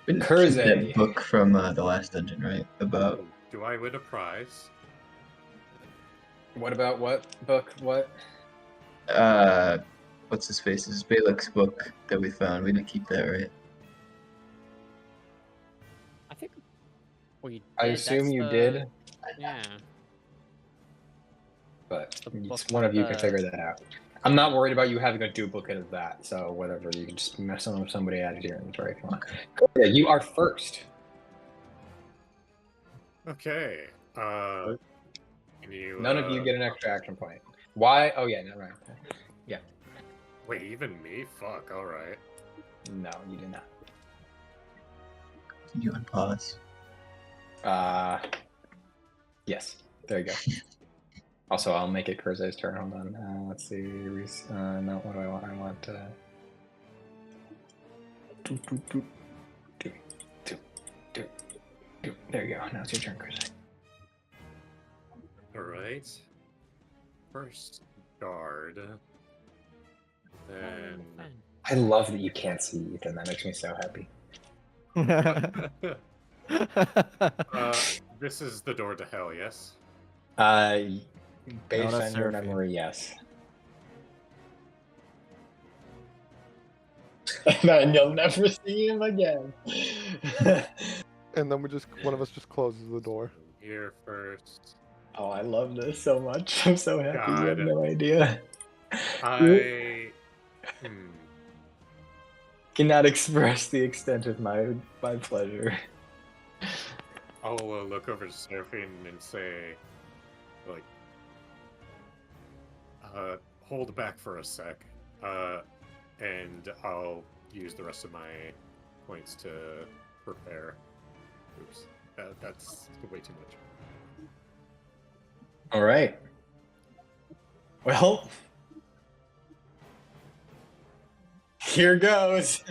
Didn't keep Kurze. that book from the last dungeon, right? About Do I win a prize? What about what book? What? what's his face? This is Balak's book that we found. We didn't keep that, right? I think we did. I assume you did, Yeah. but The book one of you can with figure that out. I'm not worried about you having a duplicate of that, so whatever. You can just mess with somebody out of your inventory if you want. Yeah, you are first. Okay. Can you, None of you get an extra action point. Why? Oh yeah, never mind. Yeah. Wait, even me? Fuck. All right. No, you do not. Can you unpause? Yes. There you go. Also, I'll make it Kurze's turn. Hold on. Let's see. No, what do I want? I want. There you go. Now it's your turn, Kurze. All right. First guard. Then. I love that you can't see Ethan. That makes me so happy. This is the door to hell. Yes. Based No, on that's your Seraphine. memory, yes. And you'll never see him again. And then one of us just closes the door. Here first. Oh, I love this so much. I'm so happy. You have God. no idea. I. Cannot express the extent of my pleasure. I'll look over to Seraphine and say, like, hold back for a sec, and I'll use the rest of my points to prepare. Oops, that's way too much. All right. Well, here goes.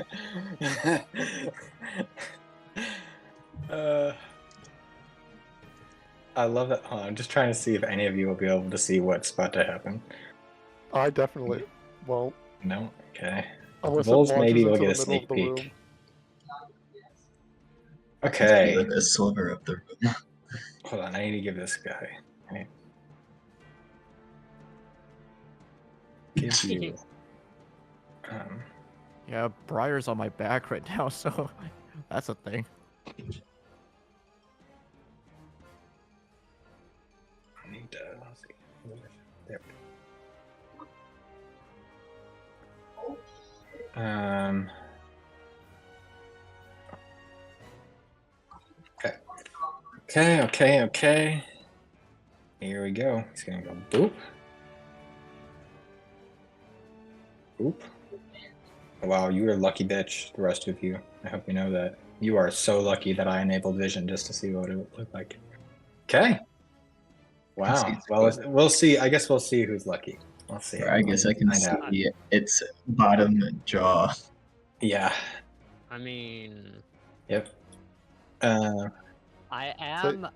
I love that. Hold on, I'm just trying to see if any of you will be able to see what's about to happen. I definitely won't. No? Okay. Unless Vols it maybe launches will into get a the middle sneak of the peek. room. Okay. Like a sliver of the room. Hold on, I need to give this guy. Right. Give you. Yeah, Briar's on my back right now, so that's a thing. I need to. Let's see. There. Okay. Here we go. He's gonna go boop. Boop. Wow, you are a lucky bitch, the rest of you. I hope you know that. You are so lucky that I enabled vision just to see what it would look like. Okay. Wow. Well, we'll see. I guess we'll see who's lucky. We'll see. I guess I can Find out. see its bottom jaw. Yeah. I mean, Yep. I am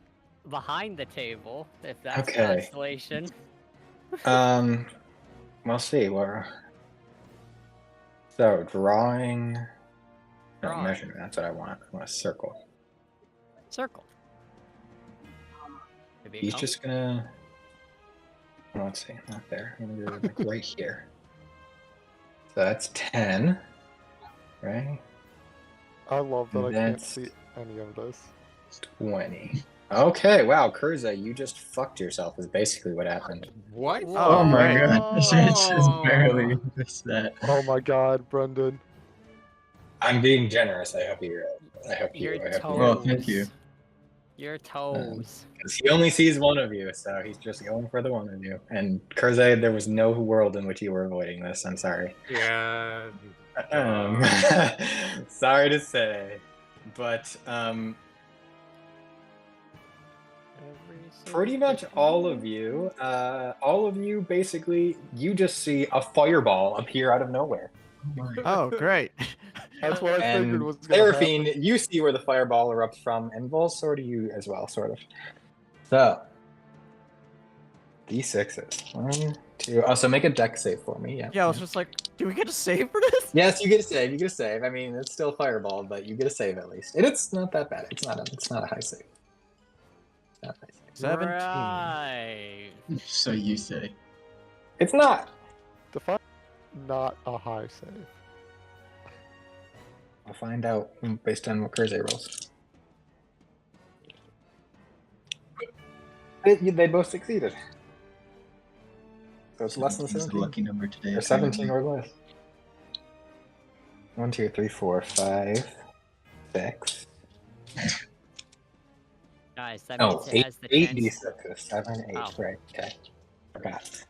behind the table, if that's Okay. constellation. We'll see. So, drawing. No, Drawing. measurement. That's what I want. I want a circle. Circle. Maybe He's just gonna. Oh, let's see. Not there. I'm gonna do it like right here. So that's 10. Right? I love that I can't That's- see any of this. 20. Okay, wow, Kurze, you just fucked yourself is basically what happened. What? Oh my Right. god, it's just barely missed that. Oh my god, Brendan. I'm being generous. I hope you. Your toes. Well, thank you. Your toes. Because he only sees one of you, so he's just going for the one of you. And Kurze, there was no world in which you were avoiding this. I'm sorry. Yeah. Sorry to say, but pretty much all of you basically, you just see a fireball appear out of nowhere. Oh, great. That's what I figured And was gonna Seraphine, happen. you see where the fireball erupts from, and Vols sort of you as well, sort of. So, D6s. 1, 2. Also, make a deck save for me. Yeah. Yeah, I was just like, do we get a save for this? Yes, you get a save. You get a save. I mean, it's still fireball, but you get a save at least. And it's not that bad. It's not a high save. It's not a high save. 17. Right. So you say. It's not. Define not a high save. I'll find out based on what Kurze rolls. They both succeeded. So it's less than 17's the 17. lucky number today. Or 17 or less. 1, 2, 3, 4, 5, 6. Guys, that Oh, means it 8, has the 8 chance. D6, 7, 8. Oh. Right, okay. Forgot.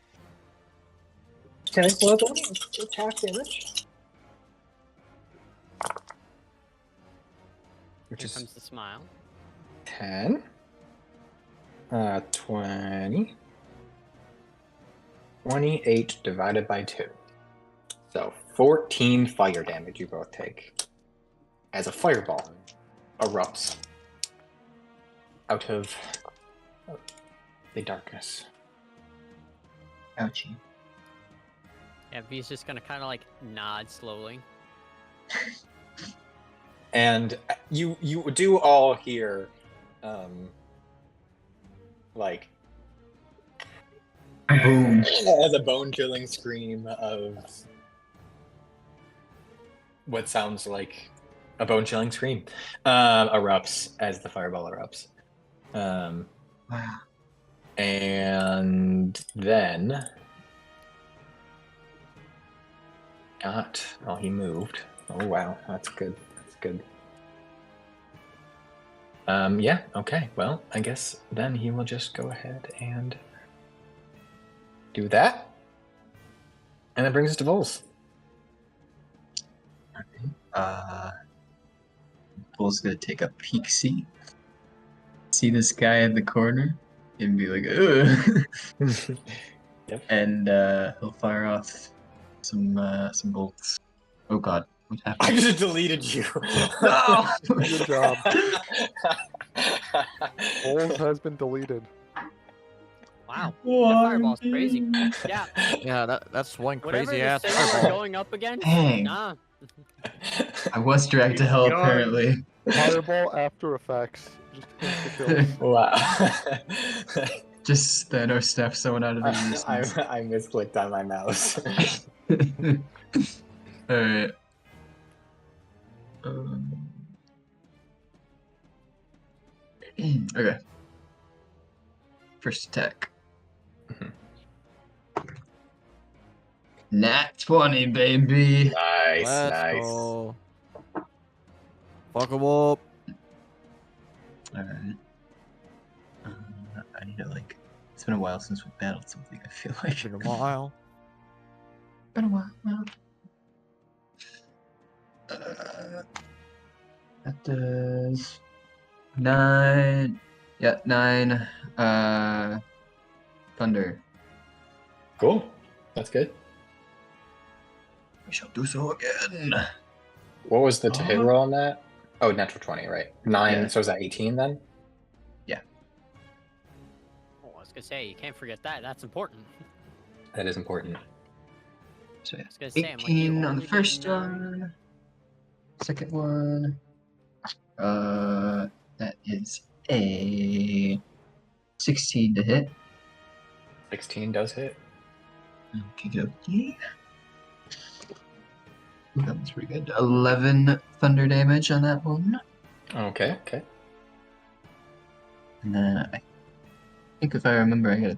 Okay, well, it's half damage. Which Here is comes the smile. 10. 20. 28 divided by 2. So 14 fire damage you both take. As a fireball erupts out of the darkness. Ouchie. Yeah, V's just gonna kind of like nod slowly. And you do all hear like Boom. as a bone-chilling scream of what sounds like a bone-chilling scream erupts as the fireball erupts. Wow. And then he moved. Oh wow, that's good. That's good. Yeah, okay. Well, I guess then he will just go ahead and do that. And that brings us to Vols. Bull's gonna take a peek see this guy in the corner and be like, ugh. Yep. And he'll fire off some bolts. Oh god, what I happened? just deleted you. No! Good job. Vols has been deleted. Wow, that One fireball's crazy. thing. Yeah, Yeah, that's one whatever crazy the ass thing we're fireball. going up against. Dang. Nah. I was dragged to hell Yarn. apparently. Fireball After Effects. Just insta-kills. Wow. Just Thanos snapped someone out of the existence. I misclicked on my mouse. Alright. Okay. First attack. Mhm. Nat 20, baby. Nice, Let's nice. go. Fuck 'em up. Alright. I need to like. It's been a while since we battled something, I feel like. Been a while. Been a while. That does 9. Yeah, 9. Thunder. Cool. That's good. We shall do so again. What was the to hit roll on that? Oh, natural 20, right? 9, Yeah. so is that 18 then? Oh, I was gonna say you can't forget that. That's important. That is important. So yeah, I was gonna say, I'm like, you 18 on only the did first 9. one. Second one. That is a 16 to hit. 16 does hit. Okay, okay. That was pretty good. 11 thunder damage on that one. Okay, okay. And then I think if I remember, I got a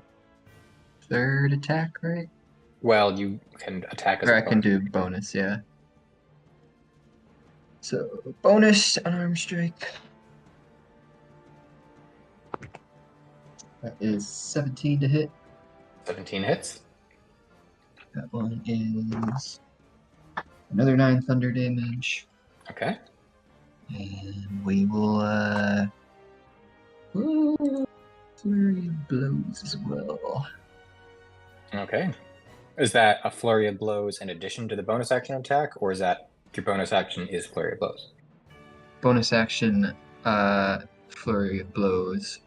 third attack, right? Well, you can attack as Or a I can bonus. do bonus, yeah. So, bonus unarmed strike. That is 17 to hit. 17 hits. That one is another 9 thunder damage. Okay. And we will, ooh, flurry of blows as well. Okay. Is that a flurry of blows in addition to the bonus action attack, or is that your bonus action is flurry of blows? Bonus action, flurry of blows.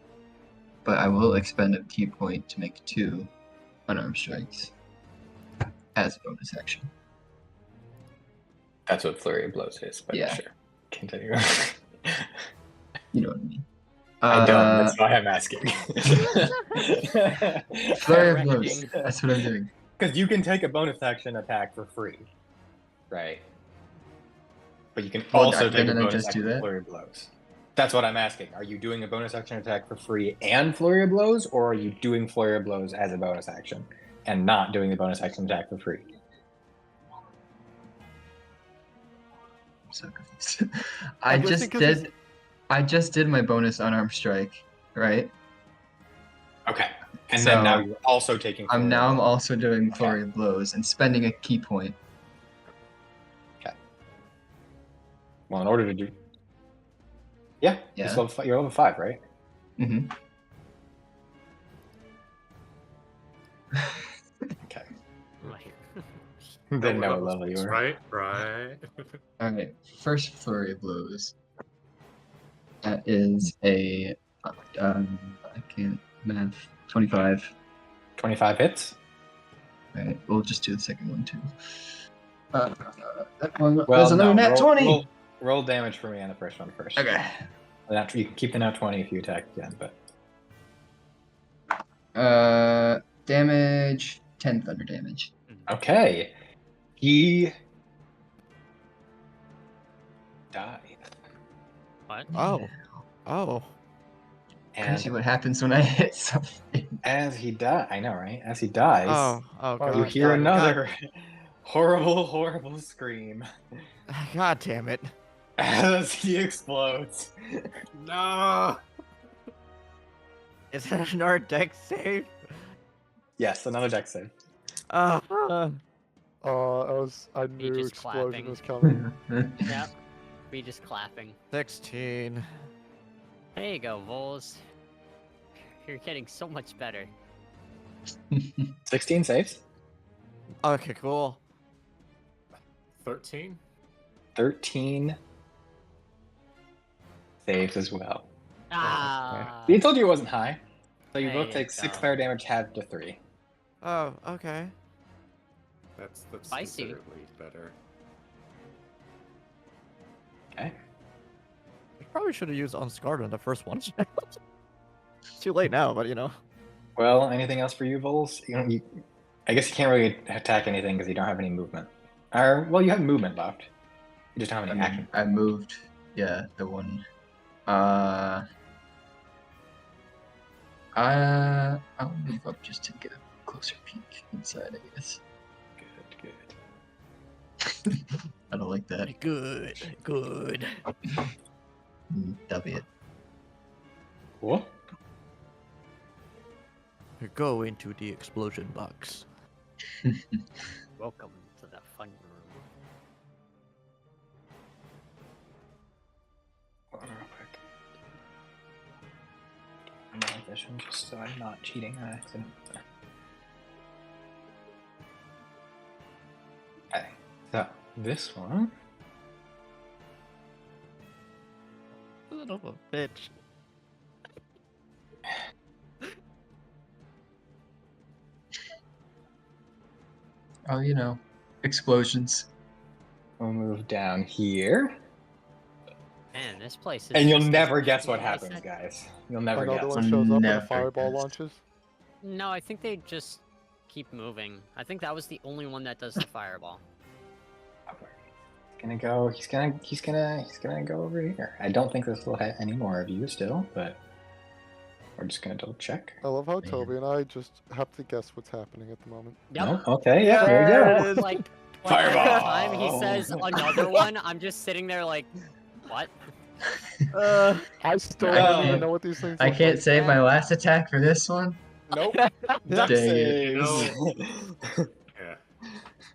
But I will expend a key point to make 2 unarmed strikes. as a bonus action. That's what Flurry of Blows is, but Yeah. sure. Continue. You know what I mean. I don't, that's why I'm asking. Flurry of Correcting. blows. That's what I'm doing. Because you can take a bonus action attack for free, right? But you can Well, also take a didn't I bonus just action do that? Flurry of Blows. That's what I'm asking. Are you doing a bonus action attack for free and Flurry of Blows, or are you doing Flurry of Blows as a bonus action and not doing the bonus action attack for free? I'm so confused. I'm guessing 'cause he's- I just did my bonus unarmed strike, right? Okay. And So, then now you're also taking Flurry of I'm Blows. also doing Okay. flurry of blows and spending a key point. Well, in order to do... Yeah, Yeah. you're level 5, right? Mm-hmm. Okay. Right. Didn't know what levels, level you were. Right, right. All right, first flurry of blows. That is a I can't math. 25. 25 hits? All right, we'll just do the second one too. That one Well, was another no, nat 20. Roll damage for me on the first one first. Okay. You can keep the nat 20 if you attack again, but... Damage 10 thunder damage. Okay. He... died. What? Oh. Oh. Crazy And what happens when I hit something. as he dies... I know, right? As he dies, Oh. Oh, Oh, God. you hear God. another horrible, horrible scream God damn it. as he explodes. No. Is that another deck save? Yes, another dex save. Uh, I knew just explosion clapping. was coming. Yep. We just clapping. 16. There you go, Vols. You're getting so much better. 16 saves. Okay, cool. 13? 13 saves as well. Ah. He told you it wasn't high. So you There both you take 6 go. fire damage, halved to 3. Oh, okay. That's Spicy. considerably better. Okay. I probably should have used Unscarred in the first one. It's too late now, but you know. Well, anything else for you, Vols? I guess you can't really attack anything because you don't have any movement. Well, you have movement left. You just don't have any action. I moved. Yeah, the one. I'll move up just to get a closer peek inside, I guess. Good. I don't like that. Good. That'll be it. Cool. Go into the explosion box. Welcome to the fun room. Hold on real quick. I'm on vision just so I'm not cheating on accident. Okay, so this one. Son of a bitch. Oh, you know, explosions. We'll move down here. Man, this place is. And you'll just never as guess what crazy as happens, that- guys. You'll never Another guess. one shows up and a Never fireball guessed. launches. No, I think they just keep moving. I think that was the only one that does the fireball. He's gonna go over here. I don't think this will hit any more of you still, but we're just gonna double check. I love how Man. Toby and I just have to guess what's happening at the moment. Yep. No? Okay, yeah, there you go. Like every Fireball! time he says another one, I'm just sitting there like, what? I still I don't even can't- know what these things I look can't like. save my last attack for this one. Nope. Dang Dex it. saves. Yeah.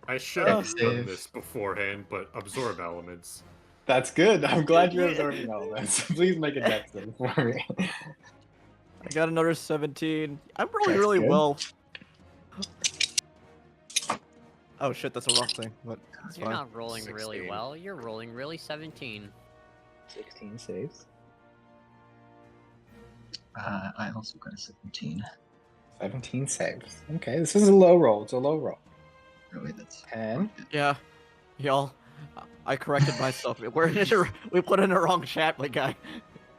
I should have Dex done save. this beforehand, but absorb elements. That's good. I'm glad you're absorbing all this. Please make a dex save for me. I got another 17. I'm rolling That's really good. well. Oh shit, that's a rough thing, but it's You're fine. not rolling really 16. well. You're rolling really 17. 16 saves. I also got a 17. 17 saves. Okay, this is a low roll. It's a low roll. Really, that's 10. Yeah, y'all. I corrected myself. We put in the wrong chat, my guy.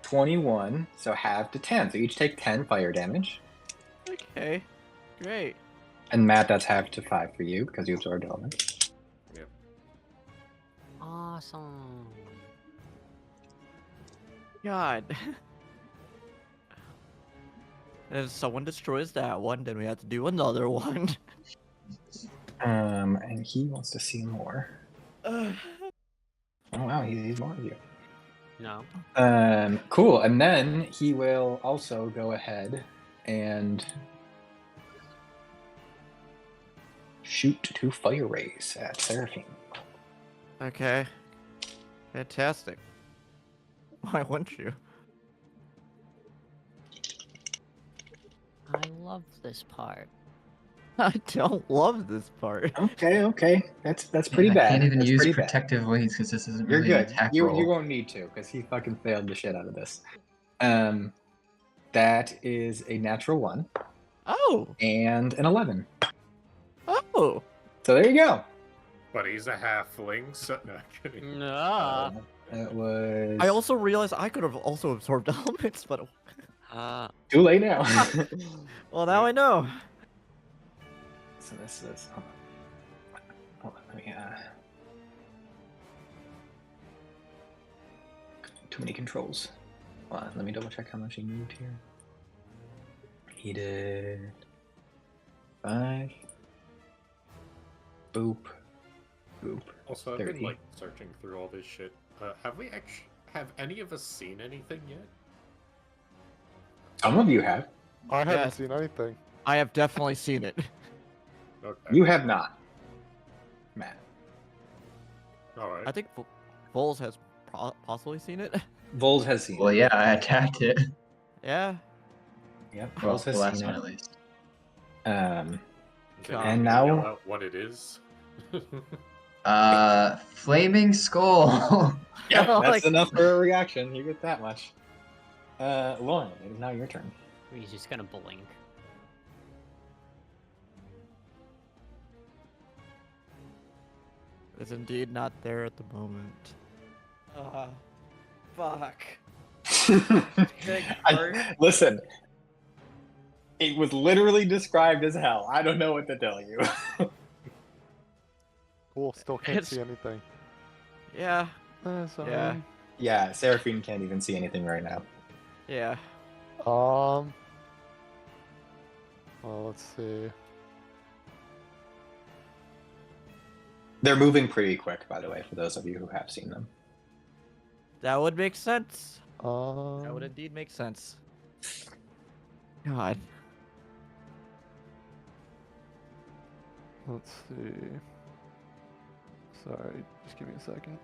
21. So half to 10. So each take 10 fire damage. Okay, great. And Matt, that's half to 5 for you because you absorbed element. Awesome. God. If someone destroys that one, then we have to do another one. And he wants to see more. Oh wow, he's more of you. No. Cool. And then he will also go ahead and shoot 2 fire rays at Seraphine. Okay. Fantastic. Why wouldn't you? I love this part. I don't love this part. Okay. That's pretty I bad. can't even That's use pretty bad. protective weights because this isn't You're really an good. attack You roll. won't need to because he fucking failed the shit out of this. That is a natural 1 Oh. and an 11. Oh. So there you go. But he's a halfling, so no, kidding. Nah. That was I also realized I could have also absorbed elements, but too late now. well, now I know. So this is hold on, let me too many controls. Hold on, let me double check how much he moved here. He did 5. Boop. Boop. Also, I've been 30. like searching through all this shit. Have any of us seen anything yet? Some of you have. I haven't Yeah. seen anything. I have definitely seen it. Okay. You have not, Matt. All right. I think Vols has possibly seen it. Vols has seen Well, it. yeah, I attacked it. Yeah. Yep, Well, Vols has the last seen one it. at least. Is it God. you And gonna now- yell out what it is. Flaming skull. Yeah, that's Like- enough for a reaction. You get that much. Lorn, it is now your turn. He's just gonna blink. It's indeed not there at the moment. Fuck. Big bird. Listen, it was literally described as hell. I don't know what to tell you. Cool, still can't It's- see anything. Yeah. So, Yeah. Yeah, Seraphine can't even see anything right now. Yeah. Well, let's see. They're moving pretty quick, by the way, for those of you who have seen them. That would make sense. That would Um, indeed make sense. God. let's see. Sorry, just give me a second.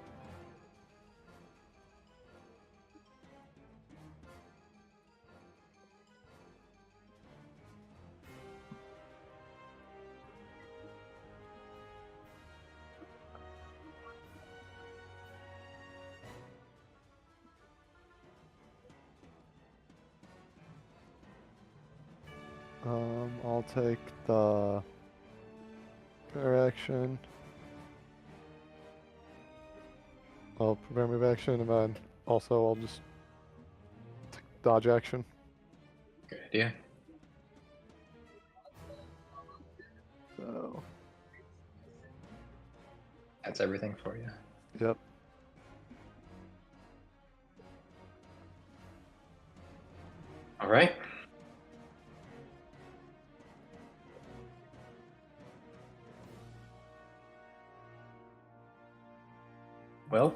I'll take the prayer action. I'll prepare move action, and then also I'll just take dodge action. Good idea. So, That's everything for you. yep. All right. Well,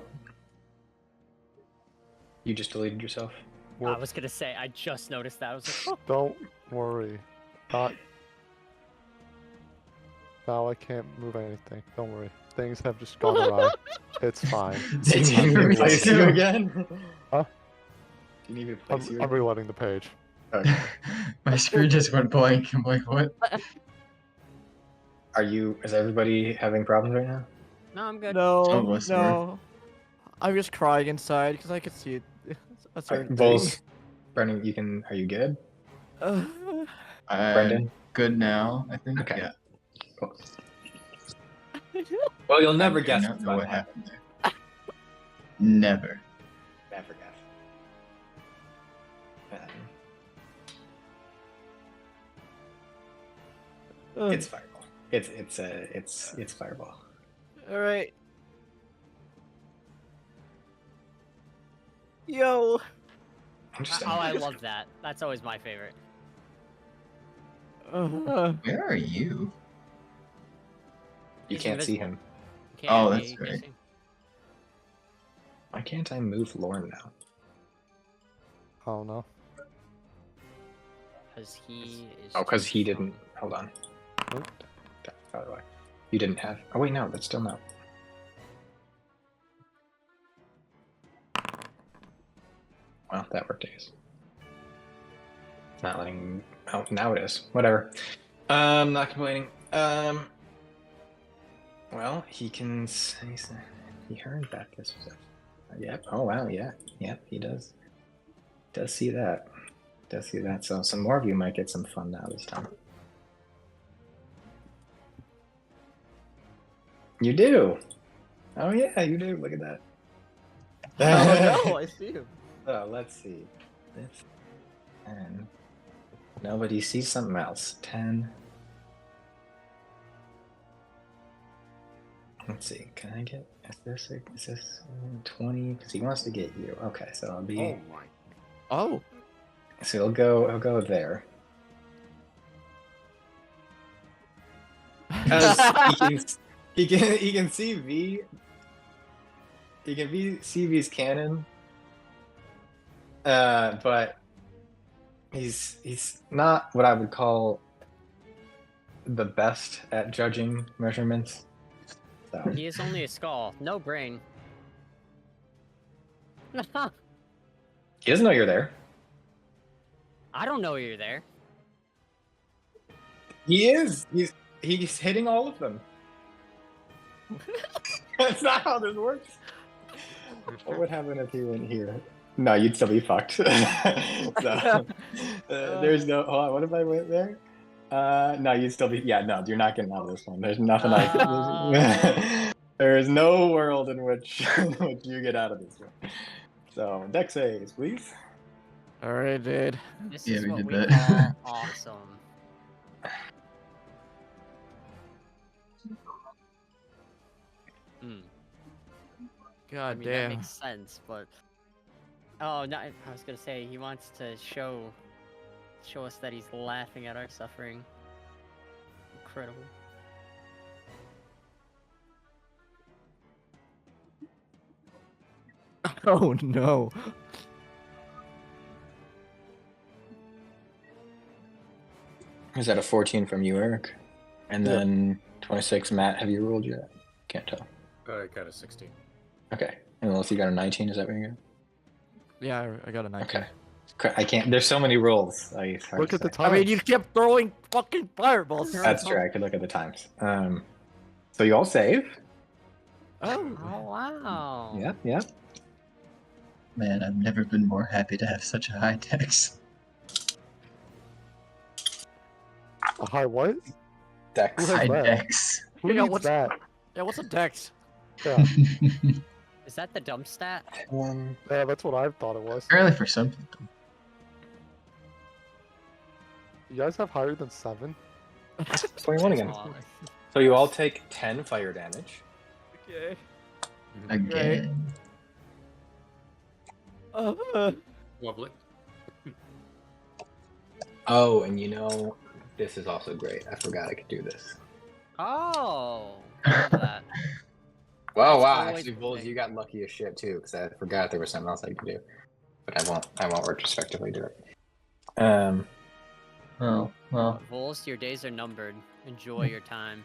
you just deleted yourself. I Whoops. was gonna say, I just noticed that. I was like, oh. Don't worry. Not. Now I can't move anything. Don't worry. Things have just gone awry. It's fine. Do you It's need me to for me replace you too. again? Huh? Do you need me to I'm, replace you I'm again? reloading the page. Okay. My screen just went blank. I'm like, what? Is everybody having problems right now? No, I'm good. No, Some of us were. no. I'm just crying inside because I could see a certain Vols, Brendan, are you good? thing. I'm Brendan? good now, I think. Okay. Yeah. Cool. Well, you'll never I do guess not what's know about what to happen. happened there. Never. Never guess. It's fireball. It's fireball. All right. Yo. Interesting. Oh, I love that. That's always my favorite. Where are you? You He's can't see invisible. him. You can't, Oh, yeah, that's you can't right. see him. Why can't I move Lorn now? Oh no. Because he is. Oh, because he too didn't. Hold on. Nope. By the way, you didn't have. Oh wait, no, that's still no. Well, that worked, I guess. It's not letting. Oh, now it is. Whatever. Not complaining. Well, he can. He heard that this was. Yep. Oh wow. Yeah. Yep. He does. Does see that. Does see that. So some more of you might get some fun now this time. You do. Oh yeah, you do. Look at that. Oh no, I see him. So let's see. This 10. Nobody sees something else. 10. Let's see. Can I get? Is this 20? Because he wants to get you. Okay, so it'll be. Oh my. Oh. So he'll go there. Because he can see V. He can see V's cannon. But he's not what I would call the best at judging measurements. So He is only a skull, no brain. he doesn't know you're there. I don't know you're there. He is. He's hitting all of them. That's not how this works. What would happen if he went here? No, you'd still be fucked. So, there's no. Hold on. What if I went there? No, you'd still be. Yeah, no, you're not getting out of this one. There's nothing I can. There is no world in which you get out of this one. So, dex saves, please. All right, dude. This Yeah, is we what did we that. call awesome. Hmm. I God mean, that damn. makes sense, but oh, no, I was gonna say he wants to show us that he's laughing at our suffering. Incredible. Oh no. Is that a 14 from you, Eric? And Yeah. then 26, Matt. Have you rolled yet? Can't tell. I got a 16. Okay. Unless you got a 19, is that what you got? Yeah, I got a 19. Okay. I can't. There's so many rolls. Look at the I time. mean, you kept throwing fucking fireballs. That's true. I could look at the times. So you all save. Oh. Oh wow. Yep. Yep. Man, I've never been more happy to have such a high dex. A high what? Dex. Who has High that? dex. Who Yeah, needs what's- that? Yeah, what's a dex? Yeah. Is that the dump stat? Yeah, that's what I thought it was. Apparently for some people. You guys have higher than 7? 21 again. Oh, So you all take 10 fire damage. Okay. Again. Lovely. Oh, and this is also great. I forgot I could do this. oh, love that. Wow, That's wow. always Actually, the Vols, thing. you got lucky as shit too, because I forgot there was something else I could do. But I won't retrospectively do it. Well, Vols, your days are numbered. Enjoy your time.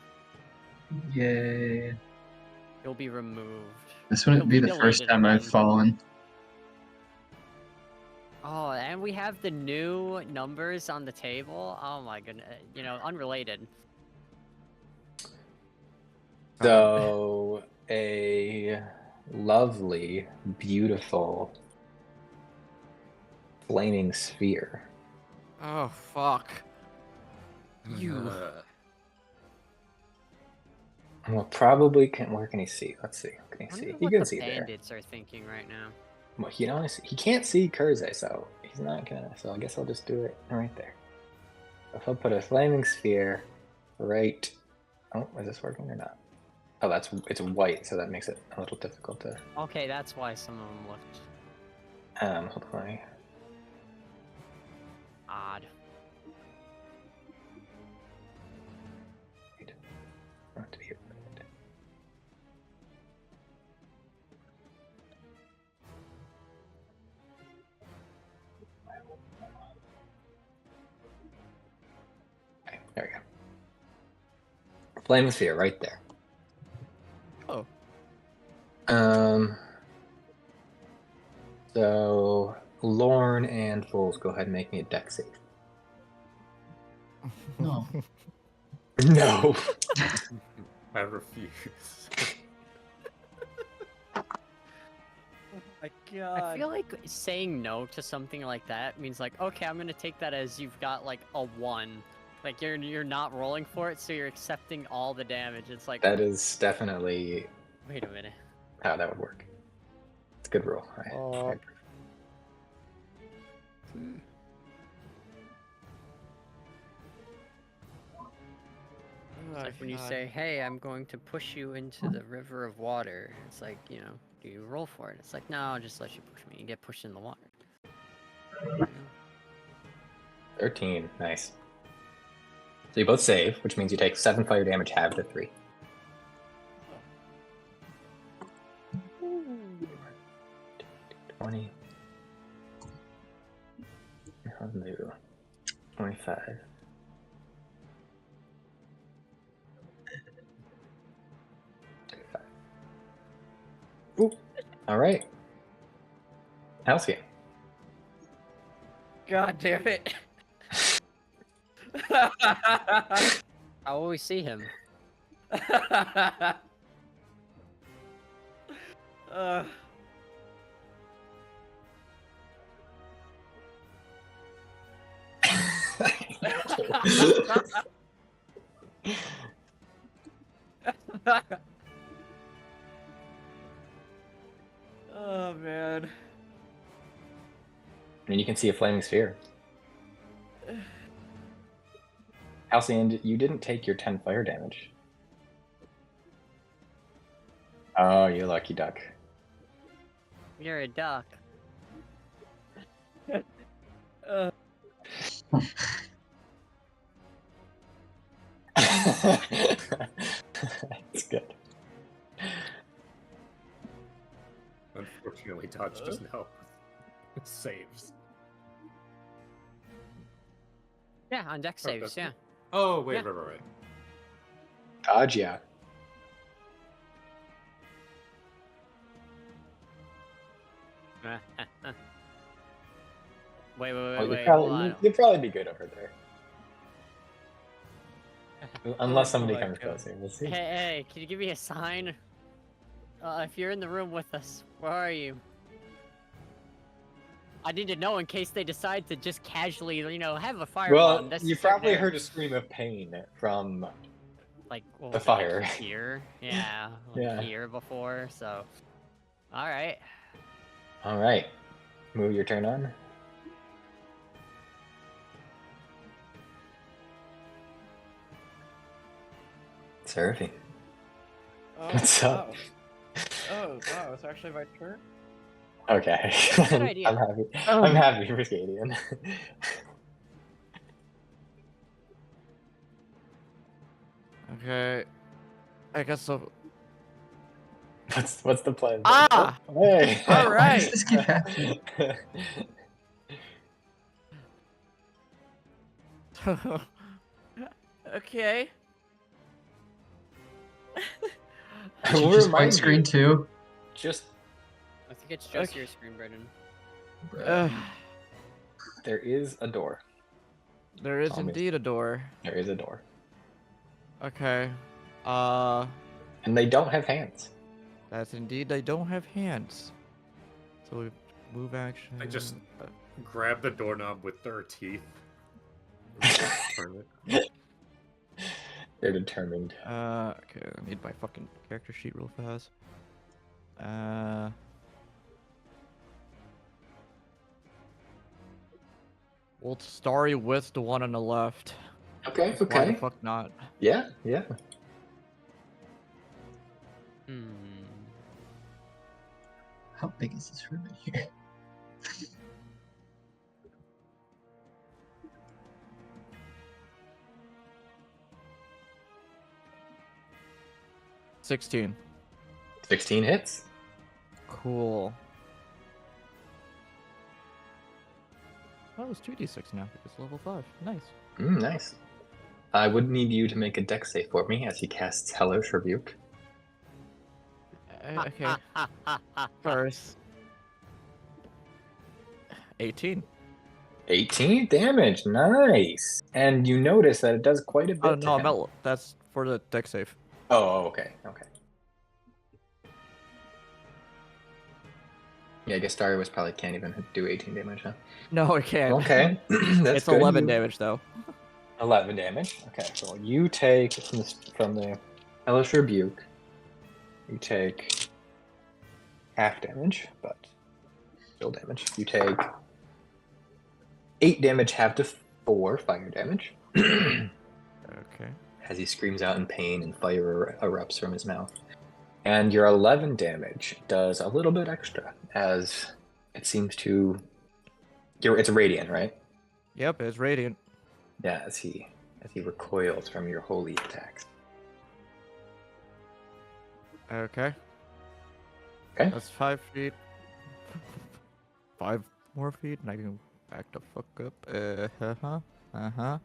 yay. You'll be removed. This wouldn't You'll be be the first deleted time I've again. fallen. Oh, and we have the new numbers on the table. Oh my goodness. Unrelated. So, a lovely, beautiful, flaming sphere Oh fuck. You. Well, probably can. Where can he see? Let's see. Can he I see? wonder He what can the see there. bandits are thinking right now. Well, he can only see, he can't see Kurze, so he's not gonna. So I guess I'll just do it right there. So he'll put a flaming sphere right. Oh, is this working or not? Oh, it's white, so that makes it a little difficult to. Okay, that's why some of them looked Hold on. odd. Wait. Not to be red. Okay, there we go. Flaming sphere right there. Oh. So Lorn and Vols, go ahead and make me a deck save. No. No. I refuse. My God. I feel like saying no to something like that means like, okay, I'm gonna take that as you've got like a 1. Like you're not rolling for it, so you're accepting all the damage. It's like, That is definitely wait a minute. how that would work. It's a good rule. I approve. It's like when you say, hey, I'm going to push you into the river of water. It's like, you know, do you roll for it? It's like, no, I'll just let you push me. You get pushed in the water. 13. Nice. So you both save, which means you take 7 fire damage halved to 3. 20. I'll do 25. 25. Ooh. All right. Halcyon. God damn it. How will we see him? Oh man. And you can see a flaming sphere. Halcyon, you didn't take your 10 fire damage. Oh, you lucky duck. You're a duck. It's good. Unfortunately, Dodge doesn't help. Saves. Yeah, on deck saves, that's yeah. it. Oh, wait, Yeah. right. Dodge, yeah. Wait, Well, hold on. you'd probably be good over there. Unless somebody my comes God. closer. We'll see. Hey, can you give me a sign? If you're in the room with us, where are you? I need to know in case they decide to just casually, you know, have a fireball. Well, you probably heard a scream of pain from like what the was it, fire. like here, yeah, like Yeah. here before. So, all right. All right. Move your turn on. Seraphine. Oh, What's up? wow. Oh wow, it's actually my turn. Okay. Good idea. I'm happy. I'm happy for Gideon. Okay. I guess so. What's the plan? Ah! Oh, hey. All Why right. does this keep happening? Okay. Did We'll you just remind white screen you, too? Just I think it's just Okay. your screen, Brendan. there is a door. There is Promise. indeed a door. There is a door, Okay. and they don't have hands. That's indeed. They don't have hands. So we move action. They just grab the doorknob with their teeth. Turn it. They're determined. Okay, I need my fucking character sheet real fast. Well, Starry with the one on the left. Okay, 'Cause Why the okay. fuck not? Yeah, yeah. Hmm. How big is this room in here? $16. 16 hits. Cool. Oh, it's 2d6 now because level 5. Nice. Nice. I would need you to make a dex save for me as he casts Hellish Rebuke. Okay. First. 18. 18 damage, nice. And you notice that it does quite a bit Oh to no, him. that's for the deck save. Oh, okay, okay. Yeah, I guess Starry was probably can't even do 18 damage, huh? No, it can't. Okay, that's It's good. 11 damage though. 11 damage. Okay, so you take from the Hellish Rebuke, you take half damage, but still damage. You take 8 damage, half to 4 fire damage. Okay. As he screams out in pain and fire erupts from his mouth. And your 11 damage does a little bit extra, as it seems to... It's radiant, right? Yep, it's radiant. Yeah, as he recoils from your holy attacks. Okay. Okay. That's 5 feet. 5 more feet, and I can back the fuck up. Uh-huh.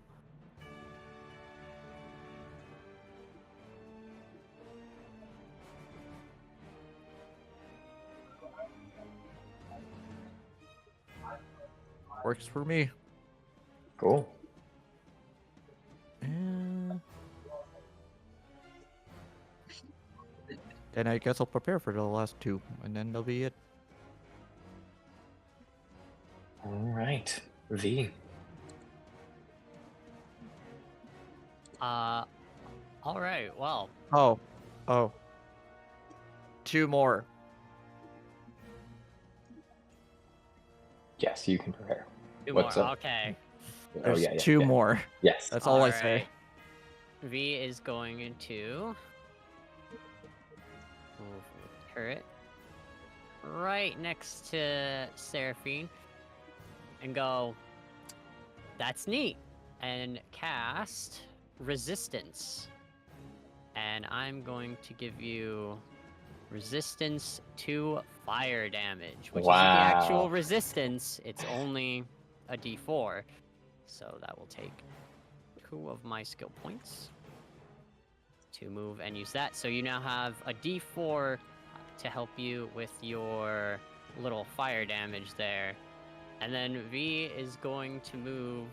Works for me. Cool. Then I guess I'll prepare for the last 2, and then that'll be it. All right. V. All right. Well, Oh. 2 more. Yes, you can prepare. 2 What's more. up? Okay. There's 2 more. Yes. That's all I say. Alright. V is going to move with turret right next to Seraphine and go, that's neat, and cast resistance. And I'm going to give you resistance to fire damage, which isn't the actual Wow. resistance, it's only a d4. So that will take 2 of my skill points to move and use that. So you now have a d4 to help you with your little fire damage there. And then V is going to move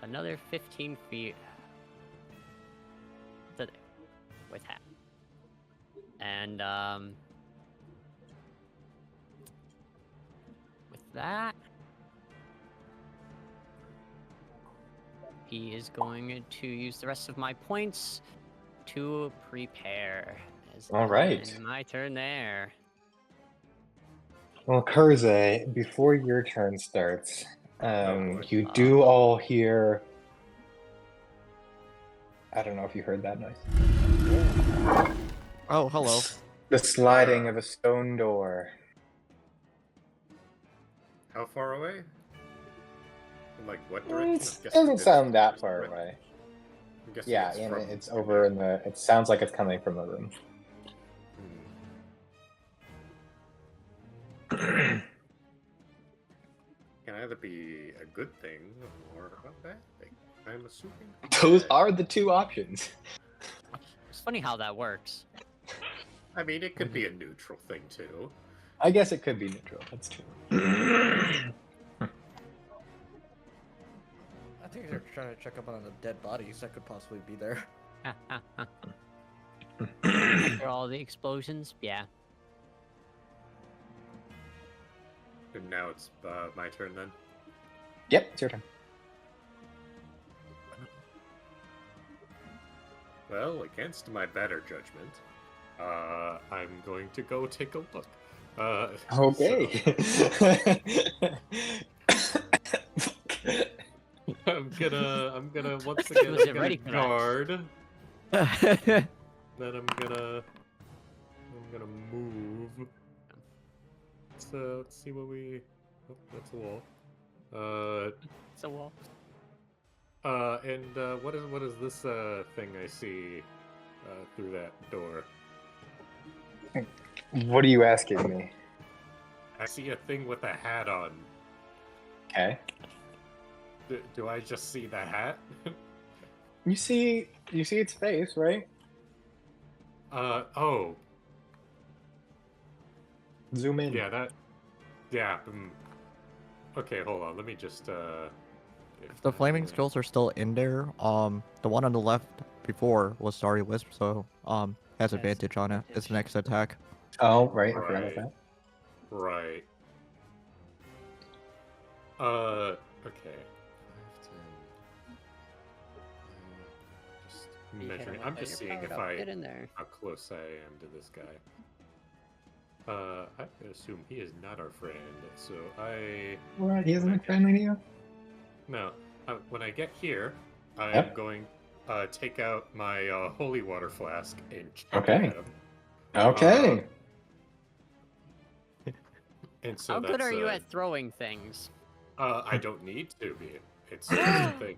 another 15 feet to there with hat. And with that, he is going to use the rest of my points to prepare. All right. My turn there. Well, Kurze, before your turn starts, boy. you do all hear... I don't know if you heard that noise. Oh, hello. The sliding of a stone door. How far away? In, like, what direction? I'm It guessing doesn't it's sound that from- far away. I'm guessing Yeah, it's and from- it's over in the... It sounds like it's coming from a room. Hmm. Can either be a good thing or a bad thing. I'm assuming. Those bad. are the 2 options. It's funny how that works. I mean, it could be a neutral thing too. I guess it could be neutral. That's true. I think they're trying to check up on the dead bodies that could possibly be there. After all the explosions, yeah. And now it's my turn then. Yep, it's your turn. Well, against my better judgment, I'm going to go take a look. Okay. I'm gonna once Was again it I'm gonna ready for that? guard. Then I'm gonna move. Let's see what we. Oh, that's a wall. It's a wall. And what is this thing I see through that door? What are you asking me? I see a thing with a hat on. Okay. Do I just see the hat? You see its face, right? Oh, Zoom in. yeah, yeah. Okay, hold on. Let me just If the flaming skills are still in there, the one on the left before was Starry Wisp, so has advantage on it. It's the next attack. Oh, right. I forgot about that. Right. Okay. 5, 10. Just measuring. I'm just seeing if Get in there. how close I am to this guy. I assume he is not our friend, so I. What? He doesn't look friendly to you? No. When I get here, I'm Yep. going take out my holy water flask and chuck it Okay. at him. Okay. And so How good that's, are you at throwing things? I don't need to be. It's just a thing.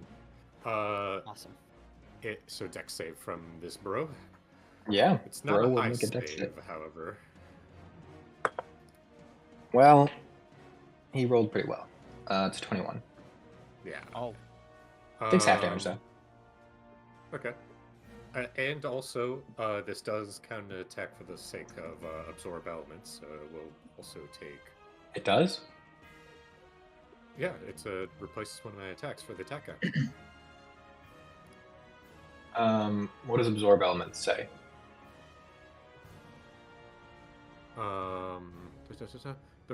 Awesome. So dex save from this bro. Yeah. It's not Bro a will high make a dex save, save. however. Well, he rolled pretty well. It's 21. Yeah. Oh. Takes half damage though. Okay. And also, this does count an attack for the sake of absorb elements, so it will also take. It does? Yeah, replaces one of my attacks for the attack action. What does absorb elements say? The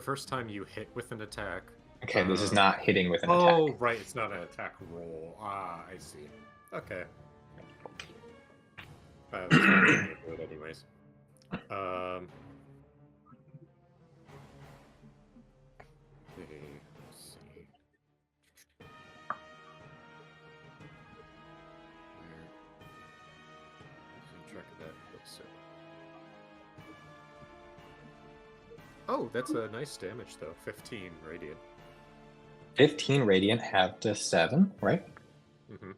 first time you hit with an attack. Okay, this is not hitting with an Oh, attack. right, it's not an attack roll. Ah, I see. Okay. That's fine. I'm gonna do it anyways. Okay, let's see. Where? Losing track of that. So. Oh, that's a nice damage though. 15 radiant. 15 radiant, half to 7, right? Mm-hmm.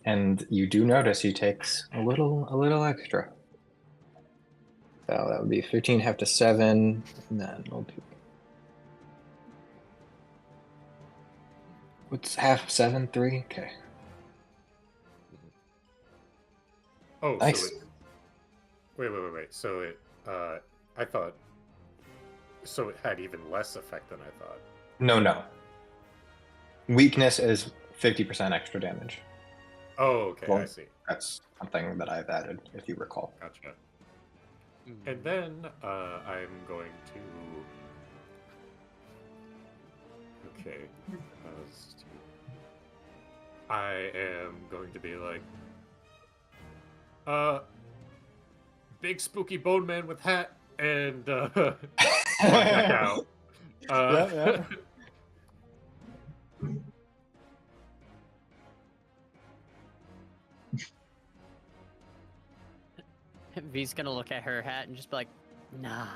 And you do notice he takes a little extra. So that would be 15 half to 7, and then we'll do. What's half 7? 3? Okay. Oh, Nice. so wait. So it, I thought. So it had even less effect than I thought. No. Weakness is 50% extra damage. Oh, okay, Well, I see. That's something that I've added, if you recall. Gotcha. And then I'm going to. Okay. I am going to be like, big spooky bone man with hat and run back out. Yeah. V's gonna look at her hat and just be like, nah.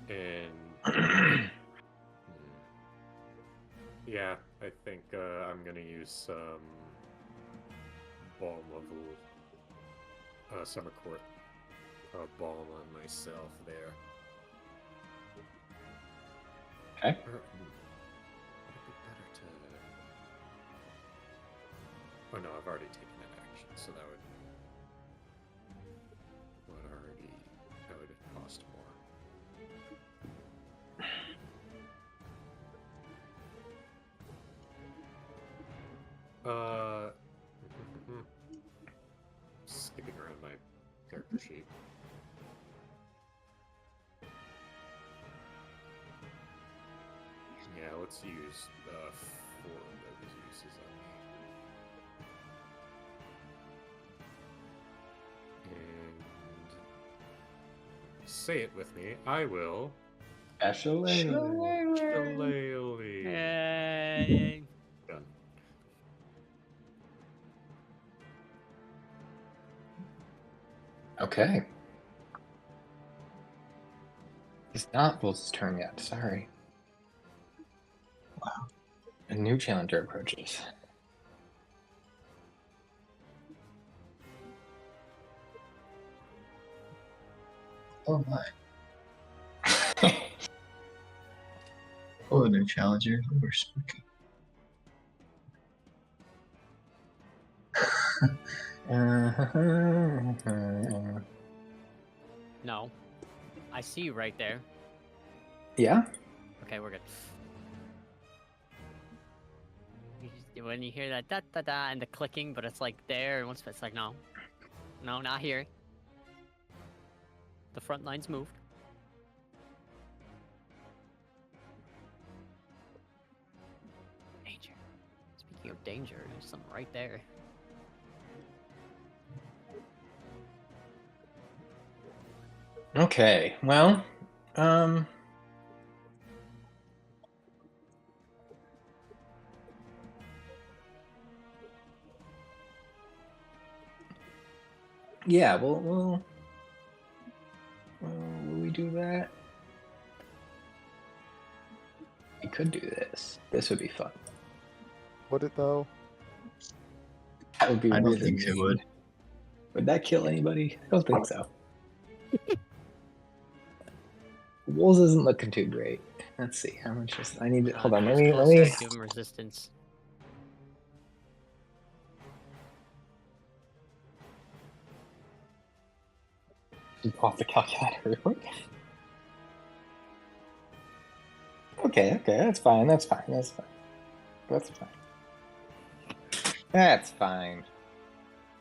And yeah, I think I'm gonna use some balm level summer court balm on myself there. Okay. Would it be better to? Oh no, I've already taken an action, so that would cost more. Skipping around my character sheet. Yeah, let's use 4 of those uses on me. say it with me. I will. Shillelagh. Shillelagh. Yay. Done. Okay. It's not Vols' turn yet, sorry. Wow. A new challenger approaches. Oh my. Oh, a new challenger. We're spooky. No. I see you right there. Yeah? Okay, we're good. When you hear that da da da and the clicking, but it's like there, and once it's like, no. No, not here. The front line's moved. Danger. Speaking of danger, there's something right there. Okay, well, yeah, will we do that? We could do this. This would be fun. Would it though? That would be I don't really think it mean. would. Would that kill anybody? I don't think so. Wolves isn't looking too great. Let's see how much is. I need to hold on. Let me. Give him resistance. Off the calculator. Okay, that's fine. That's fine. That's fine. That's fine. That's fine.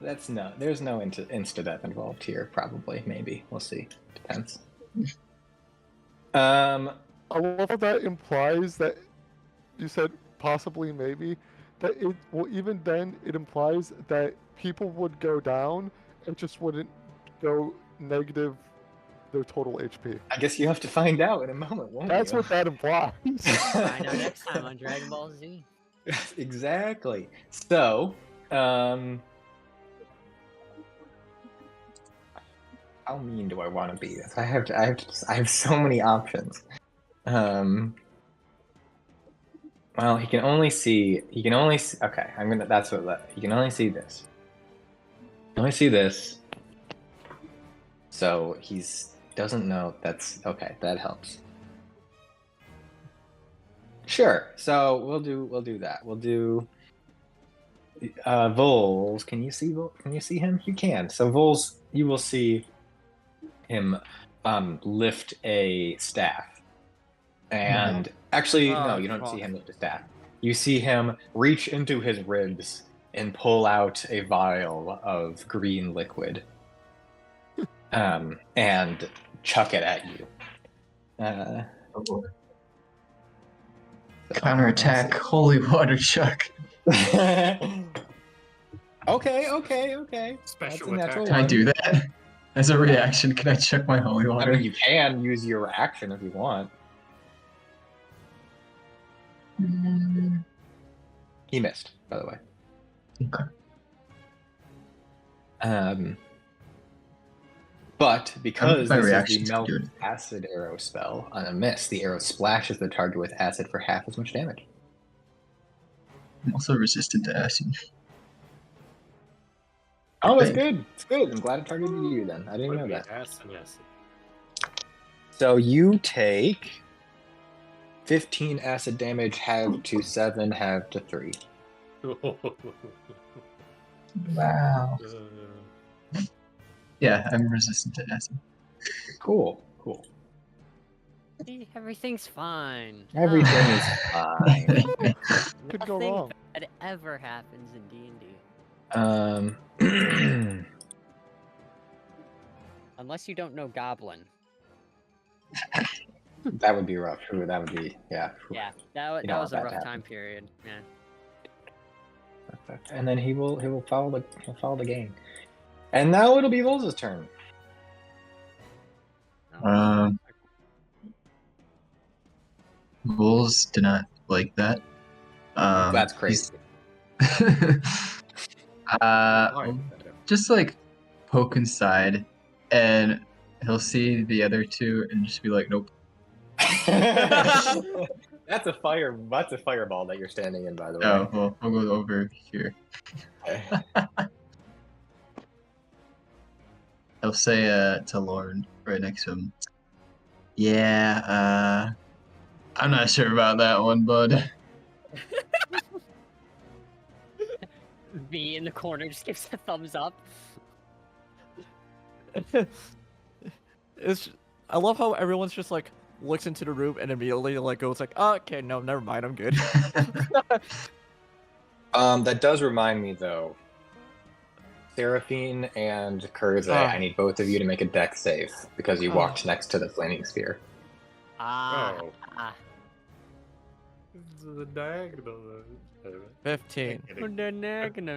That's no. There's no insta death involved here. Probably, maybe. We'll see. Depends. I love how that implies that you said possibly, maybe. That it well, even then, it implies that people would go down. It just wouldn't go negative their total HP. I guess you have to find out in a moment, won't That's you? what that implies. Find out next time on Dragon Ball Z. Exactly. So, how mean do I want to be? I have so many options. Well, he can only see. Okay, that's what. He can only see this. Only see this. So doesn't know. That's okay. That helps. Sure. So we'll do that. We'll do. Vols. Can you see him? You can. So Vols, you will see him lift a staff. And actually, no, you don't see him lift a staff. You see him reach into his ribs and pull out a vial of green liquid, and chuck it at you. Counterattack, holy water chuck. Okay. Special That's a natural attack. Can I do that? As a reaction, can I chuck my holy I water? mean, you can use your action if you want. He missed, by the way. Okay. But because My this is reaction's the melt good. acid arrow spell on a miss, the arrow splashes the target with acid for half as much damage. I'm also resistant to acid. Oh, it's Thank- good. It's good. I'm glad it targeted you then. I didn't Would know be that. acid, yes. So you take 15 acid damage, half to 7, half to 3. Wow. Yeah, I'm resistant to acid. Cool. Everything's fine. Everything is fine. Could go Nothing wrong. bad ever happens in D&D. Unless you don't know Goblin. That would be rough. Ooh, that would be, yeah. Yeah, that don't was a want that rough to time happen. period. Yeah. And then he will follow the game. And now it'll be Vol's turn. Vols do not like that. That's crazy. Fine. Just like poke inside, and he'll see the other two and just be like, "Nope." That's a fireball that you're standing in, by the way. Oh, well, I'll go over here. Okay. He'll say to Lorn right next to him, "Yeah, I'm not sure about that one, bud." V in the corner just gives a thumbs up. I love how everyone's just like looks into the room and immediately like goes like, oh, okay, no, never mind, I'm good. That does remind me though. Seraphine and Kurze, I need both of you to make a deck save because you walked next to the flaming sphere. Oh. The diagonal. 15.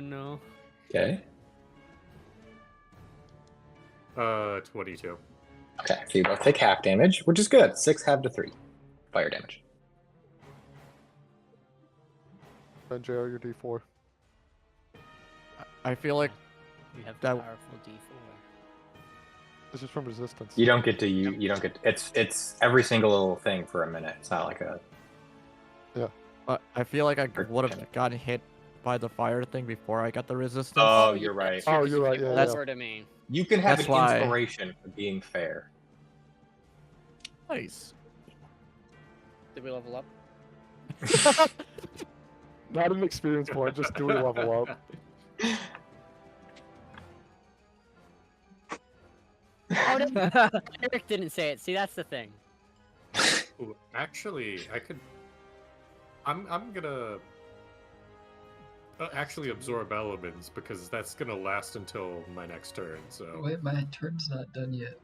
No. Okay. 22. Okay, so you both take half damage, which is good. 6 half to 3 fire damage. Then JR, your D4. I feel like You have That- powerful D4. This is from resistance. You don't get to you don't get it's every single little thing for a minute. It's not like a I feel like I would have gotten hit by the fire thing before I got the resistance. Oh, you're right. Oh, you're right, yeah, That's- yeah. Over to me. You can have That's an why- inspiration for being fair. Nice. Did we level up? Not an experience point, just do we level up. Oh, no. Erich didn't say it. See, that's the thing. Ooh, actually, I could. I'm gonna actually absorb elements because that's gonna last until my next turn. So Wait, my turn's not done yet.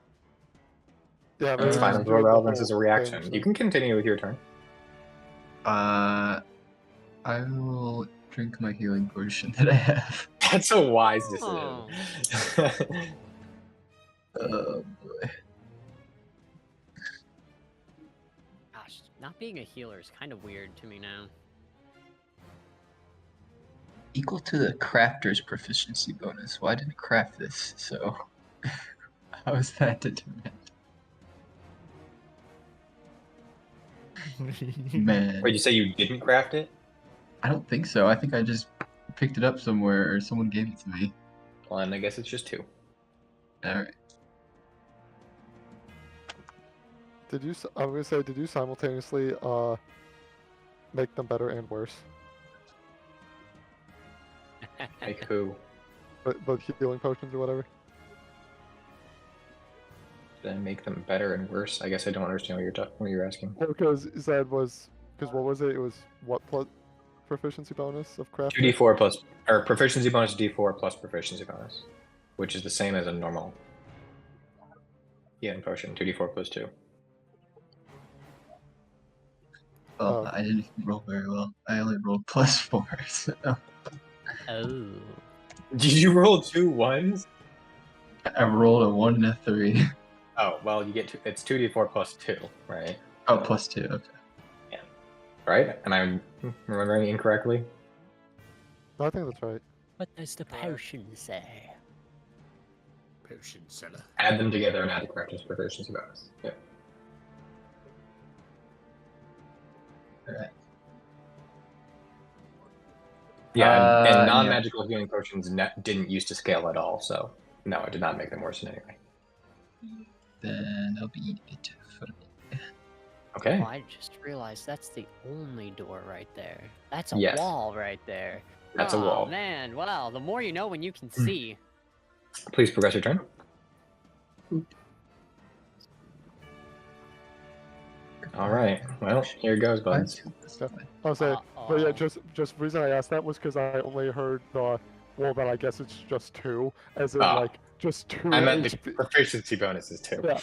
Yeah, That's Uh, fine. just Absorb do the relevance is a whole reaction. thing, You can continue with your turn. I will drink my healing potion that I have. That's a wise Oh. decision. Boy. Gosh, not being a healer is kind of weird to me now. Equal to the crafter's proficiency bonus. Well, I didn't craft this, so how is that determined? Man, Wait, you say you didn't craft it? I don't think so. I think I just picked it up somewhere or someone gave it to me. Well, then I guess it's just 2. Alright. Did you? I'm gonna say, did you simultaneously make them better and worse? Like who? But healing potions or whatever. Then make them better and worse. I guess I don't understand what you're asking. Because Zed was, because what was it? It was what plus proficiency bonus of craft? 2d4 plus or proficiency bonus d4 plus proficiency bonus, which is the same as a normal healing potion. 2d4 plus 2. Well, I didn't roll very well. I only rolled +4, so Oh. Did you roll 2 1s? I rolled a 1 and a 3. Oh well, you get it's 2d4 plus 2, right? Oh, +2, okay. Right? Am I remembering incorrectly? No, I think that's right. What does the potion say? potion seller. Add them together and add the correctness proficiency bonus. Yep. Alright. Yeah, and yeah. non-magical healing potions didn't used to scale at all, so no, I did not make them worse in any way. Then I'll be it for me. Okay. Oh, I just realized that's the only door right there. That's a Yes. wall right there. That's a Oh, wall. man, wow, the more you know when you can Hmm. see. Please progress your turn. All right. Well, here goes, buds. I'll say, but yeah, Uh-oh. just reason I asked that was because I only heard the well, then I guess it's just 2, as in Oh. like just 2. I meant the HP. proficiency bonuses too. Yeah.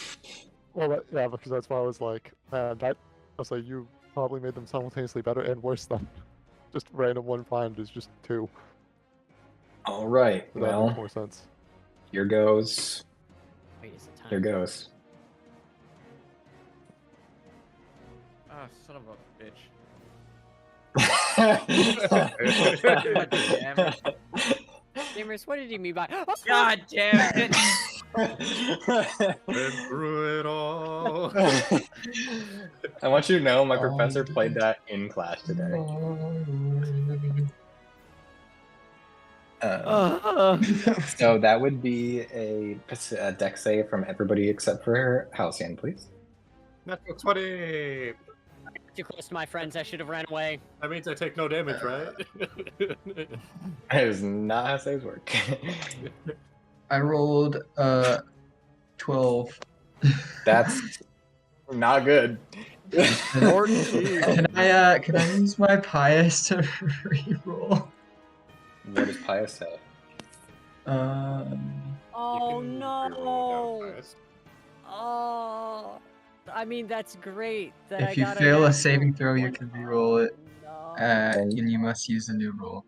Well, yeah, because that's why I was like, man, that I was like, you probably made them simultaneously better and worse than just random one find is just 2. All right. So that makes Well, more sense. here goes. Wait, is it time? Here goes. Ah, son of a bitch. God damn it. Gamers, what did he mean by? God damn it! Been through it all. I want you to know my professor played that in class today. So that would be a deck save from everybody except for Halcyon, please. Natural 20. Too close to my friends. I should have ran away. That means I take no damage, right? That is not how saves work. I rolled 12. That's not good. Can I use my pious to reroll? What does Pius say? Oh You can reroll no! down highest. Oh, I mean that's great. That If I you got fail a natural saving throw, you 20. can reroll it, No. and you must use a new roll.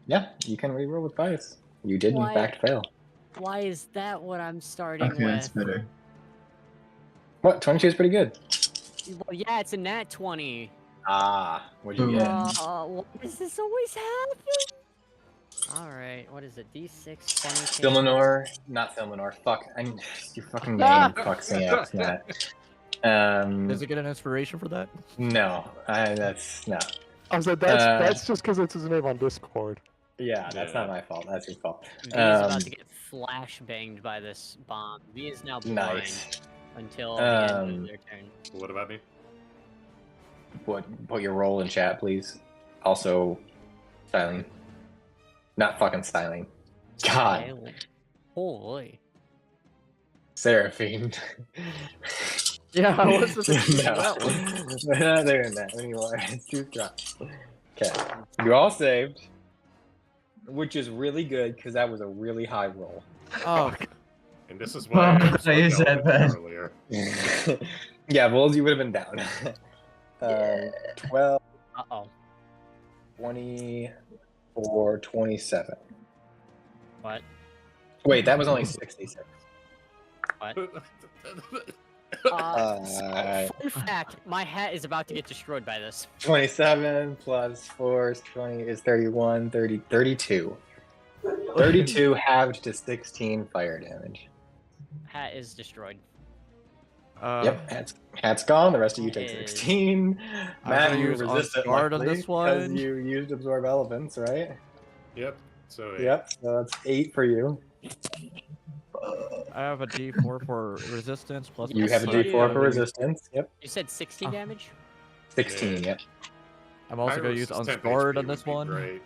Yeah, you can reroll with Pius. You did Why? in fact fail. Why is that what I'm starting Okay, that's with? better. What? 22 is pretty good. Well, yeah, it's a nat 20. Ah, what'd you Boom. get? Why does this always happen? Alright, what is it? D6, 22. Filminor, not Filminor. Fuck, your fucking name fucks me up, Matt. Does it get an inspiration for that? No, that's no. I was like, that's just because it's his name on Discord. Yeah, that's Yeah. not my fault. That's his fault. V is about to get flash banged by this bomb. V is now blind Nice. until the end of their turn. What about me? Put your role in chat, please. Also, styling. Not fucking styling. God. Silent. Holy. Seraphine. Yeah, I was no, thinking that one. we're not doing that anymore. It's too strong. Okay, you all saved, which is really good because that was a really high roll. Oh, And this is why I was You so said delicate that. earlier. Yeah, Vols, you would have been down. 12, Uh-oh. 24, 27. What? Wait, that was only 66. What? Uh, Fun fact, my hat is about to get destroyed by this. 27 plus 4 is 20 is 31, 30, 32. 32 halved to 16 fire damage. Hat is destroyed. Yep, hat's gone. The rest of you take Is- 16. I'm Matt, gonna you use resist it Unscarred on luckily this because one. you used absorb elements, right? Yep. So Yep, so that's 8 for you. I have a D4 for resistance plus. You have a Yes, D4 you for do. resistance. Yep, You said 60 damage? 16. Yep. I'm also gonna use Pyrus' temp Unscarred HP on this would be one. great.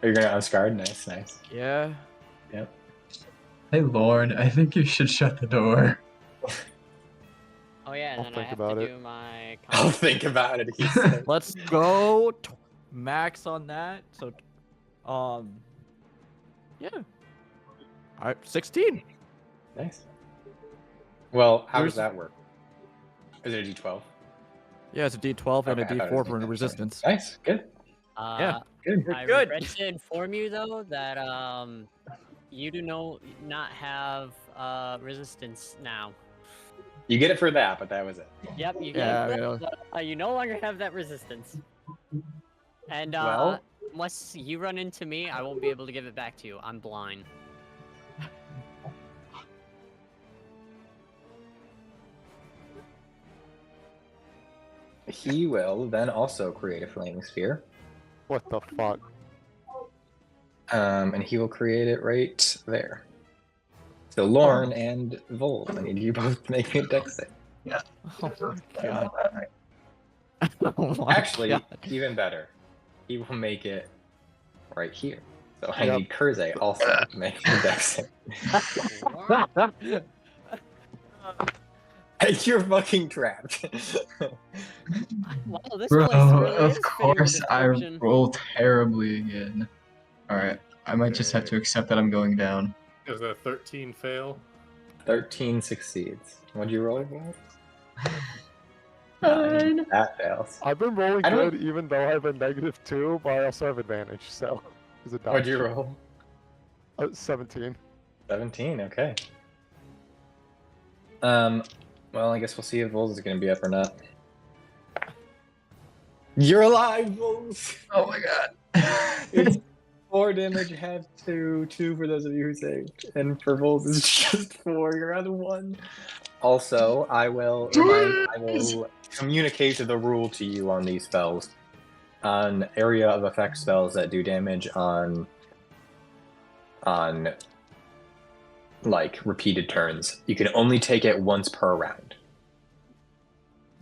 Are you gonna unscarred? Nice, nice. Yeah. Yep. Hey, Lorn, I think you should shut the door. Oh yeah, and I'll then I think have about to it. do my... I'll think about it. He said. Let's go. Max on that. So, yeah. All right, 16. Nice. Well, how Where's- does that work? Is it a D12? Yeah, it's a D12 and a Okay, I thought it D4 was for D10, sorry. resistance. Nice, good. Yeah. Good. I good. regret to inform you though that you do not have resistance now. You get it for that, but that was it. Yep, you Yeah, get yeah. it, but, you no longer have that resistance. And Well- unless you run into me, I won't be able to give it back to you. I'm blind. He will then also create a flaming sphere. What the fuck? And he will create it right there. So Lorn and Vols, I need you both to make me a dex save. Oh my god. Oh my Actually, God. even better, he will make it right here. So I Yep. need Kurze also to make me a dex save. You're fucking trapped. Wow, this Bro, place really of is course fitting I description. roll terribly again. Alright, I might just have to accept that I'm going down. Does a 13 fail? 13 succeeds. What'd you roll, Vols? 9. That fails. I've been rolling I don't- good even though I have a -2, but I also have advantage, so. Is it What'd you roll? 17. 17, okay. Well, I guess we'll see if Vols is gonna be up or not. You're alive, Vols! Oh my god. It's 4 damage, half 2 for those of you who saved. And for Vols, it's just 4. You're on 1. Also, I will communicate the rule to you on these spells. On area of effect spells that do damage on like repeated turns, you can only take it once per round.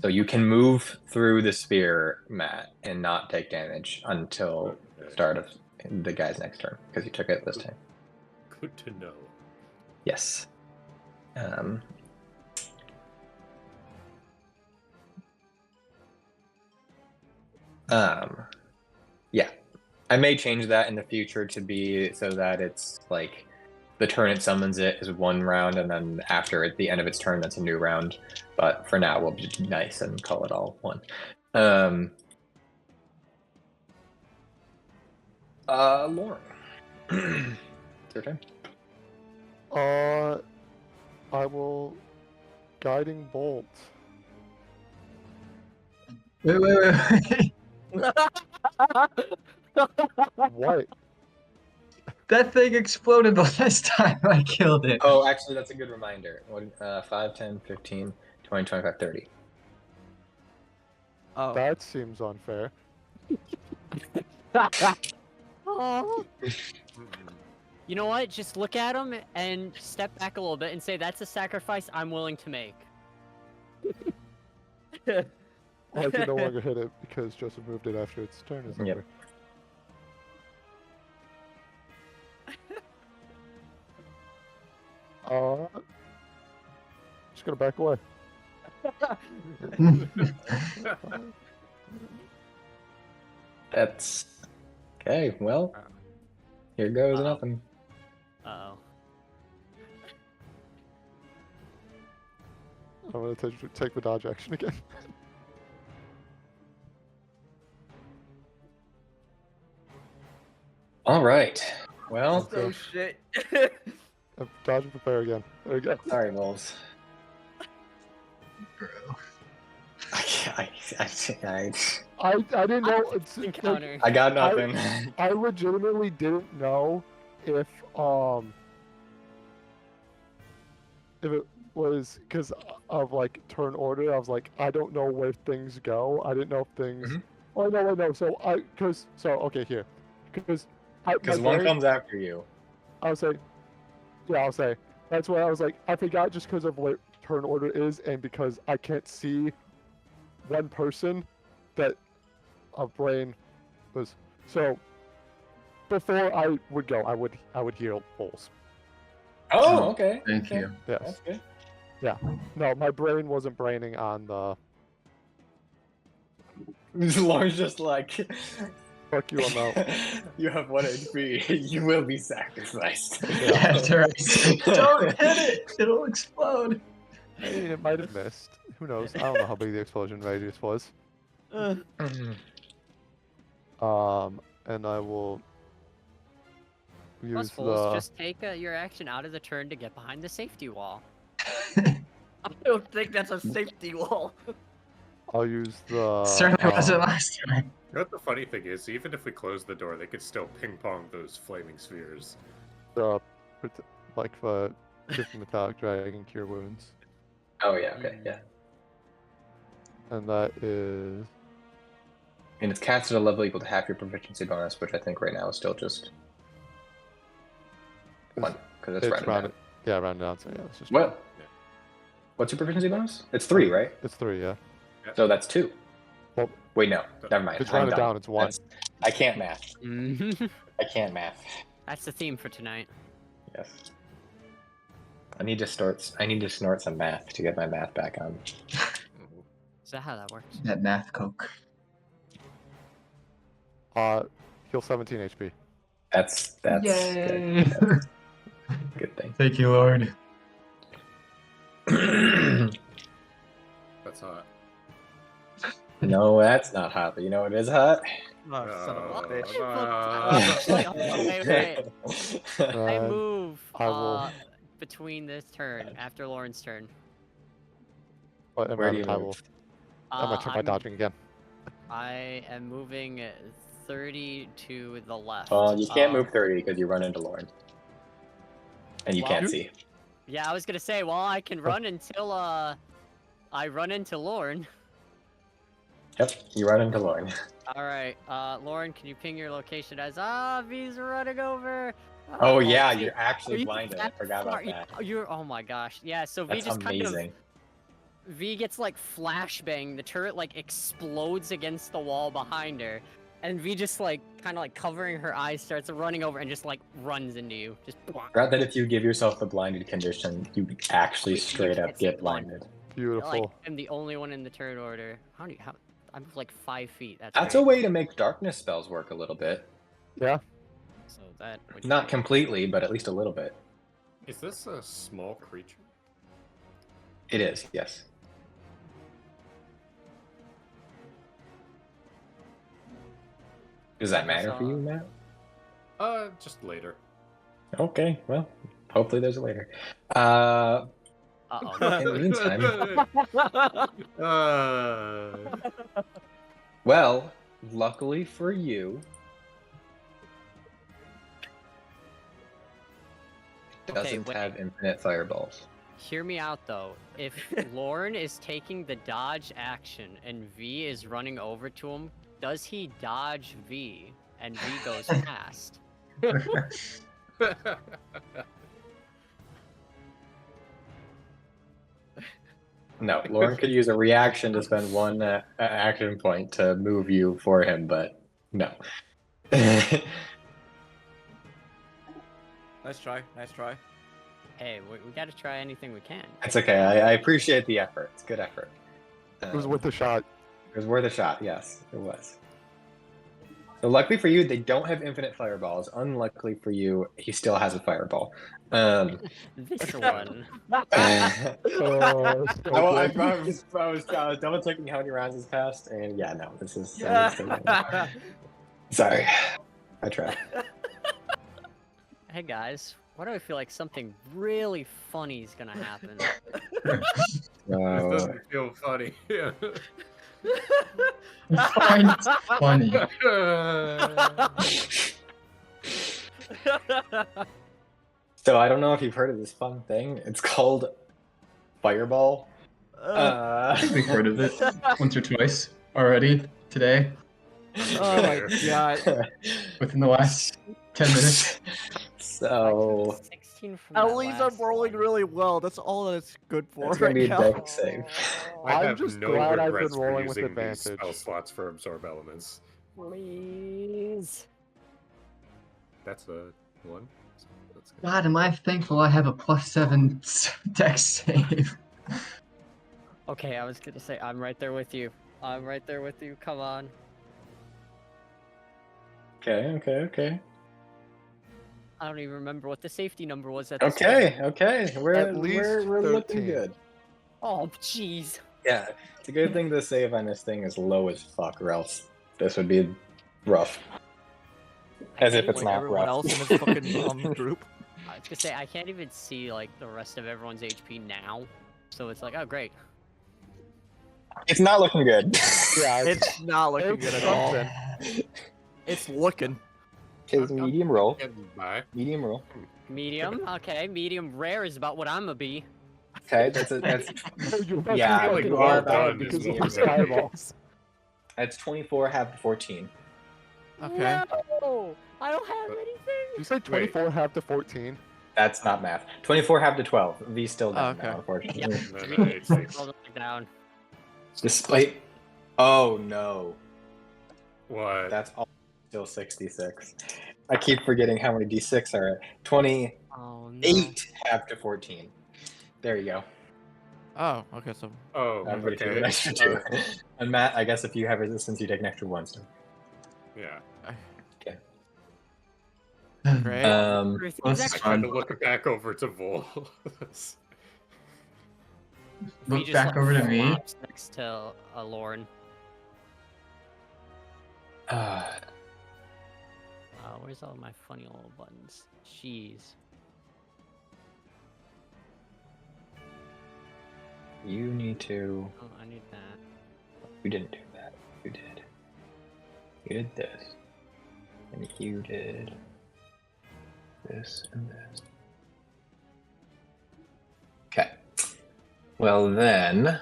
So you can move through the sphere, Matt, and not take damage until the start of the guy's next turn, because you took it this time. Good to know. Yes. Yeah. I may change that in the future to be so that it's like the turn it summons it is 1 round, and then after at the end of its turn, that's a new round. But for now, we'll be nice and call it all 1. Lorn. It's your turn. I will guiding bolt. Wait. What? That thing exploded the last time I killed it. Oh, actually, that's a good reminder. 5, 10, 15, 20, 25, 30. Oh. That seems unfair. Oh. You know what? Just look at him and step back a little bit and say, that's a sacrifice I'm willing to make. I can no longer hit it because Joseph moved it after its turn is over. Yep. Just gonna back away. That's okay. Well, here goes Uh-oh. nothing. Uh-oh. I'm gonna take the dodge action again. All right. Well, Oh shit. Dodge and prepare again. There we go. sorry, Vols. Bro. I didn't know. Encounter. I got nothing. I legitimately didn't know if it was because of like turn order. I was like, I don't know where things go. I didn't know if things. Mhm. Oh no. So okay here, because one comes after you. I'll say that's why I was like I forgot just because of what turn order is and because I can't see one person that a brain was so. Before I would go, I would heal Vols. Oh, okay. Thank okay. you. Yes. That's good. No, my brain wasn't braining on the. Lorn's just like, Fuck you, I'm out. you have 1 HP. You will be sacrificed. After I say, don't hit it, it'll explode. I mean, it might have missed. Who knows? I don't know how big the explosion radius was. And I will use Plus, Vols, just take your action out of the turn to get behind the safety wall. I don't think that's a safety wall. I'll use the. Certainly wasn't last time. You know what the funny thing is? Even if we close the door, they could still ping pong those flaming spheres. Like the different metallic dragon cure wounds, Oh yeah. Okay. Yeah. and that is. And it's cast at a level equal to half your proficiency bonus, which I think right now is still just 1 because it's rounded down. Yeah, rounded down. So yeah, it's just. What? What's your proficiency bonus? It's 3, right? It's 3, yeah. So that's 2. Well, wait, no, never mind. it's I'm rounded done. down. It's 1. I can't math. Mhm. I can't math. That's the theme for tonight. Yes. I need to snort some math to get my math back on. Is that how that works? That math coke. Heal 17 HP. That's Yay. good. That's a good thing. Thank you, Lord. That's hot. No, that's not hot. But you know what is hot? Oh, son of a bitch. Wait. I And move I will- between this turn, after Lauren's turn. But Where do you I move? will. I'm gonna try my dodging again. I am moving 30 to the left. You can't move 30 because you run into Lorn. And you Well, can't see. Yeah, I was gonna say, well, I can run until I run into Lorn. Yep, you run into Lorn. Alright, Lorn, can you ping your location as V's running over? Oh yeah, V, you're actually you blinded. I that forgot far- about that. You're oh my gosh. Yeah, so V That's just amazing. V gets like flashbang, the turret like explodes against the wall behind her. And V just like kind of like covering her eyes starts running over and just like runs into you. Just Forgot that if you give yourself the blinded condition, you actually straight up get blinded. Beautiful. Like I'm the only one in the turret order. How I'm like 5 feet. That's great. a way to make darkness spells work a little bit. Yeah. So that would Not be- completely, but at least a little bit. Is this a small creature? It is, yes. Does that matter for you, Matt? Just later. Okay, well, hopefully there's a later. Uh-oh. In the meantime, well, luckily for you, it doesn't wait. have infinite fireballs. Hear me out though. If Lorn is taking the dodge action and V is running over to him, does he dodge V and V goes past? No, Lorn could use a reaction to spend one action point to move you for him, but no. Nice try. Nice try. Hey, we gotta try anything we can. It's okay. I appreciate the effort. It's good effort. It was worth a shot. It was worth a shot. Yes, it was. So luckily for you, they don't have infinite fireballs. Unluckily for you, he still has a fireball. This one. I Oh, so good. was double checking how many rounds has passed, and yeah, no, this is. Yeah. Sorry, I tried. Hey guys, why do I feel like something really funny is gonna happen? This doesn't feel funny. Find it funny. So I don't know if you've heard of this fun thing. It's called Fireball. I think we've heard of it once or twice already today, Oh my god. within the last 10 minutes. So 16 from At that least I'm last rolling one. really well. That's all that's good for it's gonna right be a now. deck save. I I'm have just no glad I've regrets been for rolling with using these advantage. spell slots for absorb elements. Please. That's a one. So that's good. God, am I thankful I have a +7 deck save. Okay, I was gonna say I'm right there with you. I'm right there with you. Come on. Okay. I don't even remember what the safety number was at Okay. We're At least we're looking 13. good. Oh, jeez. Yeah, it's a good thing the save on this thing is low as fuck, or else this would be rough. As if it's Like not everyone rough. else in this fucking group. I was gonna say I can't even see like the rest of everyone's HP now, so it's like, oh great. It's not looking good. Yeah, It's not looking good at all. It's looking. His medium roll. Getting by. Medium roll. Medium, okay. Medium rare is about what I'm gonna be. Okay, that's Yeah, like you well are done about is because what of we're these gonna be. fireballs. That's 24 half to 14. Okay. No, I don't have anything. You said 24 half to 14. That's not math. 24 half to 12. V still down Okay. now, unfortunately. Yeah. And then it's six. Roll it down. Despite. Oh no. What? That's all still 66. I keep forgetting how many d6 are. 28 Oh no. half to 14. There you go. Oh, okay, so Oh, I'm gonna take okay. an extra 2. And Matt, I guess if you have resistance, you take an extra 1. So. Yeah. great. Everything's Let's I actually- kind of look back over to Vols. We Look just, back like, over to me. flops next to Lorn. Where's all my funny little buttons? Jeez. You need to. Oh, I need that. You didn't do that. You did. You did this. And you did this and this. Okay. Well then.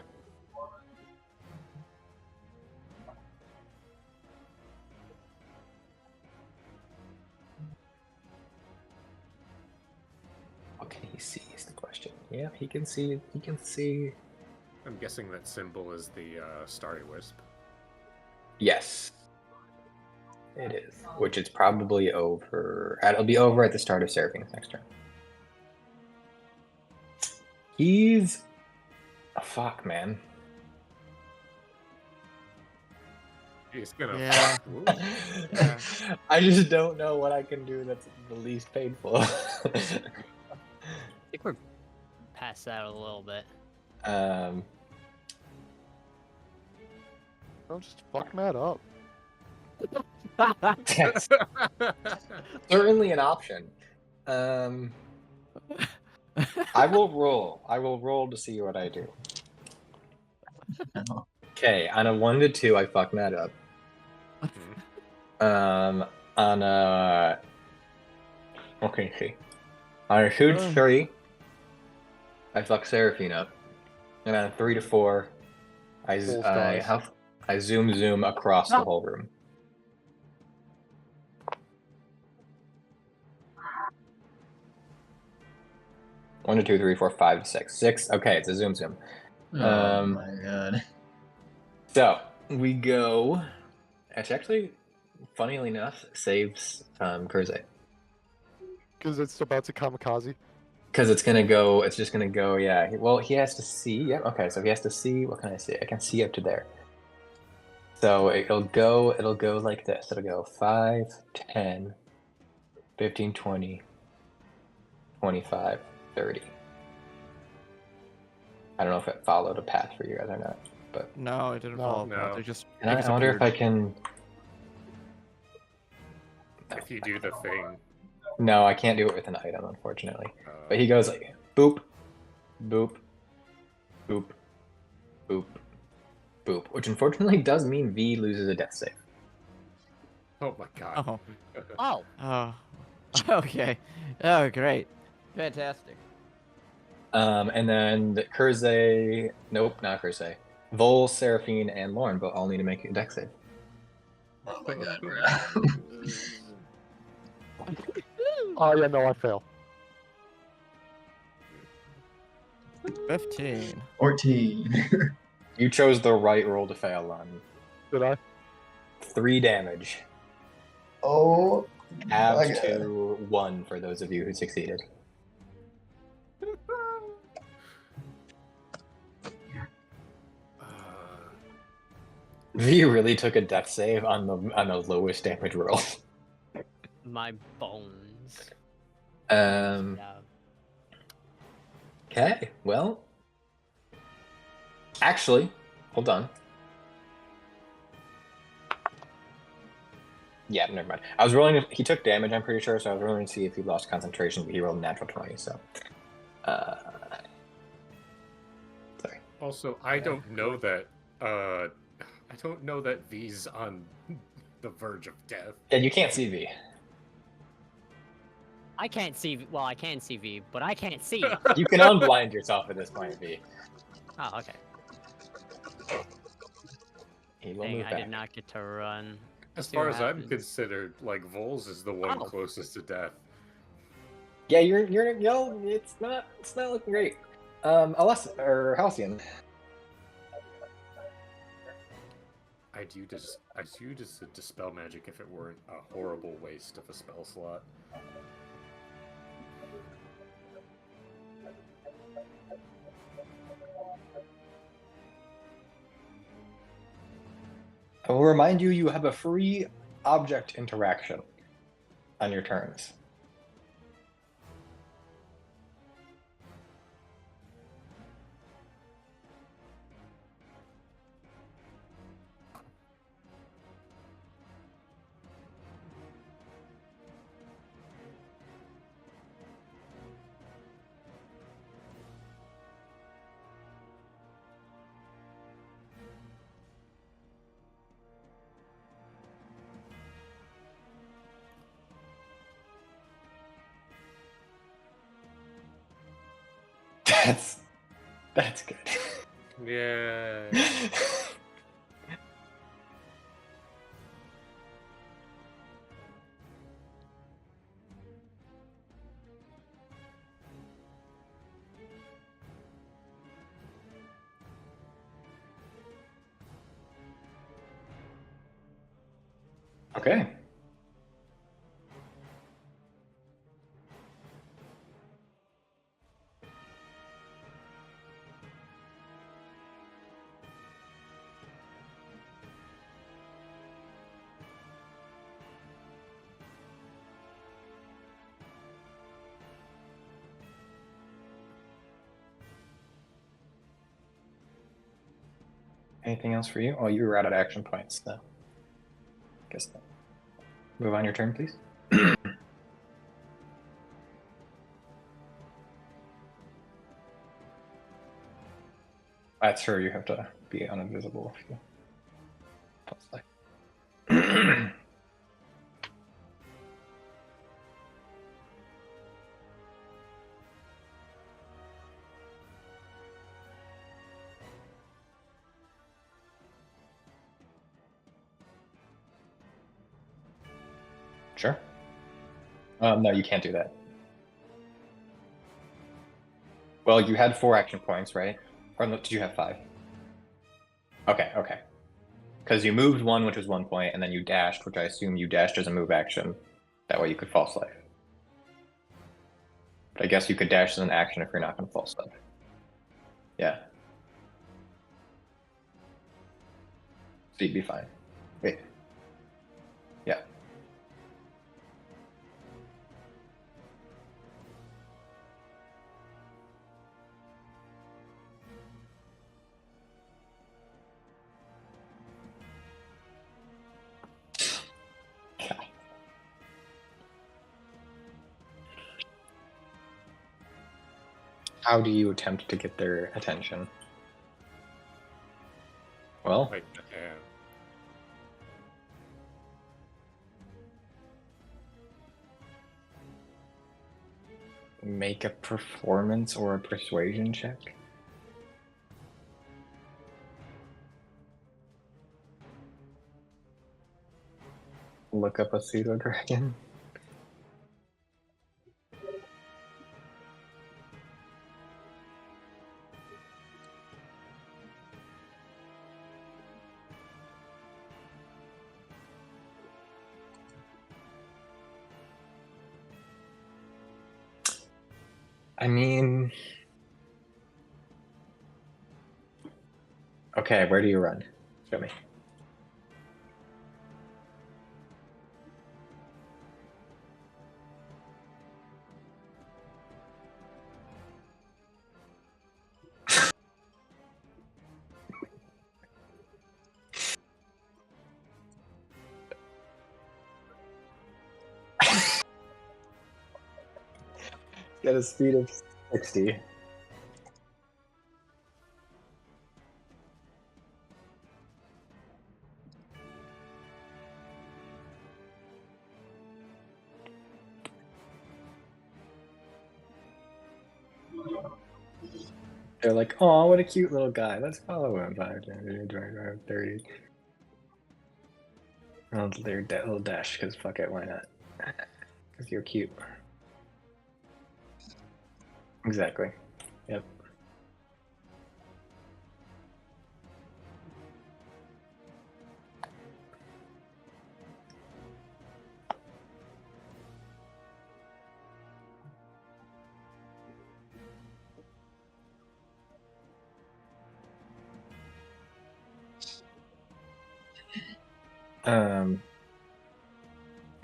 What can he see is the question. Yeah, he can see. He can see. I'm guessing that symbol is the Starry Wisp. Yes. It is. Which is probably over. It'll be over at the start of Seraphine's next turn. He's. Oh, fuck, man. He's gonna. Yeah. Ooh. Yeah. I just don't know what I can do that's the least painful. I think we're past that a little bit. um, Don't just fuck Matt up. that's certainly an option. I will roll. I will roll to see what I do. No. Okay, on a 1 to 2, I fuck Matt up. On a okay, see. On a 2 to 3, I fuck Seraphine up, and on a 3 to 4, Vols dies. I zoom across the whole room. One to 2, 3, 4, 5 to 6. 6. Okay, it's a zoom. Oh my god. So we go. Actually, funnily enough, saves Kurze. Because it's about to kamikaze. Because it's gonna go. It's just gonna go. Yeah. Well, he has to see. Yeah. Okay. So he has to see. What can I see? I can see up to there. So it'll go. It'll go like this. It'll go 5, 10, 15, 20, 25, 30. I don't know if it followed a path for you guys or not, but No, it didn't No. follow. No. They just. and I wonder if I can. If you do the thing. No, I can't do it with an item, unfortunately. But he goes like boop, boop, boop, boop, boop, which unfortunately does mean V loses a death save. Oh my god. Oh. Oh, Oh. Okay. Oh, great. Fantastic. And then Kurze, nope, not Kurze. Vols, Seraphine, and Lorn but all need to make a dex save. Oh my god, bro. Oh, yeah, no, I fail. 15. 14. You chose the right roll to fail on. Did I? 3 damage. Oh. Halved my God. to 1 for those of you who succeeded. V really took a death save on the lowest damage roll. my bones. Um. Yeah. Okay. Well. Actually, hold on. Yeah, never mind. I was rolling. He took damage. I'm pretty sure. So I was rolling to see if he lost concentration. But he rolled a natural 20. So. Sorry. Also, I don't know that. I don't know that V's on the verge of death. Yeah, you can't see V. I can't see. Well, I can see V, but I can't see. You can unblind yourself at this point, V. Oh, okay. He will Dang, move I back. did not get to run. As See far what as I'm happens. considered, like Vols is the one Oh. closest to death. Yeah, you're no, it's not looking great. Alessa or Halcyon. I do just dispel magic if it weren't a horrible waste of a spell slot. I will remind you, you have a free object interaction on your turns. That's good. Yeah. Okay. Anything else for you? Oh, you were out of action points, so guess that. Move on your turn, please. That's true. You have to be uninvisible if you. That's like. Sure. No, you can't do that. Well, you had 4 action points, right? Or no, did you have 5? Okay, okay. Because you moved 1, which was 1 point, and then you dashed, which I assume you dashed as a move action. That way you could false life. But I guess you could dash as an action if you're not going to false life. Yeah. So you'd be fine. Wait. Yeah. How do you attempt to get their attention? Well, Like, yeah. make a performance or a persuasion check. Look up a pseudo dragon. I mean, okay, where do you run? Show me. Got a speed of 60. They're like, oh, what a cute little guy. Let's follow him. 5, 10, 25, 30. I'll do their little dash, because fuck it, why not? Because you're cute. Exactly. Yep.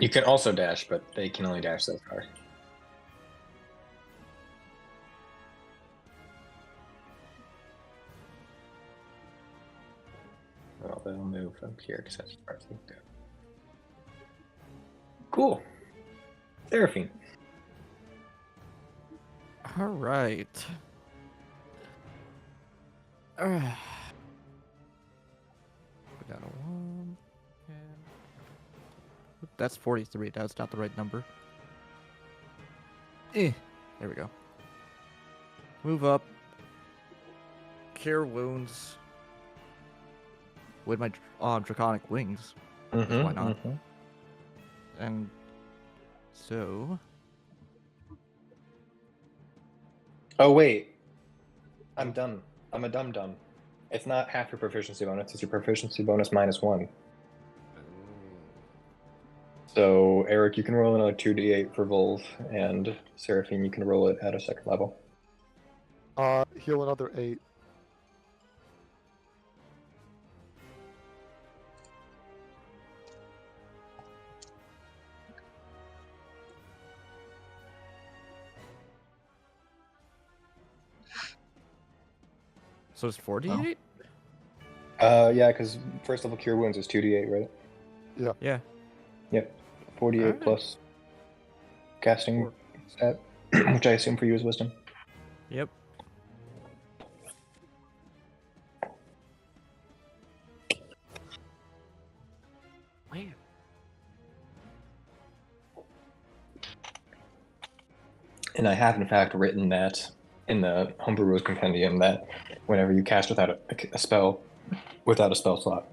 You can also dash, but they can only dash so far. Well, they'll move up here because that's part of the Cool. Seraphine. All right. We got a 1. And... That's 43. That's not the right number. There we go. Move up. Cure wounds with my draconic wings. Why not? And so. Oh wait, I'm dumb. I'm a dum-dum. It's not half your proficiency bonus, it's your proficiency bonus -1. So, Erich, you can roll another 2d8 for Vols, and Seraphine, you can roll it at a 2nd level. Heal another 8. So it's 48? Yeah, because first level Cure Wounds is 2d8, right? Yeah. Yep. 48 Alright. plus casting stat, which I assume for you is Wisdom. Yep. Where? And I have, in fact, written that in the Homebrew Rules Compendium that whenever you cast without a spell, without a spell slot,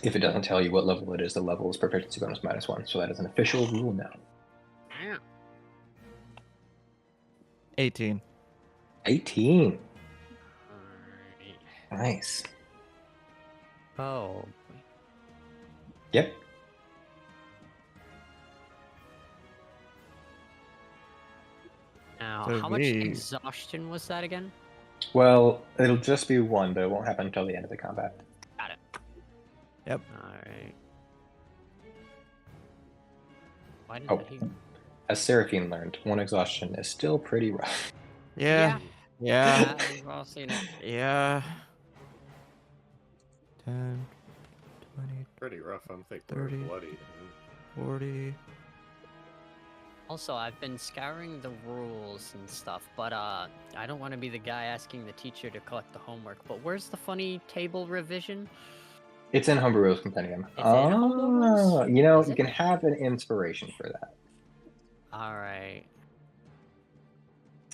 if it doesn't tell you what level it is, the level is proficiency bonus -1. So that is an official rule now. 18. 18. Nice. Oh. Yep. Now, So how much we- exhaustion was that again? Well, it'll just be 1, but it won't happen until the end of the combat. Got it. Yep. Alright. Why did Oh. he... As Seraphine learned, 1 exhaustion is still pretty rough. Yeah. Yeah. We've all seen it. Yeah. 10, 20, Pretty rough. I'm thinking 30. bloody. 40. Also, I've been scouring the rules and stuff, but I don't want to be the guy asking the teacher to collect the homework. But where's the funny table revision? It's in Homebrew Rules Compendium. It's in Homebrew Rules? You know, Is you it? can have an inspiration for that. Alright.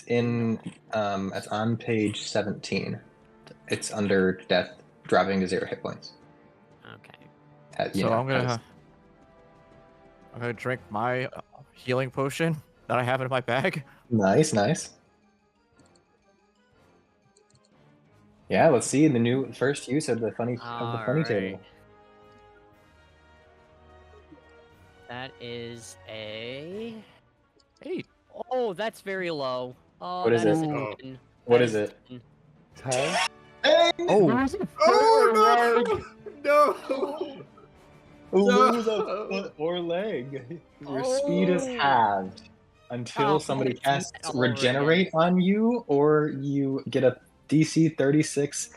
It's on page 17. It's under death, dropping to 0 hit points. Okay. So I'm gonna drink my healing potion that I have in my bag. Nice, nice. Yeah, let's see the new first use of the funny table. Alright. That is a... 8. Oh, that's very low. Oh, What is that is it? a Oh. 10. What That is it? 10. 10? Oh. Oh no! No! Lose a foot or leg. Your speed is Oh. halved until Oh, somebody it's casts metal over regenerate on you, or you get a DC 36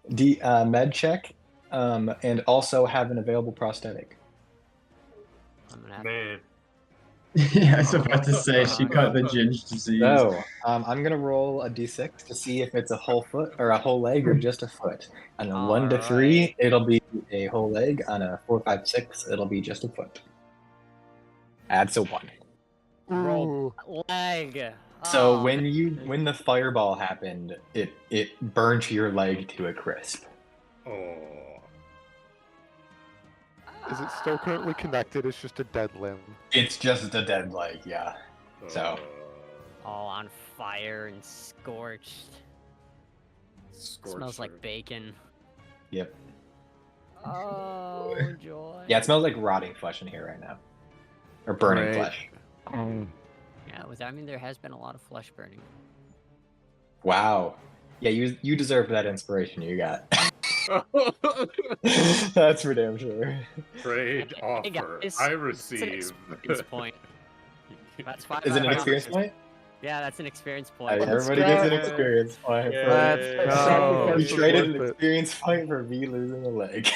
med check, and also have an available prosthetic. I'm gonna have Man. Yeah, I was about to say she got the ginge disease. So, I'm gonna roll a d6 to see if it's a whole foot or a whole leg or just a foot. On a 1 to 3, Alright. it'll be a whole leg. On a 4, 5, 6, it'll be just a foot. Adds a 1. Roll Ooh. leg. So Oh, when the fireball happened, it burnt your leg to a crisp. Oh. Is it still currently connected? It's just a dead limb. It's just a dead leg, yeah. So. all on fire and scorched. Smells like bacon. Yep. Oh, joy. Yeah, it smells like rotting flesh in here right now. Or burning Right. flesh. Yeah, I mean, there has been a lot of flesh burning. Wow. Yeah, you deserved that inspiration you got. That's for damn sure. Trade Hey, offer. guys, I it's an receive. experience point. That's 5 Is it an out of experience 5. point? Yeah, that's an experience Hey, point. everybody gets an experience point. Yeah. For Let's go. You traded an Worth it. experience point for me losing a leg.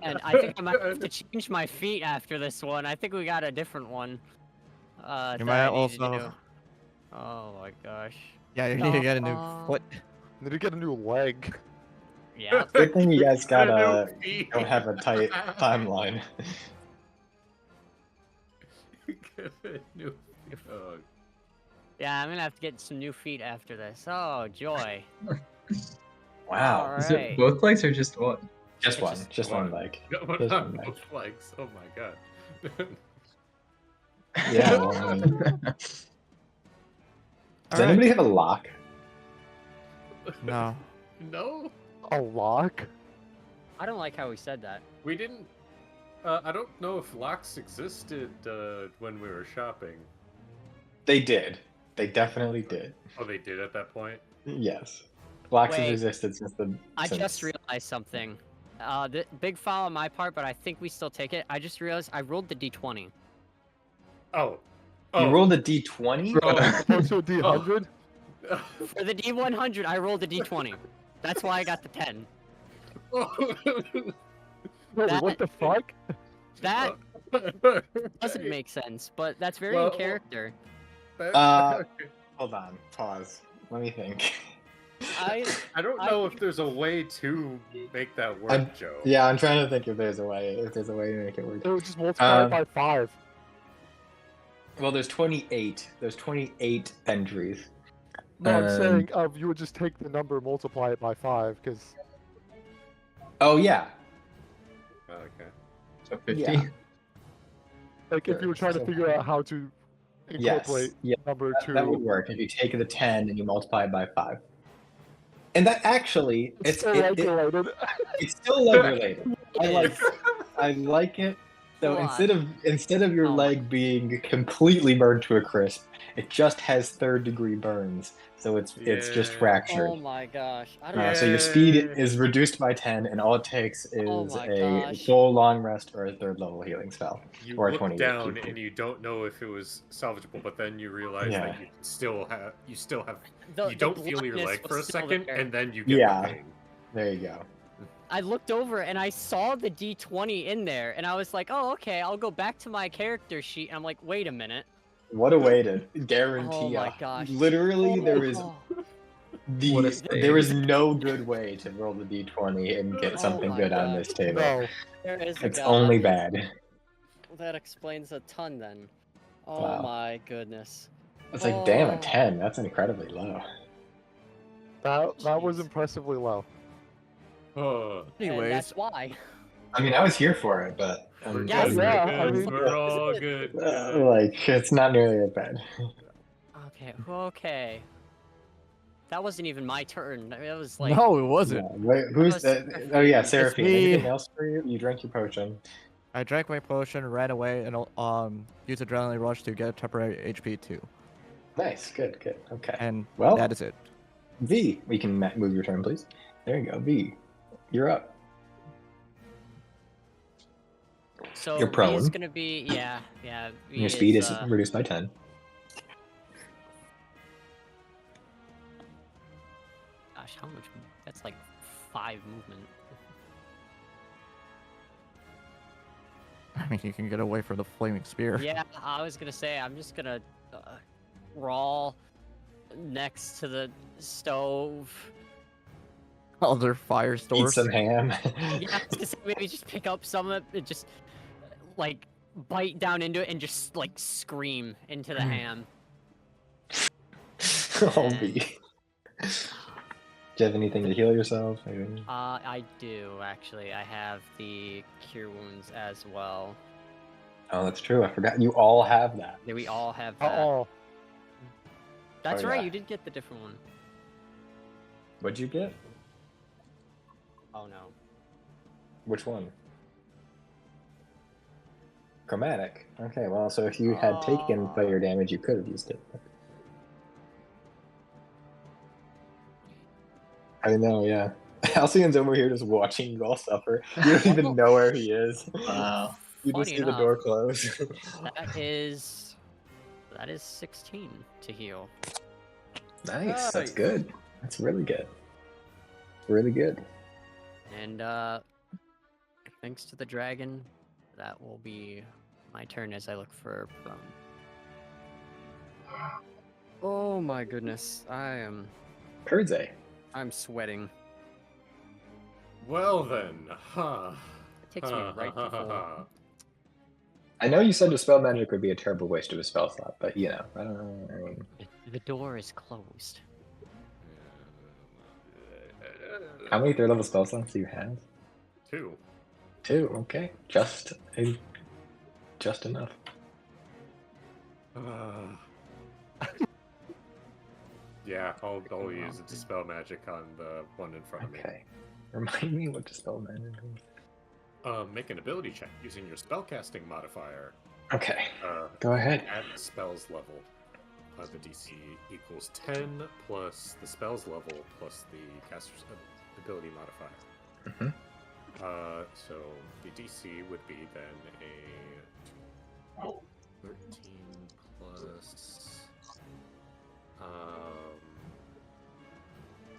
And I think I might have to change my feet after this one. I think we got a different one. You that might I need to also. do. Oh my gosh. Yeah, you need to get a new Aw. foot. Need to get a new leg. Yeah. Good thing you guys got No a feet. don't have a tight timeline. New- oh. Yeah, I'm gonna have to get some new feet after this. Oh, joy. Wow. Is it Alright. both legs or just one? Just It's one. just Just one one. leg. But Just not one leg. both legs. Oh my god. Yeah. Well, does Alright. anybody have a lock? No. No, A lock? I don't like how he said that. we didn't. I don't know if locks existed when we were shopping. They did. They definitely did. Oh, they did at that point. Yes. Locks have Wait. existed since the. I since... just realized something. The big foul on my part, but I think we still take it. I just realized I rolled the d20. Oh. You rolled a d20? Opposed to a D100? For the d100, I rolled a d20. That's why I got the 10. Wait, That- what the fuck? That doesn't make sense, but that's very Well, in character. Hold on. Pause. Let me think. I don't know if there's a way to make that work, I'm- Joe. Yeah, I'm trying to think if there's a way. If there's a way to make it work. It was just multiplied Um, by 5. Well, there's 28. There's 28 entries. No, I'm saying you would just take the number, multiply it by 5, because Oh yeah. Okay. So 50? Yeah. like if you Sure, were trying to so- figure out how to Yes. incorporate Yeah. number That would 2. work if you take the 10 and you multiply it by 5. And that actually, It's it's still regulated. it's still leg related. I like it. So Why? instead of your Oh. leg being completely burned to a crisp, it just has 3rd-degree burns. So it's just Yeah. fractured. Oh my gosh. I don't So know. your speed Yay. is reduced by 10, and all it takes Oh is my a gosh. full long rest or a 3rd level healing spell. You Or a look 28 down keep. and you don't know if it was salvageable, but then you realize Yeah. that you still have The you don't feel your blackness leg was for a still second, there. and then you get Yeah. the pain. There you go. I looked over and I saw the d20 in there, and I was like, oh, okay, I'll go back to my character sheet. And I'm like, wait a minute. What a way to guarantee Oh my ya. gosh. Literally, there is Oh, What a there is save. no good way to roll the d20 and get Oh something my good on gosh. this table. No. there is a It's God. only bad. That explains a ton then. Oh Wow. my goodness. It's like, damn, a Oh. 10. That's incredibly low. That was Jeez. impressively low. Oh, And Anyways, that's why. I mean, I was here for it, but we're Yes, good. yeah, We're I good. mean- We're all good. like, it's not nearly as bad. Okay. That wasn't even my turn. I mean, that was like. no, it wasn't. Yeah, wait, who's was that? Oh yeah, Seraphine. me. Anything else for you? You drank your potion. I drank my potion, ran away, and used adrenaline rush to get temporary HP too. Nice, good, good. Okay. And Well- that is it. V, we can move your turn, please. There you go. V, you're up. So You're V is prone. gonna be yeah. V Your speed is uh, reduced by 10. Gosh, how much? That's like 5 movement. I mean, you can get away from the flaming spear. Yeah, I was gonna say I'm just gonna crawl next to the stove. Other fire Eat stores. some ham. Yeah, I was gonna say maybe just pick up some of it, and just like bite down into it and just like scream into the ham. Oh, V. Do you have anything to heal yourself? Maybe? I do actually. I have the cure wounds as well. Oh, that's true. I forgot. You all have that. Yeah, we all have that. Uh-oh. That's Oh, right. yeah. You did get the different one. What'd you get? Oh no. Which one? Chromatic. Okay, well, so if you had taken fire damage, you could have used it. I know, yeah. Halcyon's over here just watching you all suffer. You don't even know where he is. Wow. You just Funny see the enough. door close. That is 16 to heal. Nice, that's Nice. good. That's really good. Really good. And thanks to the dragon, that will be my turn as I look for prone. Oh my goodness, Kurze. I'm sweating. well then, huh? It takes me right to full. I know you said Dispel Magic would be a terrible waste of a spell slot, but you know, I don't know. I mean, The door is closed. How many third level spell slots do you have? 2. 2. Okay, just enough. Yeah, I'll use a dispel magic on the one in front of me. Okay. Remind me what dispel magic is. Make an ability check using your spellcasting modifier. Okay. Go ahead. At the spell's level. The DC equals 10 plus the spell's level plus the caster's ability modifier. Mm-hmm. So the DC would be then a 13 plus.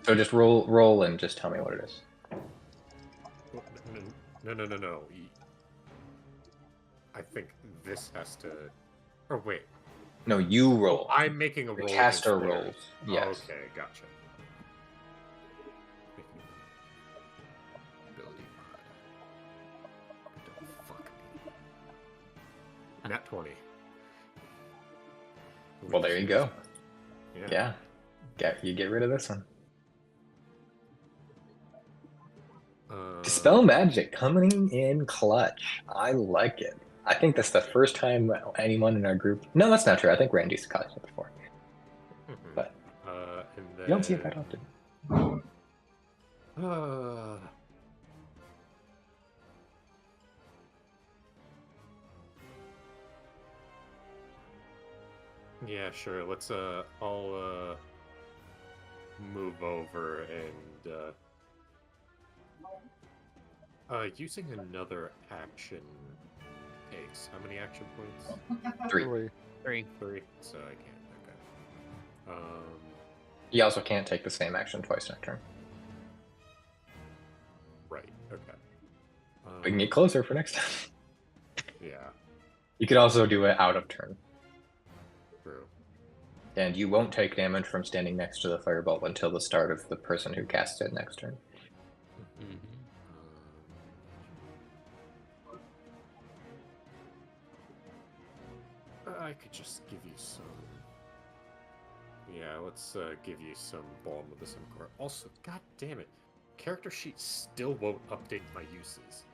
So just roll and just tell me what it is. No. I think this has to. Or wait. No, you roll. I'm making a The roll. caster against theirs. rolls. Yes. Okay, gotcha. Ability mod. Don't fuck me. Nat 20. Well, there you go. Yeah. You get rid of this one. Uh, Dispel magic coming in clutch. I like it. I think that's the first time anyone in our group. No, that's not true. I think Randy's caught it before. mhm. But and then, you don't see it that often. Yeah, sure. Let's I'll move over and using another action takes how many action points? 3. 3. 3. So I can't. Okay. You also can't take the same action twice in a turn. Right. Okay. We can get closer for next time. Yeah. You could also do it out of turn. True. And you won't take damage from standing next to the fireball until the start of the person who casts it next turn. I could just give you some. Yeah, let's give you some Balm of the Simcore. Also, god damn it, character sheet still won't update my uses.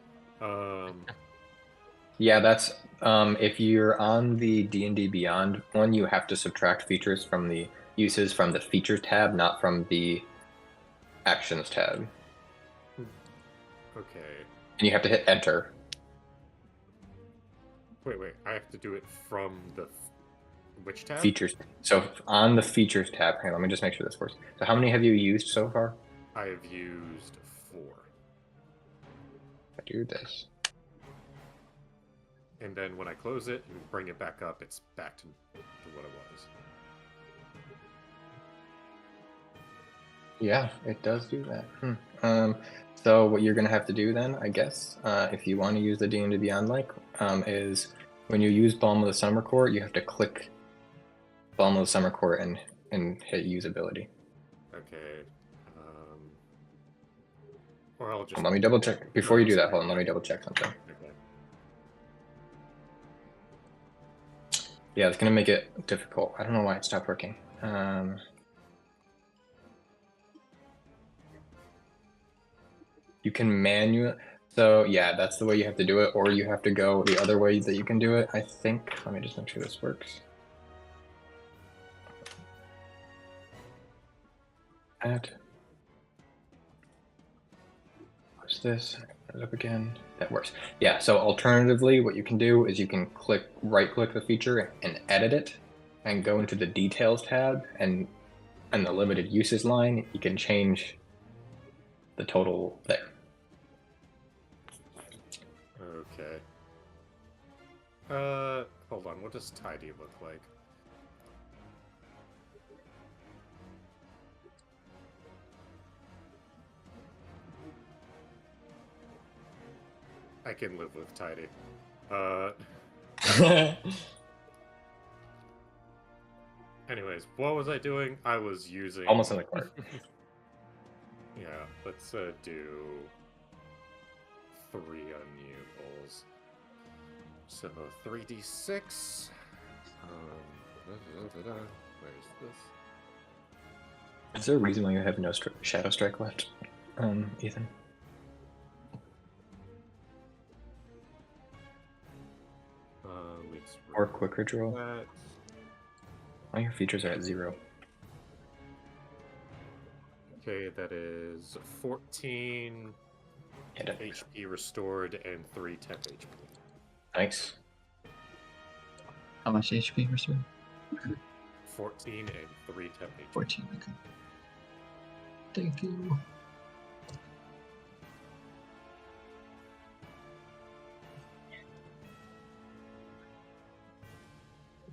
Yeah, that's if you're on the D&D Beyond one, you have to subtract features from the uses from the features tab, not from the actions tab. Okay. And you have to hit enter. Wait. I have to do it from the which tab? Features. So on the features tab, here, let me just make sure this works. So how many have you used so far? I have used 4. I do this. And then when I close it and bring it back up, it's back to what it was. Yeah, it does do that. So what you're gonna have to do then, I guess, if you want to use the D&D Beyond is when you use Balm of the Summer Court, you have to click Balm of the Summer Court and hit use ability. Okay. Or I'll just. Let me double check before you do that. Hold on, let me double check something. Okay. Yeah, it's gonna make it difficult. I don't know why it stopped working. You can manually. So yeah, that's the way you have to do it, or you have to go the other way that you can do it. I think. Let me just make sure this works. Add. What's this? Put it up again. That works. Yeah. So alternatively, what you can do is you can right-click the feature and edit it, and go into the details tab, and the limited uses line, you can change the total there. Okay. Hold on. What does tidy look like? I can live with tidy. Anyways, what was I doing? I was using. Almost in the corner. Yeah, let's do 3 on you, Vols. So 3d6. Where's this? Is there a reason why you have no Shadow Strike left, Ethan? Let's Or Quick Ritual? that. All your features are at 0. Okay, that is 14 Hit it. HP restored and 3 temp HP. Nice. How much HP restored? 14 and 3 temp HP. 14. Okay. Thank you.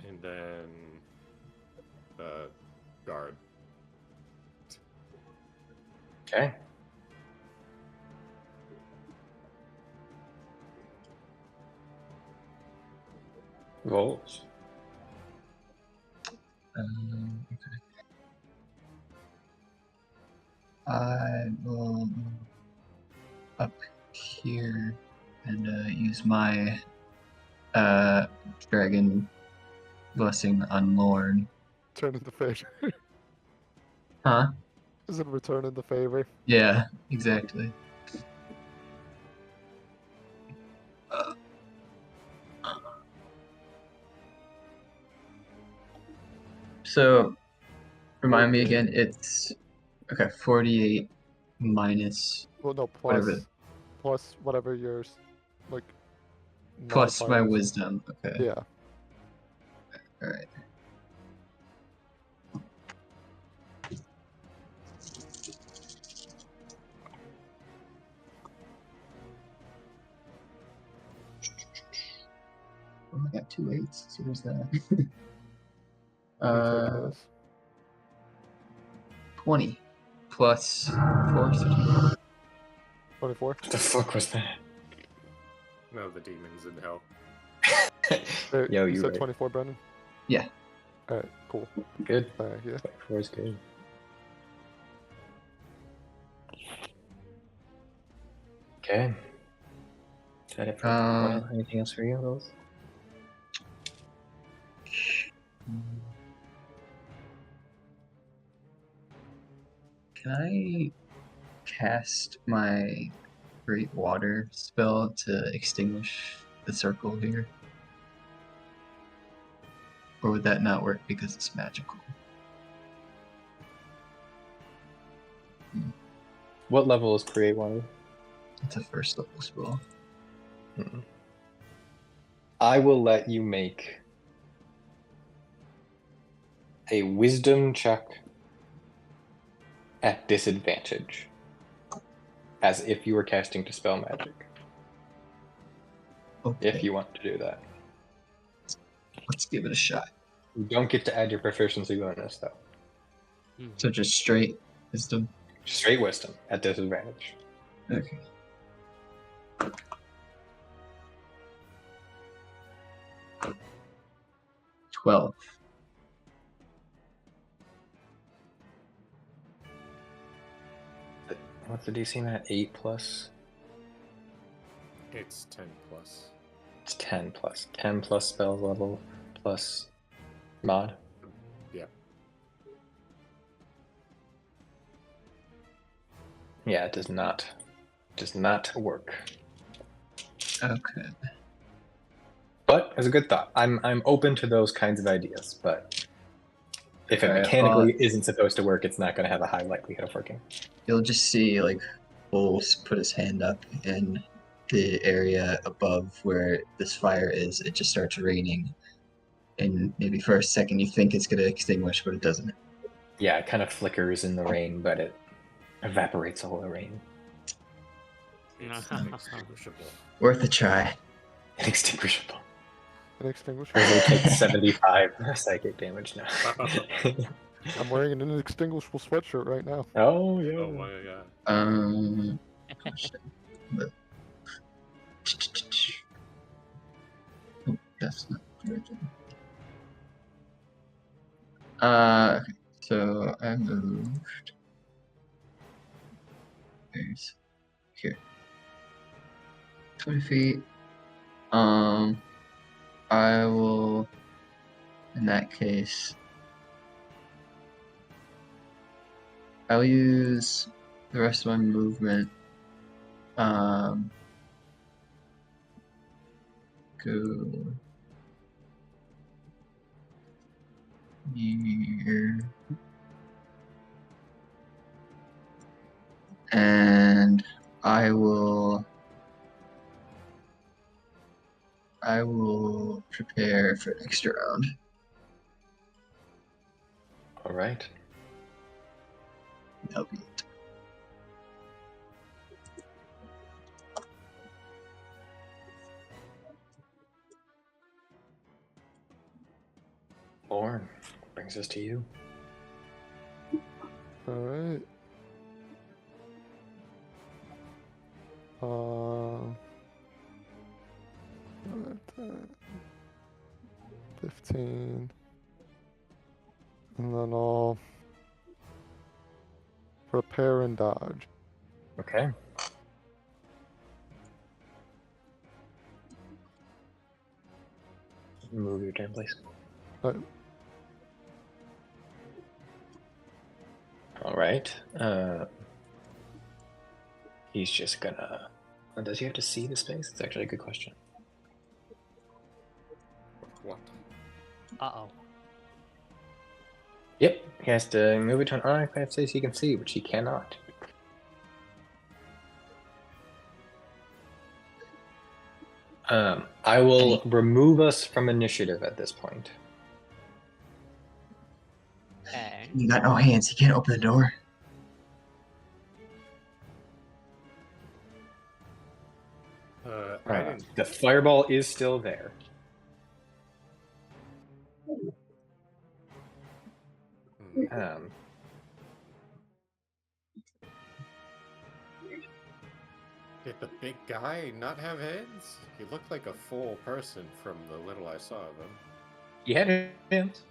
And then guard. Okay. Vols. Okay. I will up here and use my dragon blessing on Lorn. Turn in the favor. Huh? Is it return in the favor? Yeah, exactly. So, remind me again, it's okay, 48 minus Well, no, whatever, plus whatever yours, like. plus my modifiers. wisdom. Okay. Yeah. Alright. Oh, I got 2 8s, so there's that. What do you think it is? 20 plus 4, so 24. What the fuck was that? No, the demons in hell. Wait, Yo, you you said right. 24, Brendan? Yeah. Alright, cool. Good. Yeah. 24 is good. Okay. Is that it for well, anything else for you, Vols? Can I cast my Great Water spell to extinguish the circle here? Or would that not work because it's magical? What level is Create Water? It's a first level spell. I will let you make a wisdom check at disadvantage, as if you were casting Dispel Magic. Okay. If you want to do that. Let's give it a shot. You don't get to add your proficiency bonus, though. So just straight wisdom? Straight wisdom at disadvantage. Okay. $12. What's the DC on that? 8 plus? It's 10 plus. It's 10 plus. 10 plus spell level plus mod. Yeah. Yeah, it does not. Does not work. Okay. But it's a good thought. I'm open to those kinds of ideas, but if it Alright, mechanically isn't supposed to work, it's not going to have a high likelihood of working. You'll just see, like, Vols put his hand up in the area above where this fire is. It just starts raining. And maybe for a second you think it's going to extinguish, but it doesn't. Yeah, it kind of flickers in the rain, but it evaporates all the rain. It's inextinguishable. Worth a try. Inextinguishable. Inextinguishable. Kurze takes 75 psychic damage now. I'm wearing an inextinguishable sweatshirt right now. Oh, yeah. Oh my god. But... Oh, that's not good. Okay, so I moved. There's here. 20 feet. I will, in that case, I'll use the rest of my movement. Go here. And I will prepare for next round. All right. That'll be it. Lorn, brings us to you. Alright. 15. And then I'll prepare and dodge. Okay. Move your turn, please. But All right. He's just gonna. Does he have to see the space? It's actually a good question. What? Uh-oh. Yep, he has to move it to an unenclave space he can see, which he cannot. I will remove us from initiative at this point. Okay. You got no hands. You can't open the door. I didn't. The fireball is still there. Did the big guy not have hands? He looked like a full person from the little I saw of him. He had hands.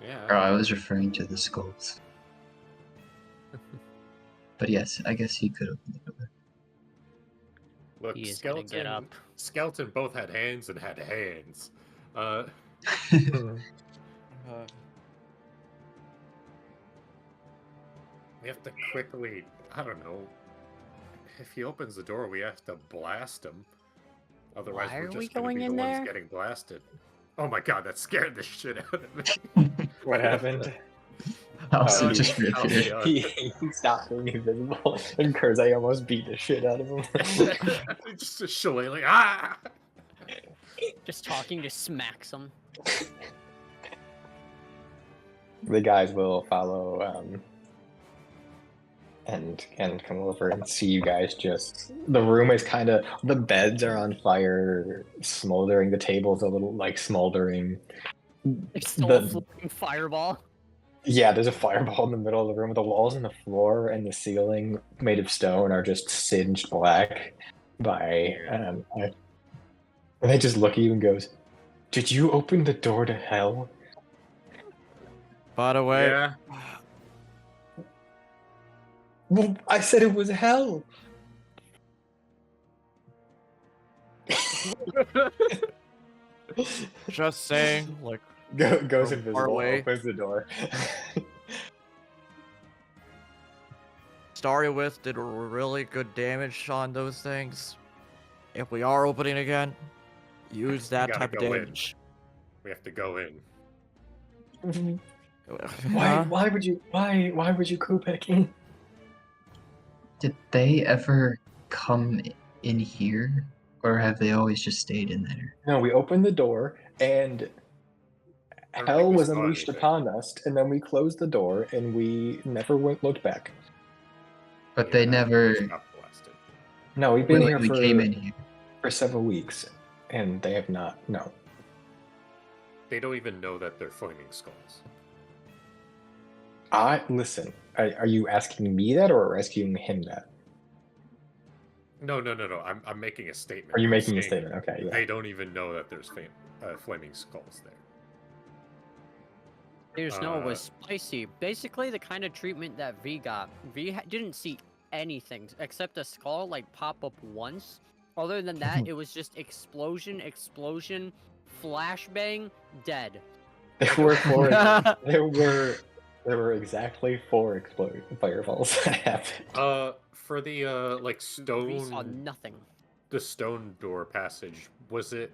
Yeah. Oh, I was referring to the skulls. But yes, I guess he could open the door. Look, He is gonna get up. Skeleton both had hands and had hands. We have to quickly, I don't know. If he opens the door, we have to blast him. Otherwise, Why we're are just we gonna going be in the ones there? getting blasted. Oh my god, that scared the shit out of me. What happened? Also he- just reappeared. Halcyon. He stopped being invisible, and Kurze almost beat the shit out of him. Just a shillelagh. Ah! Just talking just smacks him. The guys will follow and come over and see you guys. Just the room is kind of, the beds are on fire, smoldering. The table's a little like smoldering. There's still The- a floating fireball. Yeah, there's a fireball in the middle of the room. The walls and the floor and the ceiling, made of stone, are just singed black by. And they just look at you and goes, "Did you open the door to hell?" By the way, Yeah. Well, I said it was hell. just saying, like, Goes From far invisible, away. opens the door. Starry With did really good damage on those things. If we are opening again, use that gotta type of go in. damage. We have to go in. Huh? Why would you crew picking? Did they ever come in here? Or have they always just stayed in there? No, we opened the door and I don't hell think we was saw unleashed anything. upon us, and then we closed the door and we never looked back. But they Yeah, never. stop blasted. No, we've been here willingly came in here. for several weeks, and they have not. No, They don't even know that they're flaming skulls. listen. Are you asking me that, or asking him that? No. I'm making a statement. Are you I'm making a saying statement? Okay, yeah. They don't even know that there's flaming skulls there. They just know it was spicy. Basically, the kind of treatment that V got. Didn't see anything except a skull like pop up once. Other than that, it was just explosion, flashbang, dead. There were There were exactly 4 fireballs that happened. For the like We saw stone, nothing. the stone door passage, was it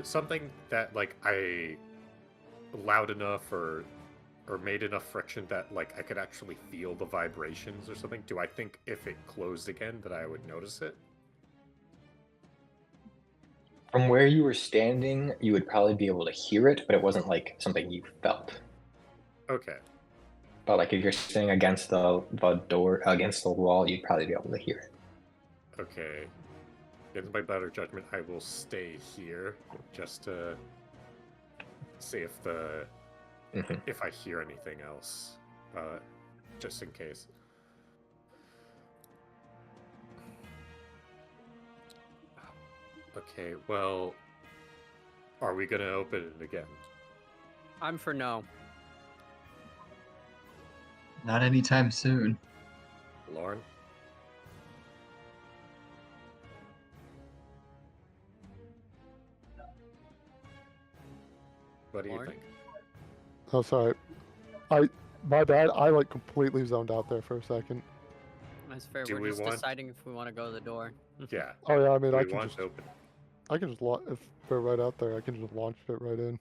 something that like I loud enough or made enough friction that like I could actually feel the vibrations or something? Do I think if it closed again that I would notice it? From where you were standing, you would probably be able to hear it, but it wasn't like something you felt. Okay. But like if you're standing against the door, against the wall, you'd probably be able to hear it. Okay. Against my better judgment, I will stay here just to see if the Mhm. if I hear anything else, just in case. Okay, well, are we gonna open it again? I'm for no. Not anytime soon. Lorn? What do you Lorn? think? Oh, sorry. My bad. I like completely zoned out there for a second. That's fair. Do We're we just want- deciding if we want to go to the door. Yeah. Oh yeah, I mean Do I we can want just to open? if they're right out there, I can just launch it right in.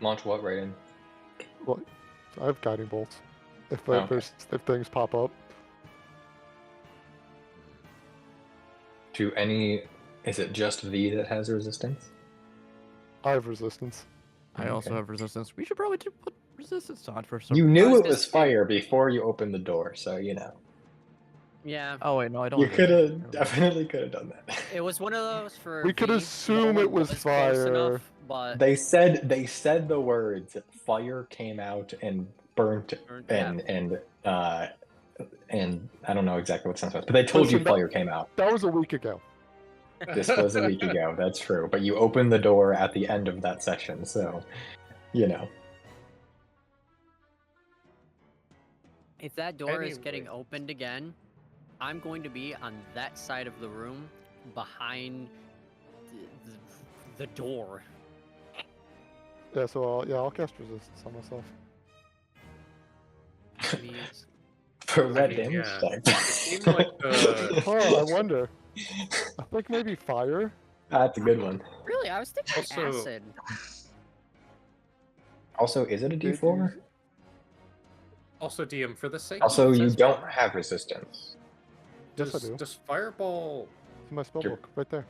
Launch what right in? Well, I have guiding bolts. If Okay. if things pop up. To any, is it just V that has resistance? I have resistance. I also Okay. have resistance. We should probably put resistance on for some. You knew was it gonna was say- fire before you opened the door, so you know. Yeah, Oh wait, no, I don't. You have could resistance. have definitely could have done that. it was one of those for. We could V, assume no it one was close fire. enough, but They said the words fire came out and burnt yeah. and I don't know exactly what sentence was, but they told you Listen, fire came out. That was a week ago. This was a week ago, that's true. But you opened the door at the end of that section, so you know. If that door is getting Anyway. opened again, I'm going to be on that side of the room behind the door. Yeah, so I'll cast resistance on myself. Please. For what mean, damage yeah. type? It seemed like Oh, I wonder. I think maybe fire. That's a good one. Really, I was thinking Also- acid. Also, is it a D4? Also, DM, for the sake. Also, it you says don't fire- have resistance. Yes, I Does, do. does Fireball? It's in my spellbook, Sure. right there.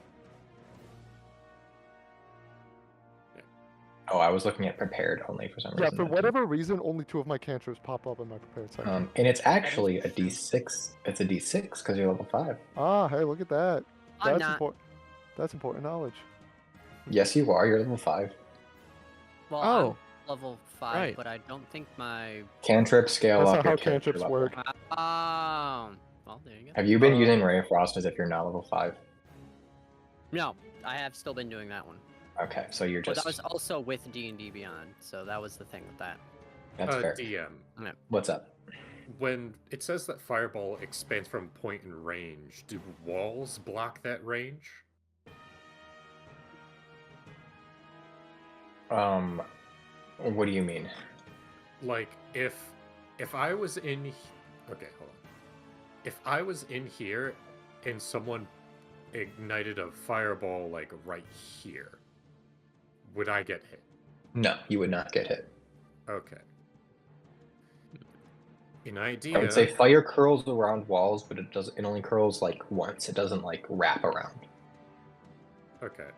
Oh, I was looking at prepared only for some Yeah, reason. for whatever reason, only 2 of my cantrips pop up in my prepared section. And it's actually a D6. It's a D6 because you're level 5. Ah, hey, look at that. I'm That's not. important. That's important knowledge. Yes, you are. You're level 5. Well, Oh, I'm level 5, right. but I don't think my. Cantrips scale That's up not your how character cantrips level. work. Well, there you go. Have you been using Ray of Frost as if you're not level 5? No, I have still been doing that one. Okay, so you're But just... that was also with D&D Beyond, so that was the thing with that. That's fair. DM. What's up? When it says that Fireball expands from point and range, do walls block that range? What do you mean? Like, if I was in... Okay, hold on. If I was in here and someone ignited a fireball, like, right here, would I get hit? No, you would not get hit. Okay. An idea... I would say fire curls around walls, but it only curls like once. It doesn't like wrap around. Okay.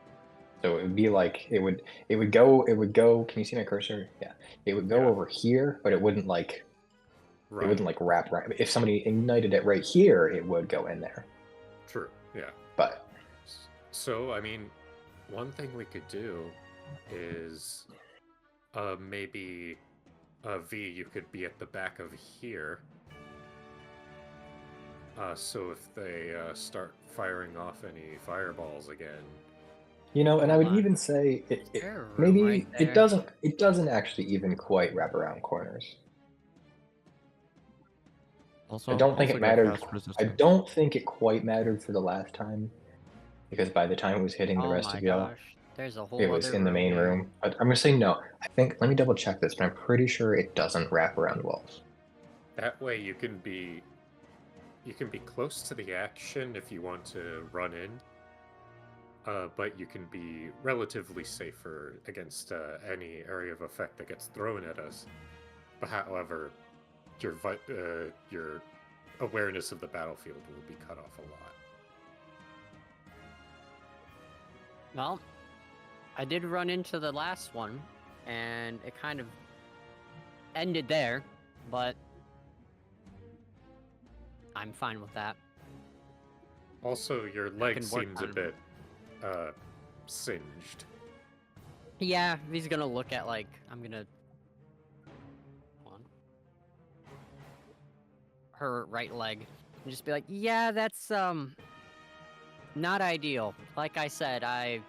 So it would be like it would go. Can you see my cursor? Yeah. It would go Yeah. over here, but it wouldn't like Right. it wouldn't like wrap around. If somebody ignited it right here, it would go in there. True, yeah. But So, I mean, one thing we could do is maybe V, you could be at the back of here. So if they start firing off any fireballs again. you know, and I would Hold on. even say There, maybe right it there. doesn't actually even quite wrap around corners. Also, I don't think also it gotta mattered. cast I resistance. don't think it quite mattered for the last time, because by the time it was hitting the Oh rest my of y'all, gosh. There's a whole It was other in the main here. room. But I'm gonna say no. I think let me double check this, but I'm pretty sure it doesn't wrap around walls. That way you can be close to the action if you want to run in. But you can be relatively safer against any area of effect that gets thrown at us. But however, your awareness of the battlefield will be cut off a lot. Well, I did run into the last one, and it kind of ended there, but I'm fine with that. Also, your leg can work seems a on- bit singed. Yeah, he's gonna look at, like, I'm gonna... Hold on. Her right leg, and just be like, yeah, that's, not ideal. Like I said, I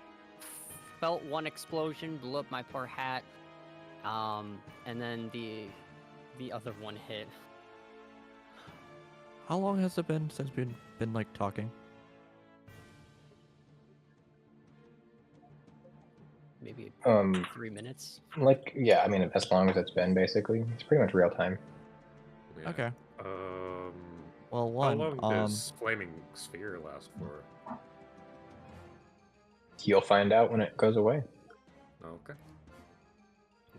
felt one explosion, blew up my poor hat, and then the other one hit. How long has it been since we've been like talking? Maybe 3 minutes. Like yeah, I mean as long as it's been basically, it's pretty much real time. Yeah. Okay. Well, How one. long does flaming sphere last for? You'll find out when it goes away. Okay.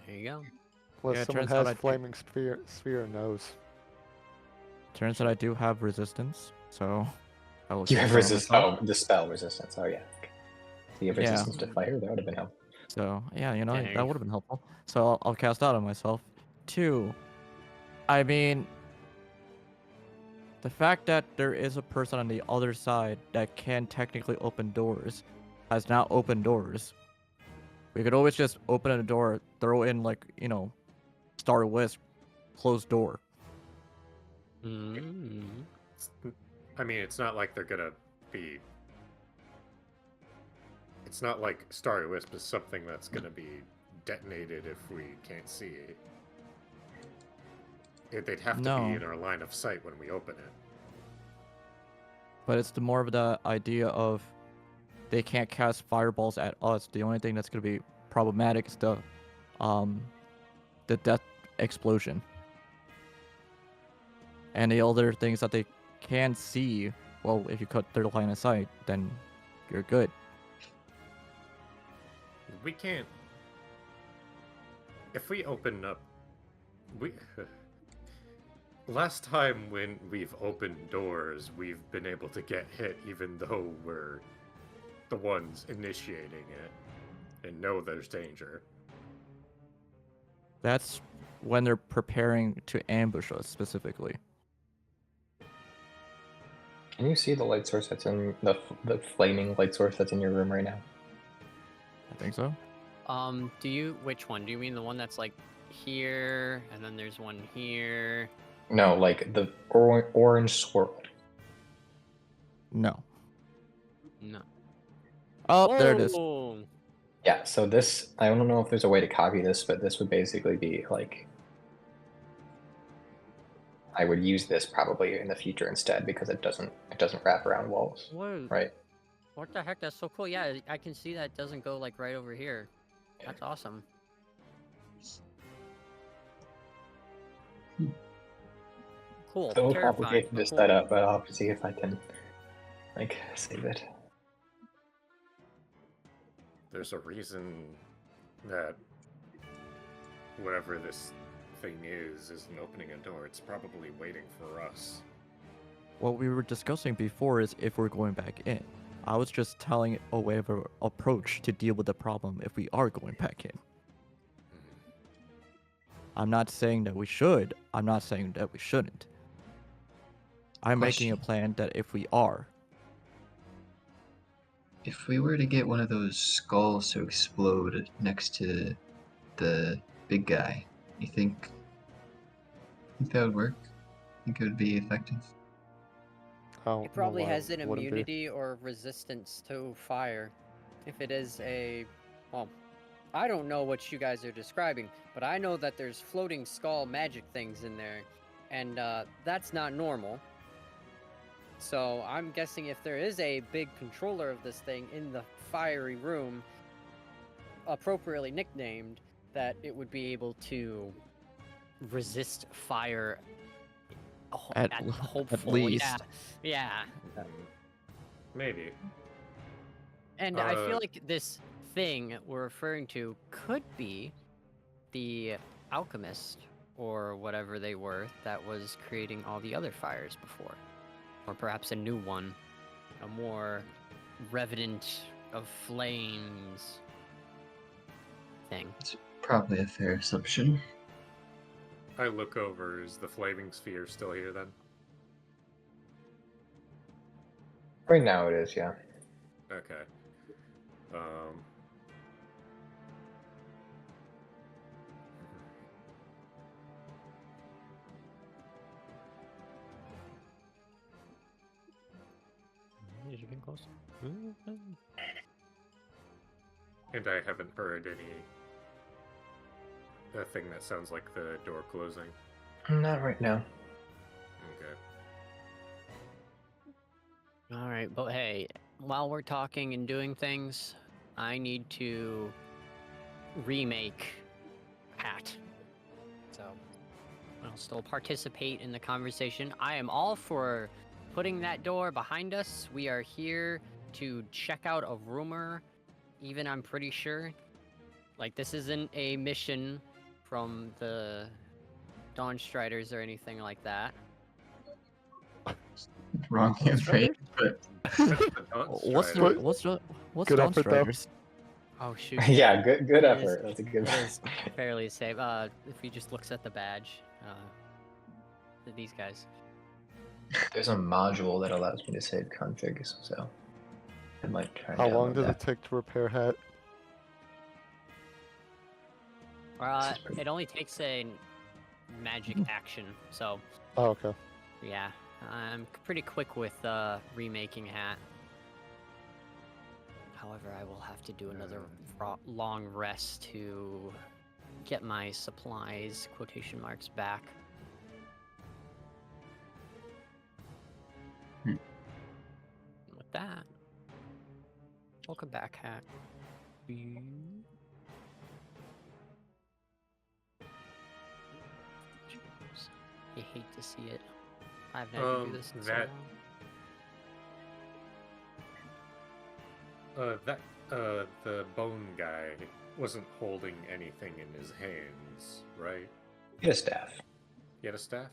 There you go. Unless Yeah, it someone turns out has I do- flaming sphere knows. Turns out I do have resistance, so I will. You cast have that on resist. myself. Oh, the spell resistance. Oh yeah. So you have Yeah. resistance to fire. That would have been helpful. So yeah, you know Dang. that would have been helpful. So I'll cast out on myself. 2. I mean, the fact that there is a person on the other side that can technically open doors has now opened doors. We could always just open a door, throw in like Star Wisp, closed door. Mm. I mean, it's not like they're gonna be. It's not like Starry Wisp is something that's gonna be detonated if we can't see it. They'd have to No. be in our line of sight when we open it. But it's the more of the idea of they can't cast fireballs at us. The only thing that's gonna be problematic is the death explosion. And the other things that they can see, well, if you cut their line of sight, then you're good. We can't. If we open up, we. Last time when we've opened doors, we've been able to get hit, even though we're the ones initiating it and know there's danger. That's when they're preparing to ambush us specifically. Can you see the light source that's in the flaming light source that's in your room right now? I think so. Which one? Do you mean the one that's like here, and then there's one here? No, like the orange swirl. No. No. Oh, there it is. Oh! Yeah, so this, I don't know if there's a way to copy this, but this would basically be like, I would use this probably in the future instead because it doesn't wrap around walls, Whoa. right? What the heck? That's so cool. Yeah, I can see that it doesn't go like right over here. That's awesome. Cool. It's a little Terrifying, complicated but to cool. set up, but I'll have to see if I can like save it. There's a reason that whatever this thing isn't opening a door. It's probably waiting for us. What we were discussing before is if we're going back in. I was just telling a way of an approach to deal with the problem if we are going back in. I'm not saying that we should. I'm not saying that we shouldn't. I'm making a plan that if we are. If we were to get one of those skulls to explode next to the big guy, you think that would work? Think it would be effective? Oh, It probably no, has an wouldn't be. immunity or resistance to fire. If it is a... Well, I don't know what you guys are describing, but I know that there's floating skull magic things in there, and that's not normal. So I'm guessing if there is a big controller of this thing in the fiery room, appropriately nicknamed, that it would be able to resist fire. At Hopefully, least. yeah. Maybe. And I feel like this thing we're referring to could be the alchemist or whatever they were that was creating all the other fires before, or perhaps a new one, a more revenant of flames thing. It's probably a fair assumption. I look over. Is the flaming sphere still here then? Right now it is, yeah. Okay. Did you get close? And I haven't heard a thing that sounds like the door closing. Not right now. Okay. All right, but hey, while we're talking and doing things, I need to remake Hat. So I'll still participate in the conversation. I am all for putting that door behind us. We are here to check out a rumor. Even I'm pretty sure, like, this isn't a mission from the Dawn Striders or anything like that. Wrong campaign, but What's Strider. Good Dawn effort, though. Striders? Oh shoot. Yeah, good It effort. is- That's a good It is fairly safe. If he just looks at the badge, these guys. There's a module that allows me to save configs, so I might try. How and long download does that. it take to repair Hat? This is pretty- It only takes a magic action, so Oh, okay. yeah, I'm pretty quick with remaking Hat. However, I will have to do another long rest to get my supplies quotation marks back. Hmm. And with that, welcome back, Hat. You hate to see it. I've never do this in so long. The bone guy wasn't holding anything in his hands, right? Get a staff. He had a staff?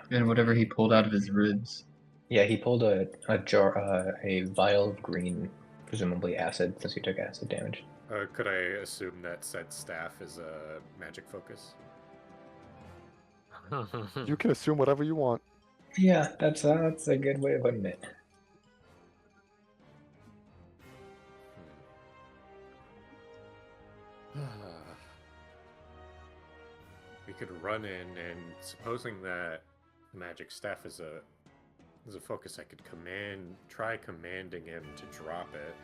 and whatever he pulled out of his ribs. Yeah, he pulled a jar, a vial of green, presumably acid, since he took acid damage. Could I assume that said staff is a magic focus? You can assume whatever you want. Yeah, that's a good way of putting it. We could run in, and supposing that magic staff is a focus, I could try commanding him to drop it.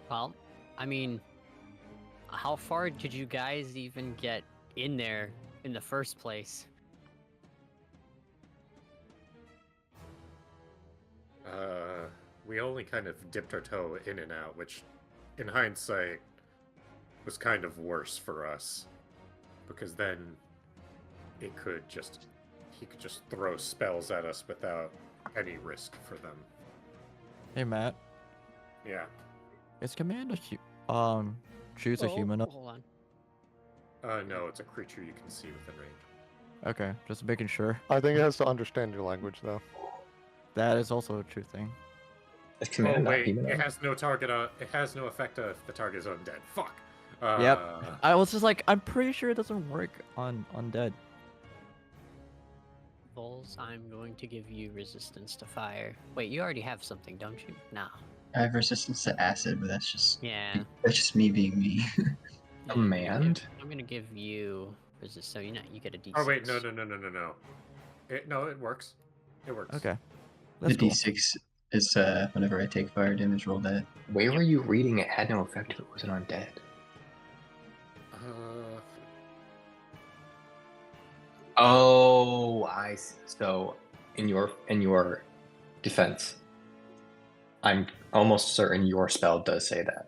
Well, I mean, how far did you guys even get in there in the first place? We only kind of dipped our toe in and out, which, in hindsight, was kind of worse for us. Because then he could just throw spells at us without any risk for them. Hey Matt, Yeah. is command choose a human? Hold on. No, it's a creature you can see within range. Okay, just making sure. I think it has to understand your language, though. That is also a true thing. Is Oh command not wait, human? it has no target on. It has no effect if the target is undead. Fuck. Yep. I was just like, I'm pretty sure it doesn't work on undead. Vols, I'm going to give you resistance to fire. Wait, you already have something, don't you? No. I have resistance to acid, but that's just me being me. Command? I'm gonna give you resist, so you get a D6. Oh wait, no. It works. It works. Okay. The That's cool. D6 is whenever I take fire damage, roll that. Where were you reading it had no effect if it wasn't undead? Oh, I see. So in your defense, I'm almost certain your spell does say that.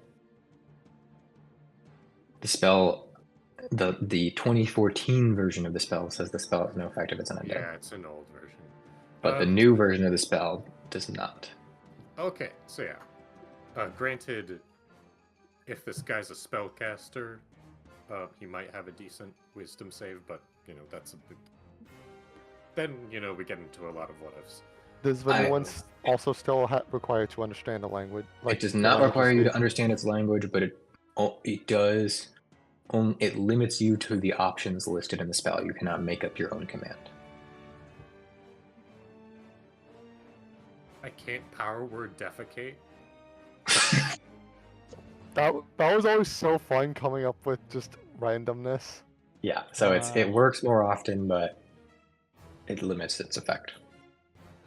The spell, the 2014 version of the spell says the spell has no effect if it's undead. Yeah, it's an old version. But the new version of the spell does not. Okay, so yeah. Granted, if this guy's a spellcaster, he might have a decent wisdom save, but, that's a bit... Then, we get into a lot of what-ifs. Does anyone also still require to understand the language? It does the not language require you to speak? understand its language, but it does. It limits you to the options listed in the spell. You cannot make up your own command. I can't power word defecate. That was always so fun coming up with just randomness. Yeah, so it works more often, but it limits its effect.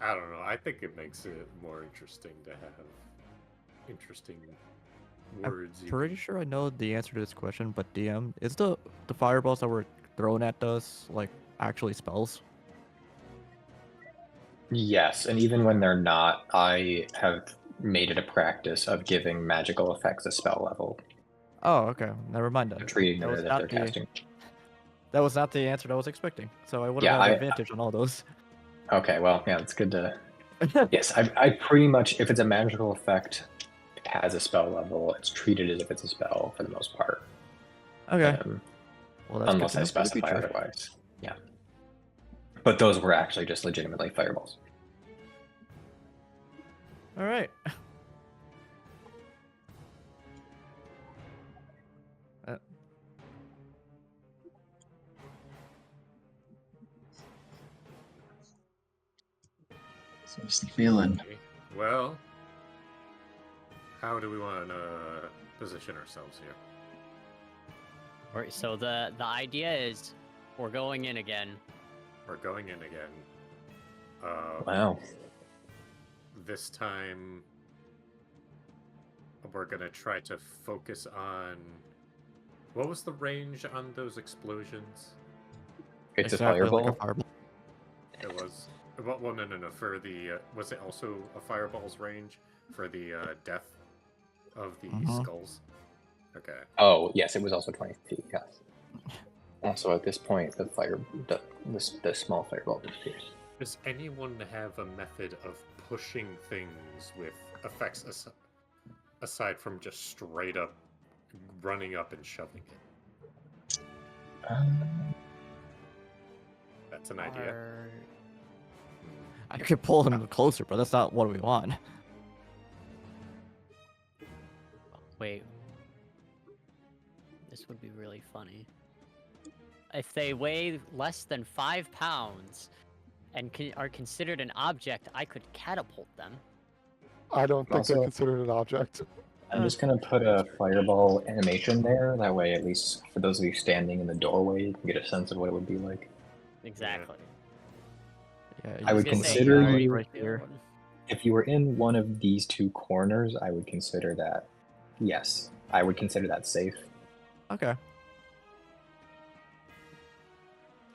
I don't know. I think it makes it more interesting to have interesting words. I'm pretty sure I know the answer to this question, but DM, is the fireballs that were thrown at us like actually spells? Yes, and even when they're not, I have made it a practice of giving magical effects a spell level. Oh, okay. Never mind I'm then. treating That them was as if not they're the- casting. That was not the answer I was expecting, so I would Yeah, have had advantage on all those. Okay, well, yeah, it's good to... Yes, I pretty much, if it's a magical effect, it has a spell level, it's treated as if it's a spell for the most part. Okay. Well, that's Unless good I to know for the specify future. otherwise. Yeah. But those were actually just legitimately fireballs. All right. So what's the feeling? Well, how do we want to position ourselves here? Alright, so the idea is we're going in again. We're going in again. Wow. This time, we're going to try to focus on... What was the range on those explosions? It's a Exactly fireball? like a fireball. It was... Well, no. For the... was it also a fireball's range for the death of the skulls? Okay. Oh, yes, it was also 20 feet, yes. Also, at this point, the small fireball disappears. Does anyone have a method of pushing things with effects aside from just straight up running up and shoving it? That's an idea. I could pull him closer, but that's not what we want. Wait. This would be really funny. If they weigh less than 5 pounds and are considered an object, I could catapult them. I don't think they're Also- considered an object. I'm just going to put a fireball animation there. That way, at least for those of you standing in the doorway, you can get a sense of what it would be like. Exactly. Yeah, I would you can consider see you- right here. If you were in one of these two corners, I would consider that, yes, I would consider that safe. Okay.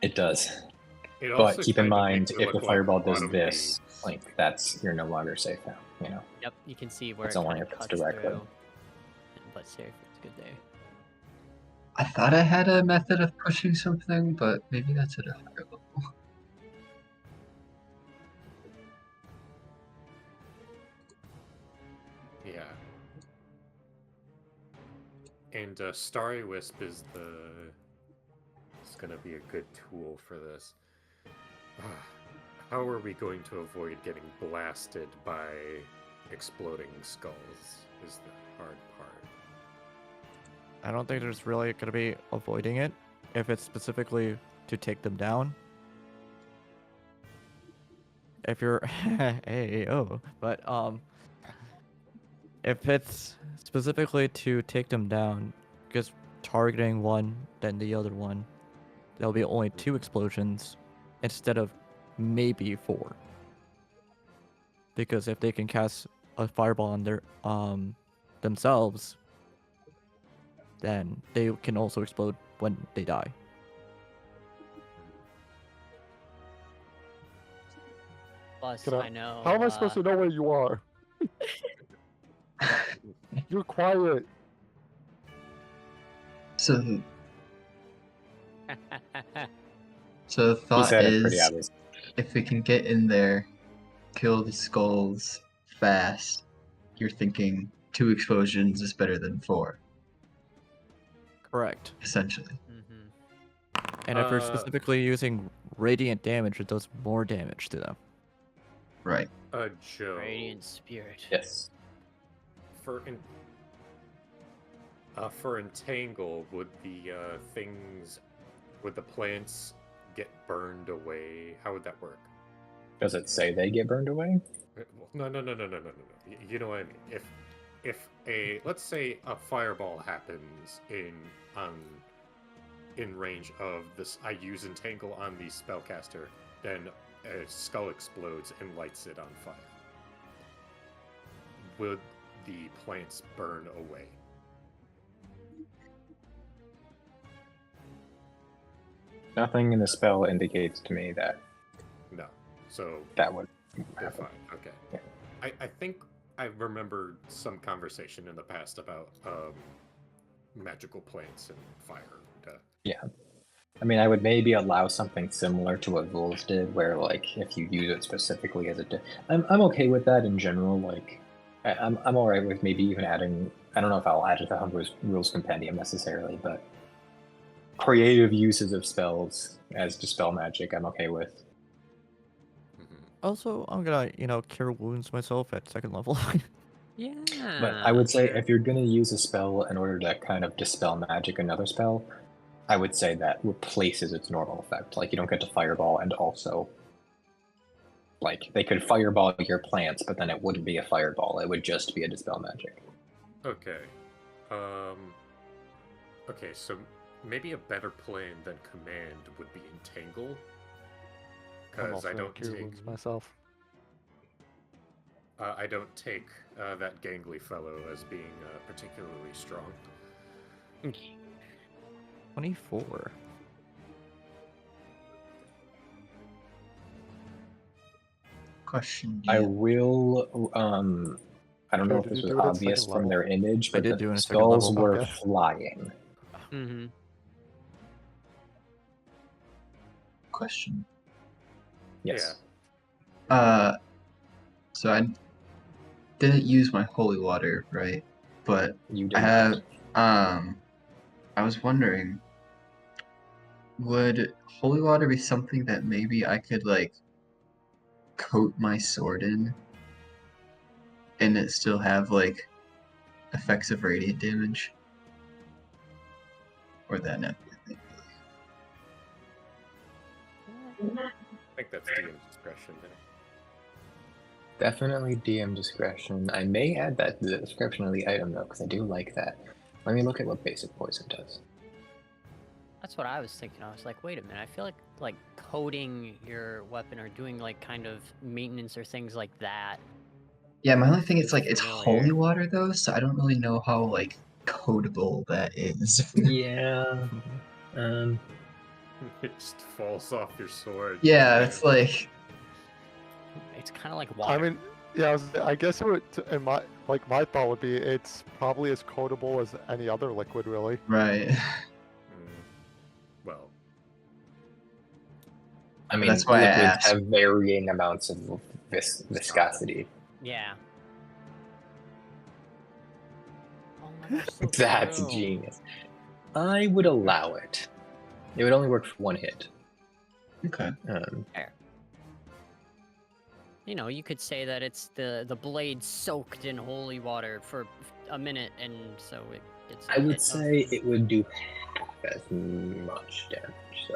It does. It also But keep in kinda mind, makes it if look the like fireball does bottom this, leaves. like, you're no longer safe now, you know? Yep, you can see where It's it only kind if of it's cuts directly. through. But Seraphine, it's good there. I thought I had a method of pushing something, but maybe that's at a higher level. Yeah. And Starry Wisp is going to be a good tool for this. How are we going to avoid getting blasted by exploding skulls is the hard part. I don't think there's really going to be avoiding it if it's specifically to take them down. If you're but if it's specifically to take them down, just targeting one then the other one, there'll be only 2 explosions instead of maybe 4. Because if they can cast a fireball on their themselves, then they can also explode when they die. Plus, Can I know. How am I supposed to know where you are? You're quiet. So the He thought said it pretty is, obvious. if we can get in there, kill the skulls fast, you're thinking 2 explosions is better than 4, Correct. essentially. And if you're Uh, specifically using radiant damage, it does more damage to them. Right. Joe. Radiant spirit. Yes. For entangle, would the plants get burned away? How would that work? Does it say they get burned away? No. You know what I mean. If let's say a fireball happens in range of this, I use entangle on the spellcaster, then a skull explodes and lights it on fire. Would the plants burn away? Nothing in the spell indicates to me that No. So that would they're happen. fine. Okay. Yeah. I think I remember some conversation in the past about magical plants and fire. Yeah. I mean, I would maybe allow something similar to what Vols did, where like if you use it specifically as a, I'm okay with that in general. Like, I'm all right with maybe even adding. I don't know if I'll add it to Humber's rules compendium necessarily, but creative uses of spells as dispel magic, I'm okay with. Also, I'm gonna, cure wounds myself at 2nd level. Yeah. But I would say Yeah. if you're going to use a spell in order to kind of dispel magic, another spell, I would say that replaces its normal effect. Like, you don't get to fireball, and also, like, they could fireball your plants, but then it wouldn't be a fireball. It would just be a dispel magic. Okay. Okay, so maybe a better plan than command would be entangle. I'm Because also I gonna don't cure take wounds myself. that gangly fellow as being particularly strong. 24. Question. I will, I don't know Joe, if did this you was do it at obvious 2nd from level? their image, I but did do it the in 2nd skulls level. were Okay. flying. Mm-hmm. Question. Yes. So I didn't use my holy water, right? But You I did have, not. I was wondering, would holy water be something that maybe I could, like, coat my sword in? And it still have, like, effects of radiant damage? Or that not be a thing? I think that's DM's discretion there. Definitely DM discretion. I may add that to the description of the item, though, because I do like that. Let me look at what basic poison does. That's what I was thinking. I was like, wait a minute. I feel like coating your weapon or doing like kind of maintenance or things like that. Yeah, my only thing is, like, it's Familiar. holy water, though, so I don't really know how, like, coatable that is. Yeah. It just falls off your sword. Yeah, it's like, It's kind of like water. I mean, yeah, I guess it would. In my thought would be it's probably as coatable as any other liquid, really. right. Well, I mean, That's why I liquids asked. have varying amounts of viscosity. Yeah. Oh my gosh, so That's true. genius. I would allow it. It would only work for one hit. Okay. You know, you could say that it's the blade soaked in holy water for a minute, and so it's. I would say it would do half as much damage. So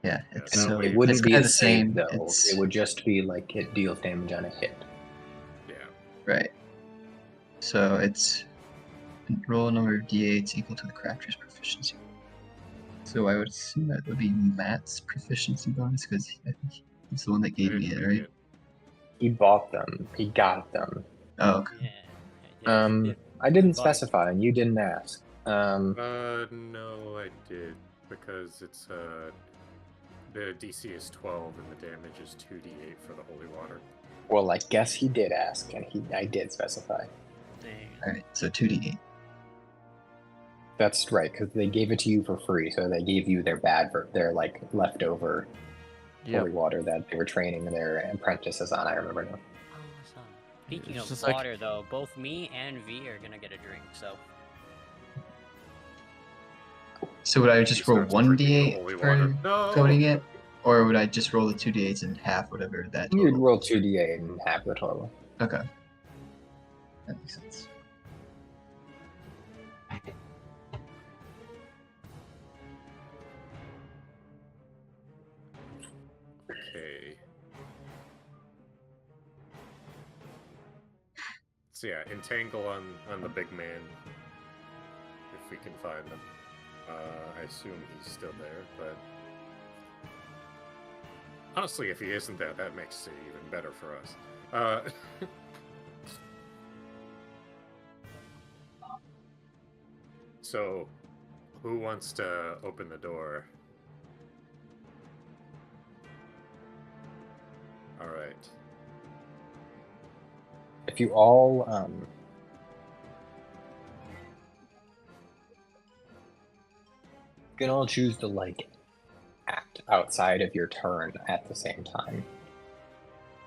Yeah, it's that so way it you wouldn't it's be kind the of the same same. though. It's It would just be like it deals damage on a hit. yeah. right. So it's roll number of d8s equal to the crafter's proficiency. So I would assume that would be Matt's proficiency bonus because I think he's the one that I gave me didn't it, make right? it. He bought them. He got them. Oh, okay. Yeah. Yeah, he did. I didn't But- specify, and you didn't ask. No, I did because it's the DC is 12 and the damage is 2d8 for the holy water. Well, I guess he did ask, and I did specify. Dang. Alright, so 2d8. That's right, because they gave it to you for free, so they gave you their like leftover Yep. holy water that they were training their apprentices on. I remember now. Awesome. Speaking It's of just like- water, though, both me and V are gonna get a drink. So So would I just He roll starts drinking the 1d8 holy for water. No! coding it? Or would I just roll the 2d8s and half whatever that You'd total? roll 2d8 and half the total. Okay. That makes sense. Okay. So yeah, entangle on the big man, if we can find him. I assume he's still there, but honestly, if he isn't there, that makes it even better for us. So, who wants to open the door? All right. If you all you can all choose to like act outside of your turn at the same time.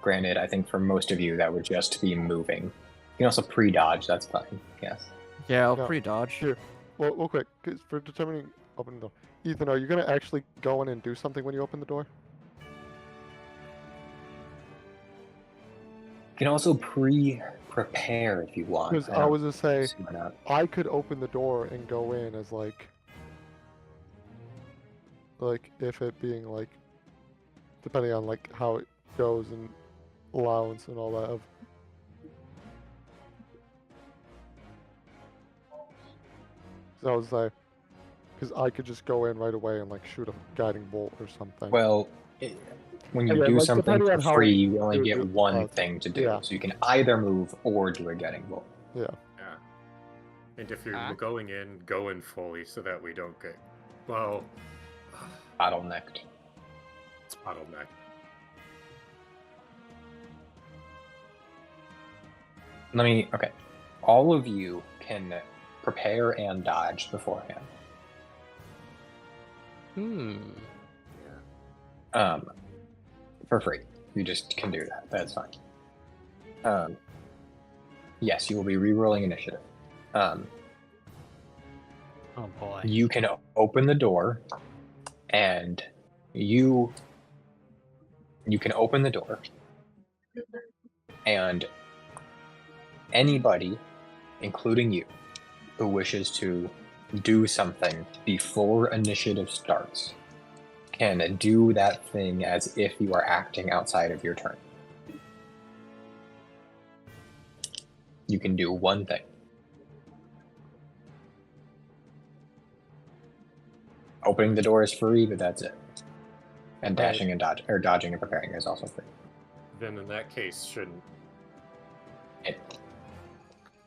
Granted, I think for most of you that would just be moving. You can also pre-dodge, that's fine, yes. Yeah, I'll Yeah. pre-dodge. Here. Well, real quick, 'cause for determining opening the door. Ethan, are you gonna actually go in and do something when you open the door? You can also prepare if you want. Because I don't was gonna say see why not. I could open the door and go in as like if it being like depending on like how it goes and allowance and all that of so I was like because I could just go in right away and like shoot a guiding bolt or something. Well, when you Yeah, do like, something depending on for how free, you only you get do- one thing to do. yeah. So you can either move or do a guiding bolt. Yeah. Yeah. And if you're Huh? going in, go in fully so that we don't get, well, Bottlenecked. it's bottleneck. Okay. All of you can prepare and dodge beforehand. For free. You just can do that. That's fine. Yes, you will be re-rolling initiative. Oh boy. You can open the door, and you can open the door, and anybody, including you, who wishes to do something before initiative starts can do that thing as if you are acting outside of your turn. You can do one thing. Opening the door is free, but that's it. And Right. dashing and dodging and preparing is also free. Then in that case, shouldn't.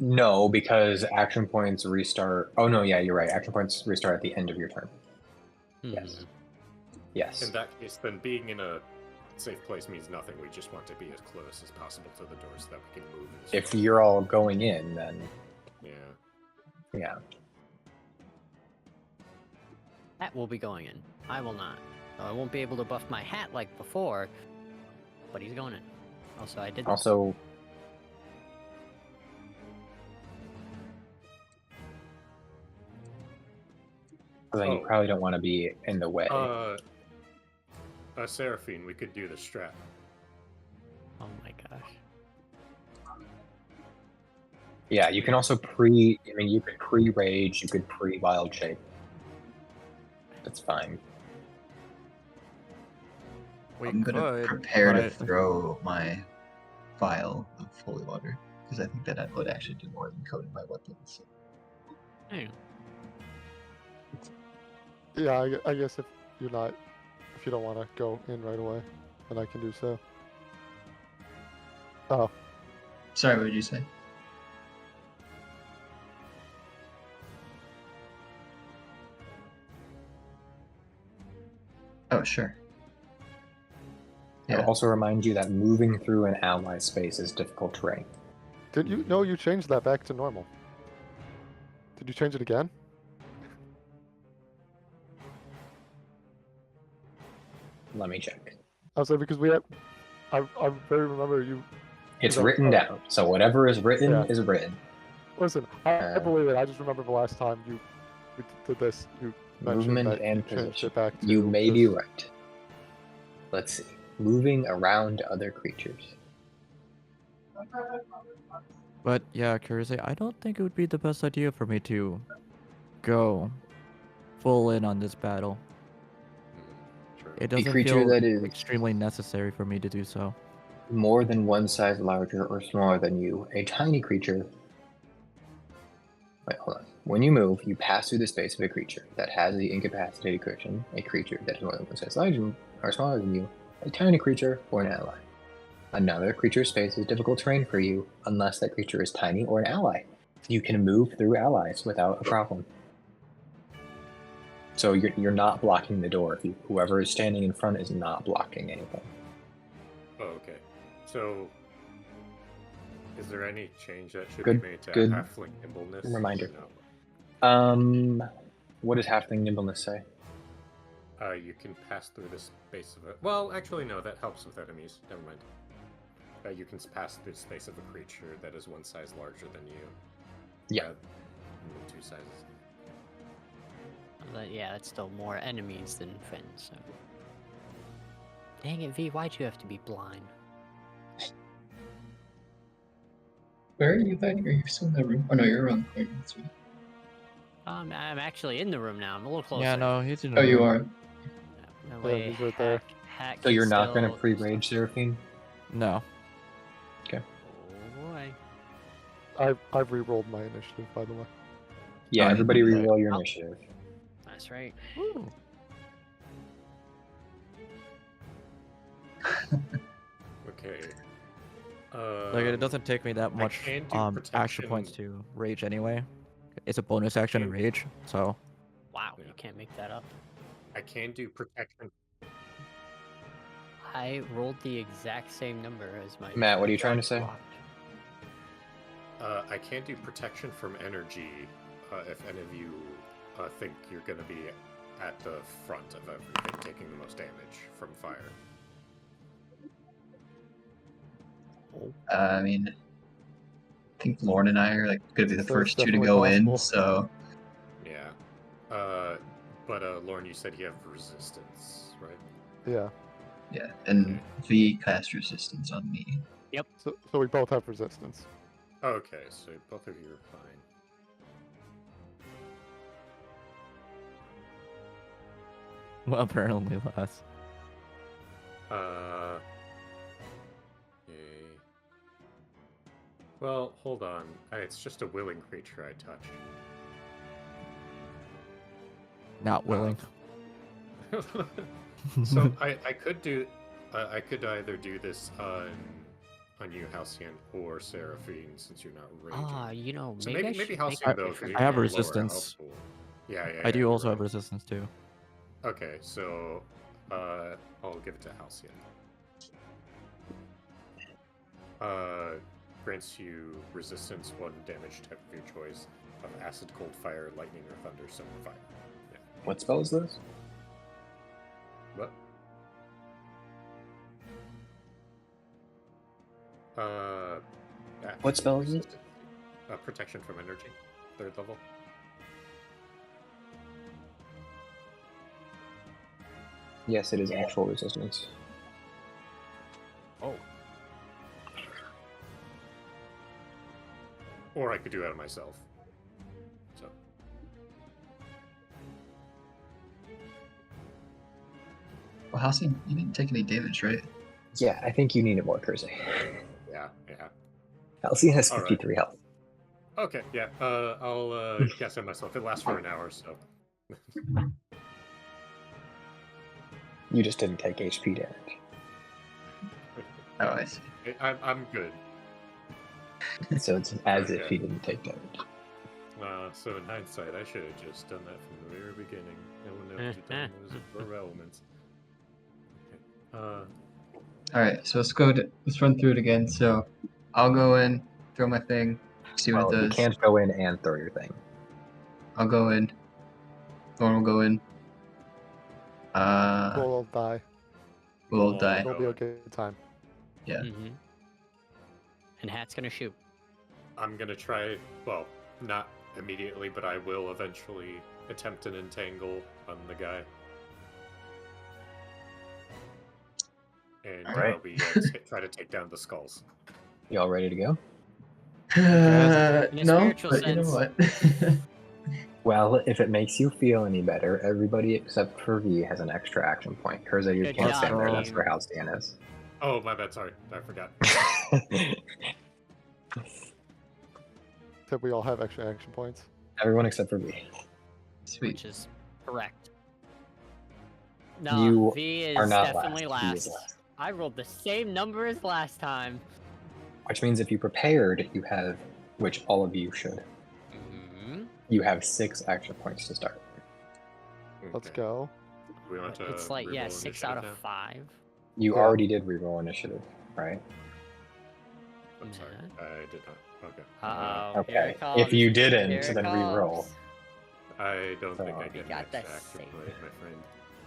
No, because action points restart. Oh no, yeah, you're right. Action points restart at the end of your turn. Yes. Yes. In that case, then being in a safe place means nothing. We just want to be as close as possible to the door so that we can move. If you're all going in, then Yeah. yeah. Hat will be going in. I will not. I won't be able to buff my hat like before, but he's going in. Also, I did. Also, then you Oh. probably don't want to be in the way. Seraphine, we could do the strap. Oh my gosh. Yeah, you can also you could pre-rage, you could pre-wild shape. That's fine. We I'm gonna could, prepare to but- throw my vial of holy water because I think that would actually do more than coating my weapons. Hey, Yeah, I guess if you don't want to go in right away, then I can do so. Oh, Sorry, what did you say? Oh, sure. I'll Yeah. also remind you that moving through an ally space is difficult terrain. Didn't you? No, you changed that back to normal. Did you change it again? Let me check. I was like, because we had. I very remember you. It's that- written down, so whatever is written Yeah. is written. Listen, I believe it. I just remember the last time we did this. You mentioned Movement that and you changed position. it back to. You may be just- right. Let's see. Moving around other creatures. But yeah, Kurze, I don't think it would be the best idea for me to go full in on this battle. True. It A doesn't creature feel that is extremely necessary for me to do so. more than one size larger or smaller than you, a tiny creature. Wait, hold on. When you move, you pass through the space of a creature that has the incapacitated cushion, a creature that is more than one size larger or smaller than you, a tiny creature, or an ally. Another creature's space is difficult terrain for you unless that creature is tiny or an ally. You can move through allies without a problem. So you're not blocking the door. Whoever is standing in front is not blocking anything. Oh, okay. So, is there any change that should Good- be made to good halfling nimbleness? reminder. No. What does halfling nimbleness say? You can pass through the space of it. Well, actually, no. That helps with enemies. Never mind. You can pass through the space of a creature that is one size larger than you. Yeah. Rather than 2 sizes. But yeah, that's still more enemies than friends. So. Dang it, V, why'd you have to be blind? Where are you then? Are you still in the room? Oh no, you're around the corner. That's right. I'm actually in the room now. I'm a little closer. Yeah, no, he's in. Oh, you are. No Yeah, way. he's right there. Hack So you're can not going to still- pre-rage, Seraphine? No. Oh boy. I've re-rolled my initiative, by the way. Yeah, Oh, everybody right. reroll your Oh. initiative. That's right. Woo. Okay. Like it doesn't take me that much can do action points to rage anyway. It's a bonus action to Can- rage, so Wow, Yeah. you can't make that up. I can do protection. I rolled the exact same number as my. Matt, what are you trying to say? blocked. I can do protection from energy if any of you think you're going to be at the front of everything, taking the most damage from fire. I mean, I think Lorn and I are like gonna be the So it's first two to definitely go possible. in. So Yeah. But Lorn, you said you have resistance, right? Yeah. yeah, and V cast resistance on me. So we both have resistance. Okay, so both of you are fine. well, apparently less. Yay. Well, hold on. It's just a willing creature I touch. Not willing. So I could do, I could either do this on you, Halcyon, or Seraphine, since you're not raging. Ah, you know, So maybe I maybe should make Halcyon a though. different 'cause I have you're a lower resistance. health pool. Yeah. I do you're also have right. resistance too. Okay, so I'll give it to Halcyon. Grants you resistance 1 damage type of your choice of acid, cold, fire, lightning, or thunder, summer fire. Yeah. What spell is this? What? What spell is it? resistance. Protection from energy, 3rd level. Yes, it is actual resistance. Oh, Or I could do it myself. So. Well, Halcyon, you didn't take any damage, right? Yeah, I think you need it more, Kurze. Yeah. Halcyon has All right. 53 health. Okay, yeah. I'll cast it myself. It lasts for an hour, so. You just didn't take HP damage. Oh, I see. I'm good. So it's as if Okay. he didn't take damage. So in hindsight, I should have just done that from the very beginning. No one knows what time it was for elements. Okay. All right, so let's run through it again. So I'll go in, throw my thing, see what Well, it you does. can't go in and throw your thing. I'll go in. Lorn will go in. We'll die. We'll We'll die. It'll be go a in. good time. Yeah. Mm-hmm. And Hat's gonna shoot. I'm gonna try. Well, not immediately, but I will eventually attempt an entangle on the guy. And Alright. Toby try to take down the skulls. Y'all ready to go? In a No, spiritual but you know sense. what? Well, if it makes you feel any better, everybody except for V has an extra action point. Kurze, you Good can't job, stand there. team. That's where Halcyon is. Oh, my bad. Sorry, I forgot. Said we all have extra action points. Everyone except for V. Sweet. Which is correct. No, You V is are not definitely last. V last. is last. I rolled the same number as last time. Which means if you prepared, you have, which all of you should, Mm-hmm. you have 6 action points to start. Let's Okay. go. We want to. It's like, yeah, reroll 6 out of initiative 5. You Yeah. already did reroll initiative, right? now? I'm sorry, I did not. Okay. Uh-oh. Okay. Here it comes. If you didn't, Here it then reroll. comes. I don't think I So- get You an got extra the action same. point, my friend.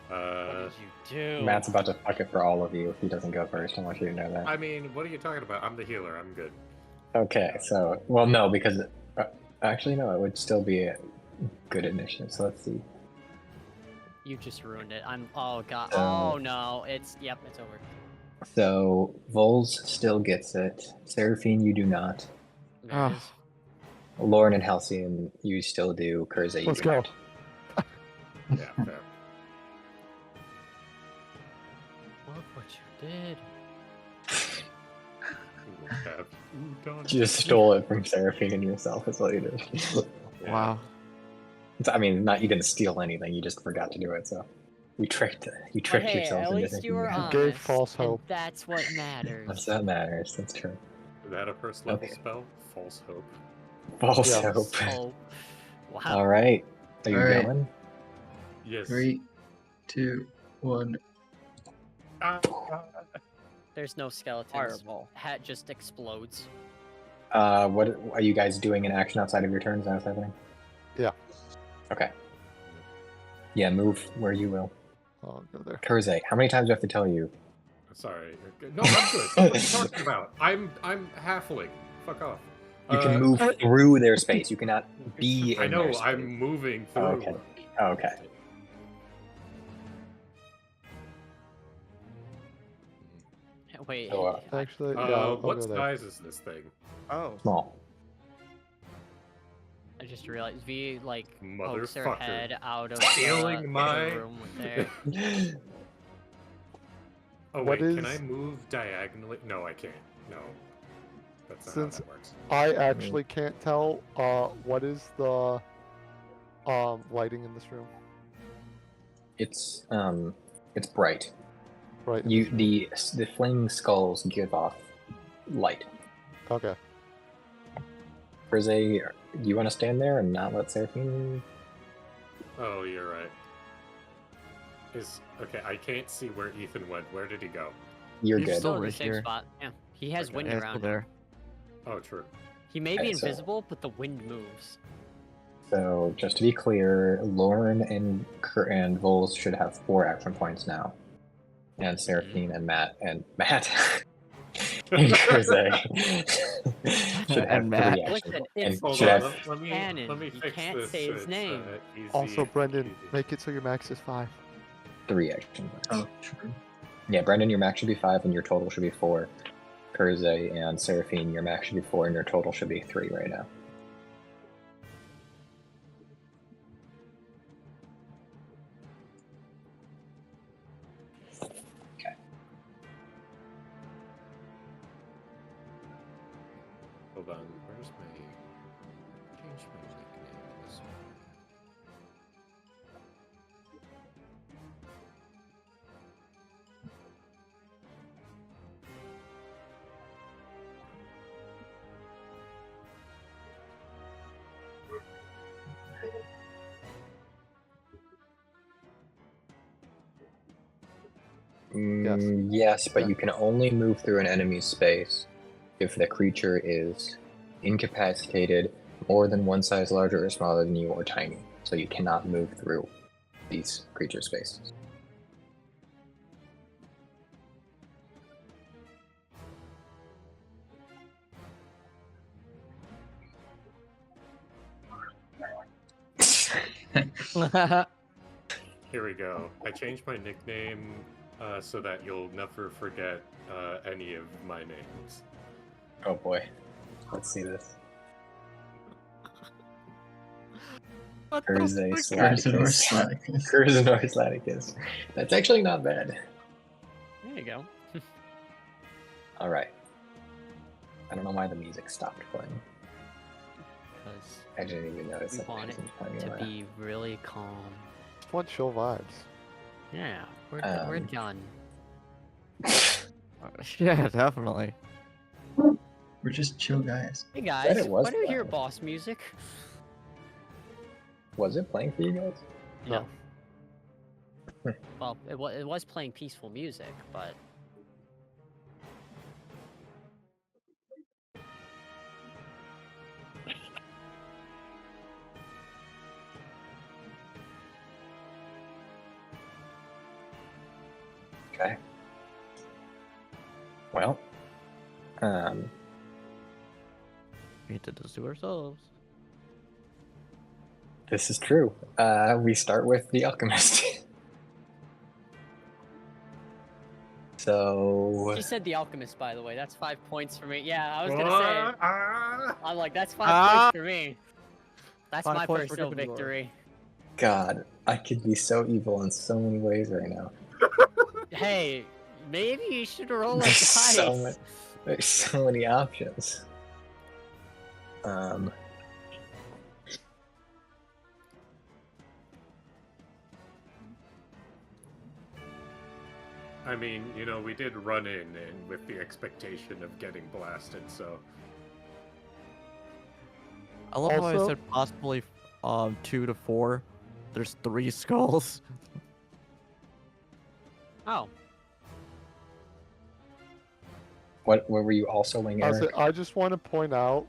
What did you do? Matt's about to fuck it for all of you if he doesn't go first. I want you to know that. I mean, what are you talking about? I'm the healer. I'm good. Okay, so, well, no, because actually, no, it would still be a good initiative. So let's see. You just ruined it. Oh god. So- Oh no. It's over. So Vols still gets it. Seraphine, you do not. There Ah. it is. Lorn and Halcyon, you still do. Kurze, you Let's do go. not. Yeah, fair. Look what you did. What have you done? You just stole it from Seraphine and yourself, is what you did. Yeah. Wow. I mean, not you didn't steal anything, you just forgot to do it, so. You tricked But yourself hey, at into least thinking you were had it. honest. Gave false and hope. that's what matters. That's that matters, that's true. Is that a first level Okay. spell? False hope. False Yeah. hope. So, wow. Alright. Are you Alright. going? Yes. 3, 2, 1. There's no skeletons. Fireball. Hat just explodes. What are you guys doing in action outside of your turn? Is that what's happening? Yeah. Okay. Yeah, move where you will. I'll go there. Kurze, how many times do I have to tell you? Sorry. No, I'm good. What are you talking about? I'm halfling. Fuck off. You can move through their space. You cannot be in I know. their space. I'm moving through. Okay. Okay. Wait. So, Actually, yeah, I'll What go there. size is this thing? Oh. Small. I just realized V pokes her Motherfucker. head out of Stealing the my- room with there. Oh What wait, can I is- move diagonally? No, I can't. No. That's not Since- how that works. I actually can't tell. What is the lighting in this room? It's bright. Right. in You this room? the flaming skulls give off light. Okay. Kurze, do you want to stand there and not let Seraphine? Oh, you're right. Okay, I can't see where Ethan went. Where did he go? You're He's good. Still in over the same here. spot. Yeah. He has Okay. wind Yeah, it's around still him. there. Oh, true. He may be Okay, so- invisible, but the wind moves. So just to be clear, Lorn and Vols should have 4 action points now, and Seraphine and Matt and Kurze should have And Matt. 3 action Listen, points. it's And Hold should on. have Let me canon. You fix can't this. say his It's, name. easy, Also, Brendan, easy. make it so your max is 5. 3 action points. Oh, true. Yeah, Brendan, your max should be 5 and your total should be 4. Kurze and Seraphine, your max should be 4 and your total should be 3 right now. Okay. Hold on. Where's my? Change my nickname. This one. Yes, but Yeah. you can only move through an enemy's space if the creature is incapacitated, more than one size larger or smaller than you, or tiny. So you cannot move through these creature spaces. Here we go. I changed my nickname so that you'll never forget any of my names. Oh boy. Let's see this. What the Kurze frick? Curse Slaticus. or Slaticus. Kurze Slaticus. That's actually not bad. There you go. Alright. I don't know why the music stopped playing. Because I didn't even notice we that want it wasn't playing to anywhere. be really calm. Just want chill vibes. Yeah, we're Um, done. Yeah, definitely. We're just chill guys. Hey Said guys, it was why do you hear loud. boss music? Was it playing for you guys? No. Well, it was playing peaceful music, but Okay. Well, We did this to ourselves. this is true. We start with the alchemist. So she said the alchemist. By the way, that's 5 points for me. Yeah, I was gonna say. Ah! I'm like, that's 5 Ah! points for me. That's 5 my points for personal Gryffindor. victory. God, I could be so evil in so many ways right now. Hey, maybe you should roll a There's dice. there's so many options. I mean, you know, we did run in and with the expectation of getting blasted, so I love how I Also- said possibly 2 to 4. There's 3 skulls. Oh, What were you also wing, Eric? I just want to point out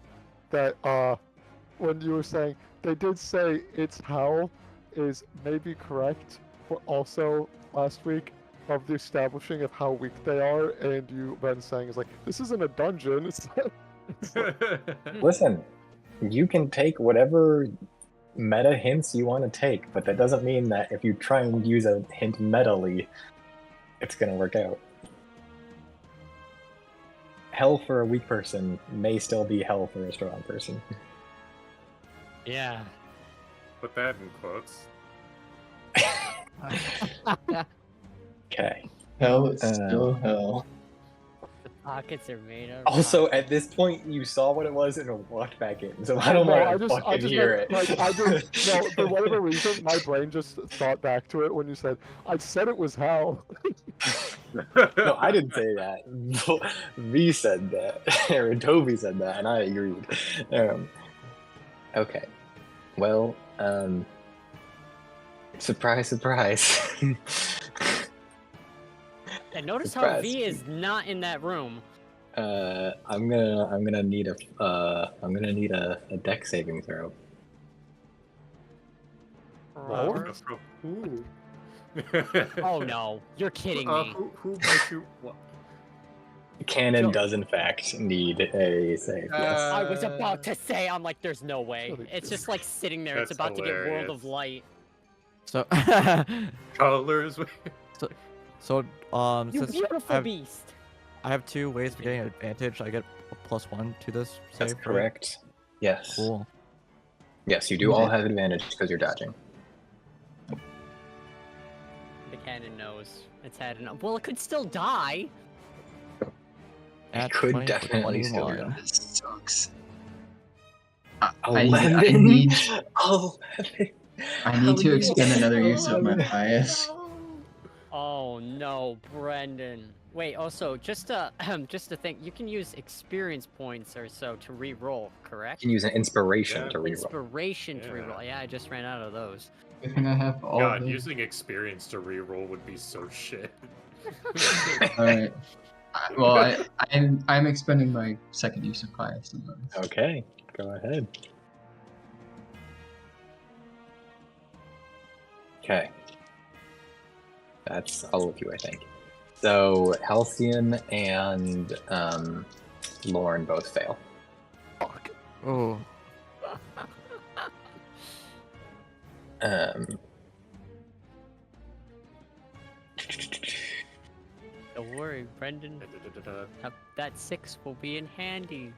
that when you were saying they did say it's hell is maybe correct, but also last week of the establishing of how weak they are, and you then saying is like this isn't a dungeon. It's Listen, you can take whatever meta hints you want to take, but that doesn't mean that if you try and use a hint metally, it's gonna work out. Hell for a weak person may still be hell for a strong person. yeah. put that in quotes. Okay. Hell is still hell. The pockets are made of. Also, rock. at this point, you saw what it was and walked back in, so I don't want to fucking hear it. Like, I just no, for whatever reason, my brain just thought back to it when you said I said it was hell. No, I didn't say that. V said that, or Toby said that, and I agreed. Okay. Well, surprise, surprise. And notice how surprise. V is not in that room. I'm gonna need a deck saving throw. Roll? Ooh. Oh no, you're kidding me. Who might you? What? Cannon Sure. does in fact need a save. Yes. I was about to say, I'm like, there's no way. Really It's good. just like sitting there. That's It's about to get World of hilarious. Light. So, Colors. so You since beautiful beast. I have 2 ways of getting an advantage, I get a +1 to this save. That's right? correct. Yes. Cool. Yes, you do all have advantage because you're dodging. The cannon knows. It's had enough. Well, it could still die. At could 20 for definitely still 21. die. This sucks. 11. I need 11. I need to expend another use of my 11. bias. Oh no, Brendan. Wait. Also, just to think, you can use experience points or so to re-roll, You correct? can use an inspiration Yeah. to reroll. Inspiration to Yeah. re-roll. Yeah, I just ran out of those. I think I have all God, the... using experience to reroll would be so shit. All right. Well, I'm expending my second use of fire. So Okay, go ahead. Okay. That's all of you, I think. So Halcyon and Lorn both fail. Fuck. Oh. Um, Don't worry, Brendan. That 6 will be in handy.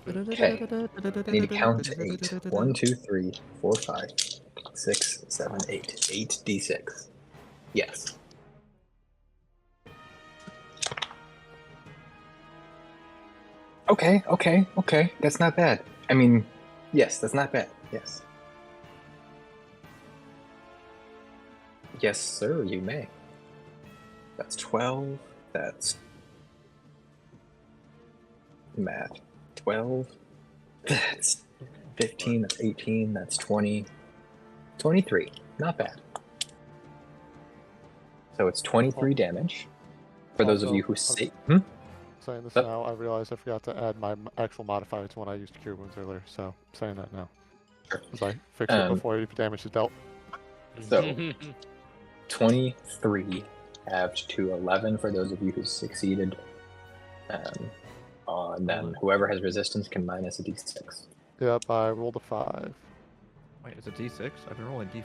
Okay. I need to count to 8. 1, 2, 3, 4, 5, 6, 7, 8. 8 d6. Yes. Okay. That's not bad. I mean, yes, that's not bad. Yes. Yes, sir, you may. That's 12. That's math. 12. That's 15. That's 18. That's 20. 23. Not bad. So it's 23 damage. For those of Also, you who I'm say. saying this Yep. now, I realized I forgot to add my actual modifier to when I used Cure Wounds earlier, so I'm saying that now. Sure. Because I fixed it before any damage is dealt. So 23 halved to 11 for those of you who succeeded. And then whoever has resistance can minus a d6. Yep, I rolled a 5. Wait, is it D6? I've been rolling D4s.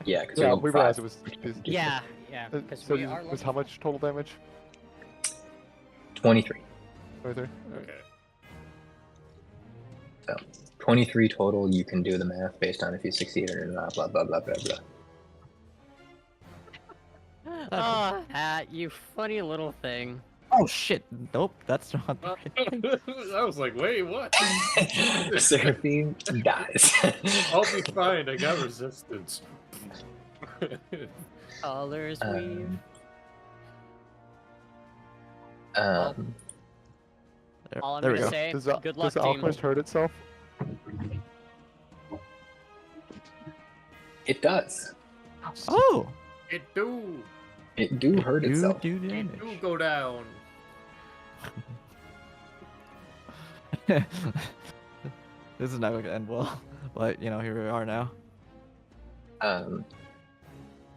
Yeah, because Yeah, we realized it was. Yeah, because So we it are was how much total damage? 23. Right there? Okay. So 23 total. You can do the math based on if you succeeded or not. Blah blah blah blah blah. Oh, Hat, you funny little thing. Oh shit! Nope, that's not the right thing. I was like, wait, what? Seraphine dies. I'll be fine. I got resistance. Colors weave. All I'm There we gonna go. say, Does, good luck, does the team. Alchemist hurt itself? It does. Oh! It do. It do hurt You itself. do It damage. do go down. This is not going to end well, but you know, here we are now.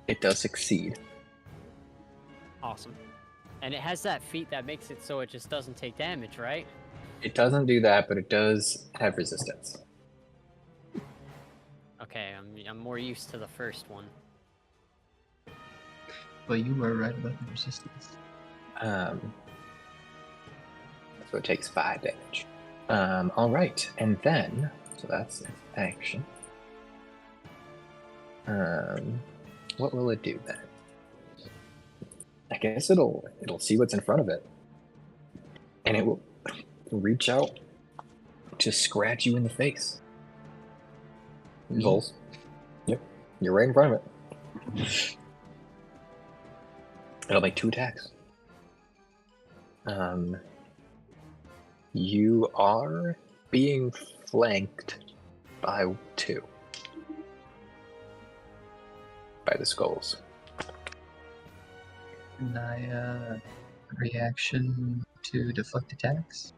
It does succeed. Awesome. And it has that feat that makes it so it just doesn't take damage, right? It doesn't do that, but it does have resistance. Okay, I'm more used to the first one. But you were right about the resistance. So it takes 5 damage. All right, and then so that's its action. What will it do then? I guess it'll see what's in front of it, and it will reach out to scratch you in the face. Vols. Yep, you're right in front of it. It'll make 2 attacks. You are being flanked by 2. By the skulls. And I reaction to deflect attacks.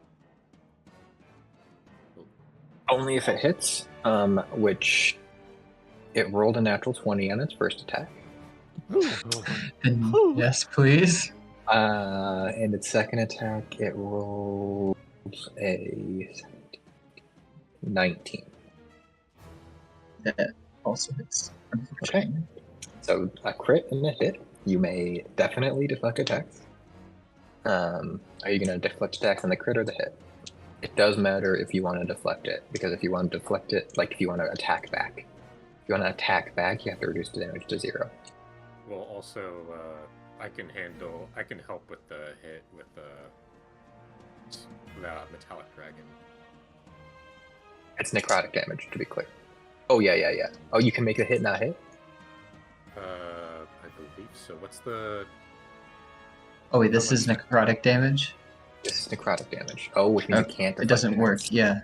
Only if it hits, which it rolled a natural 20 on its first attack. And yes, please. And its second attack, it rolls a 19. That also hits. Okay. So a crit and a hit. You may definitely deflect attacks. Are you going to deflect attacks on the crit or the hit? It does matter if you want to deflect it, because if you want to deflect it, like if you want to attack back. If you want to attack back, you have to reduce the damage to 0. Well, also, I can help with the hit with the metallic dragon. It's necrotic damage, to be clear. Oh, yeah. Oh, you can make a hit not hit? I believe so. What's the... Oh wait, this is necrotic damage? This is necrotic damage. Oh, which means you can't. It doesn't work, yeah.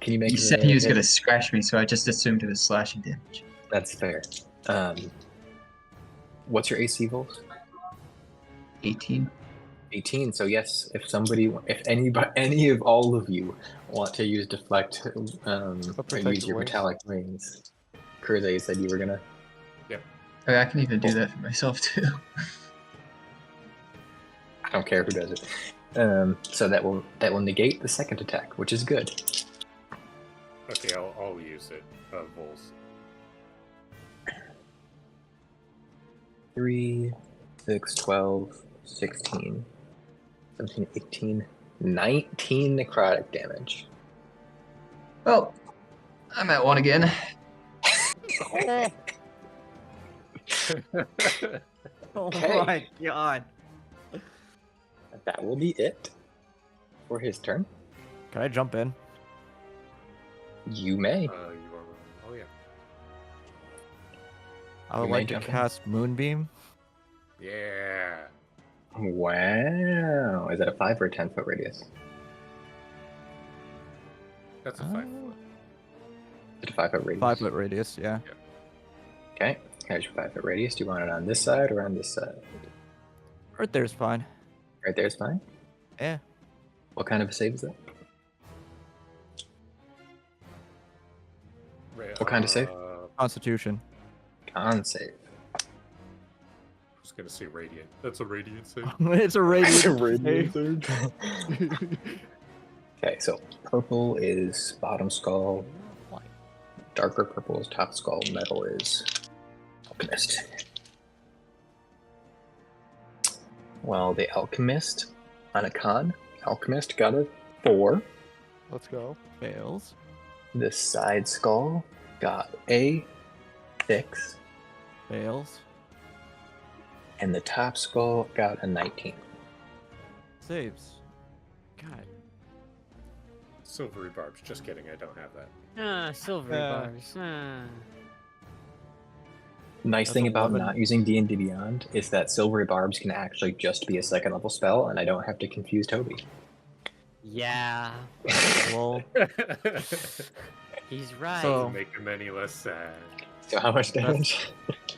Can you make You it said a he was hit? gonna scratch me, so I just assumed it was slashing damage. That's fair. What's your AC, Vols? 18. 18. So yes, if any of all of you want to use deflect, or protect use the your wings. metallic wings, Kurze, you said you were gonna. Oh, I can even do that for myself too. I don't care who does it. So that will negate the second attack, which is good. Okay, I'll use it. Vols. 3, 6, 12, 16, 17, 18, 19 necrotic damage. Well, I'm at 1 again. Oh Okay. my god. That will be it for his turn. Can I jump in? You may. You are. Oh yeah. I You would may like to jump in. cast Moonbeam. Yeah. Wow. Is that a 5 or a 10-foot radius? That's a 5 foot. Is it a 5-foot radius? 5-foot radius, yeah. Okay. Here's your 5-foot radius. Do you want it on this side or on this side? Right there's fine. Right there's fine. Yeah. What kind of a save is that? What kind of save? Constitution. Con save. I was gonna say radiant. That's a radiant save. It's a radiant. Okay, so purple is bottom skull. Darker purple is top skull. Metal is alchemist. Well, the alchemist on a con. Alchemist got a 4. Let's go. Fails. The side skull got a 6. Fails. And the top skull got a 19. Saves. God. Silvery barbs. Just kidding. I don't have that. Silvery bars. Nice That's thing about 11. not using D&D Beyond is that Silvery Barbs can actually just be a 2nd level spell, and I don't have to confuse Toby. Yeah, Well, he's right. So- Doesn't make him any less sad. So how much damage?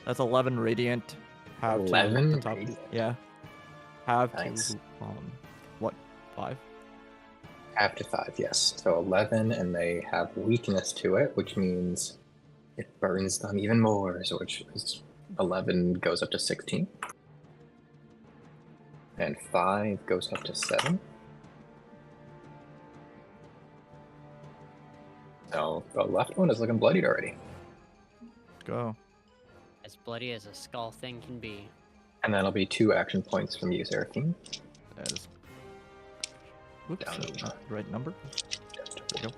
that's 11 radiant. Have 11 to the top. radiant? Yeah. Have Nice. to what? 5? Half to 5, yes. So 11, and they have weakness to it, which means it burns them even more, so which is 11 goes up to 16. And 5 goes up to 7. So the left one is looking bloodied already. Go. As bloody as a skull thing can be. And that'll be 2 action points from you, Seraphine. That is. Oops, Down. that's not the right number. There we go.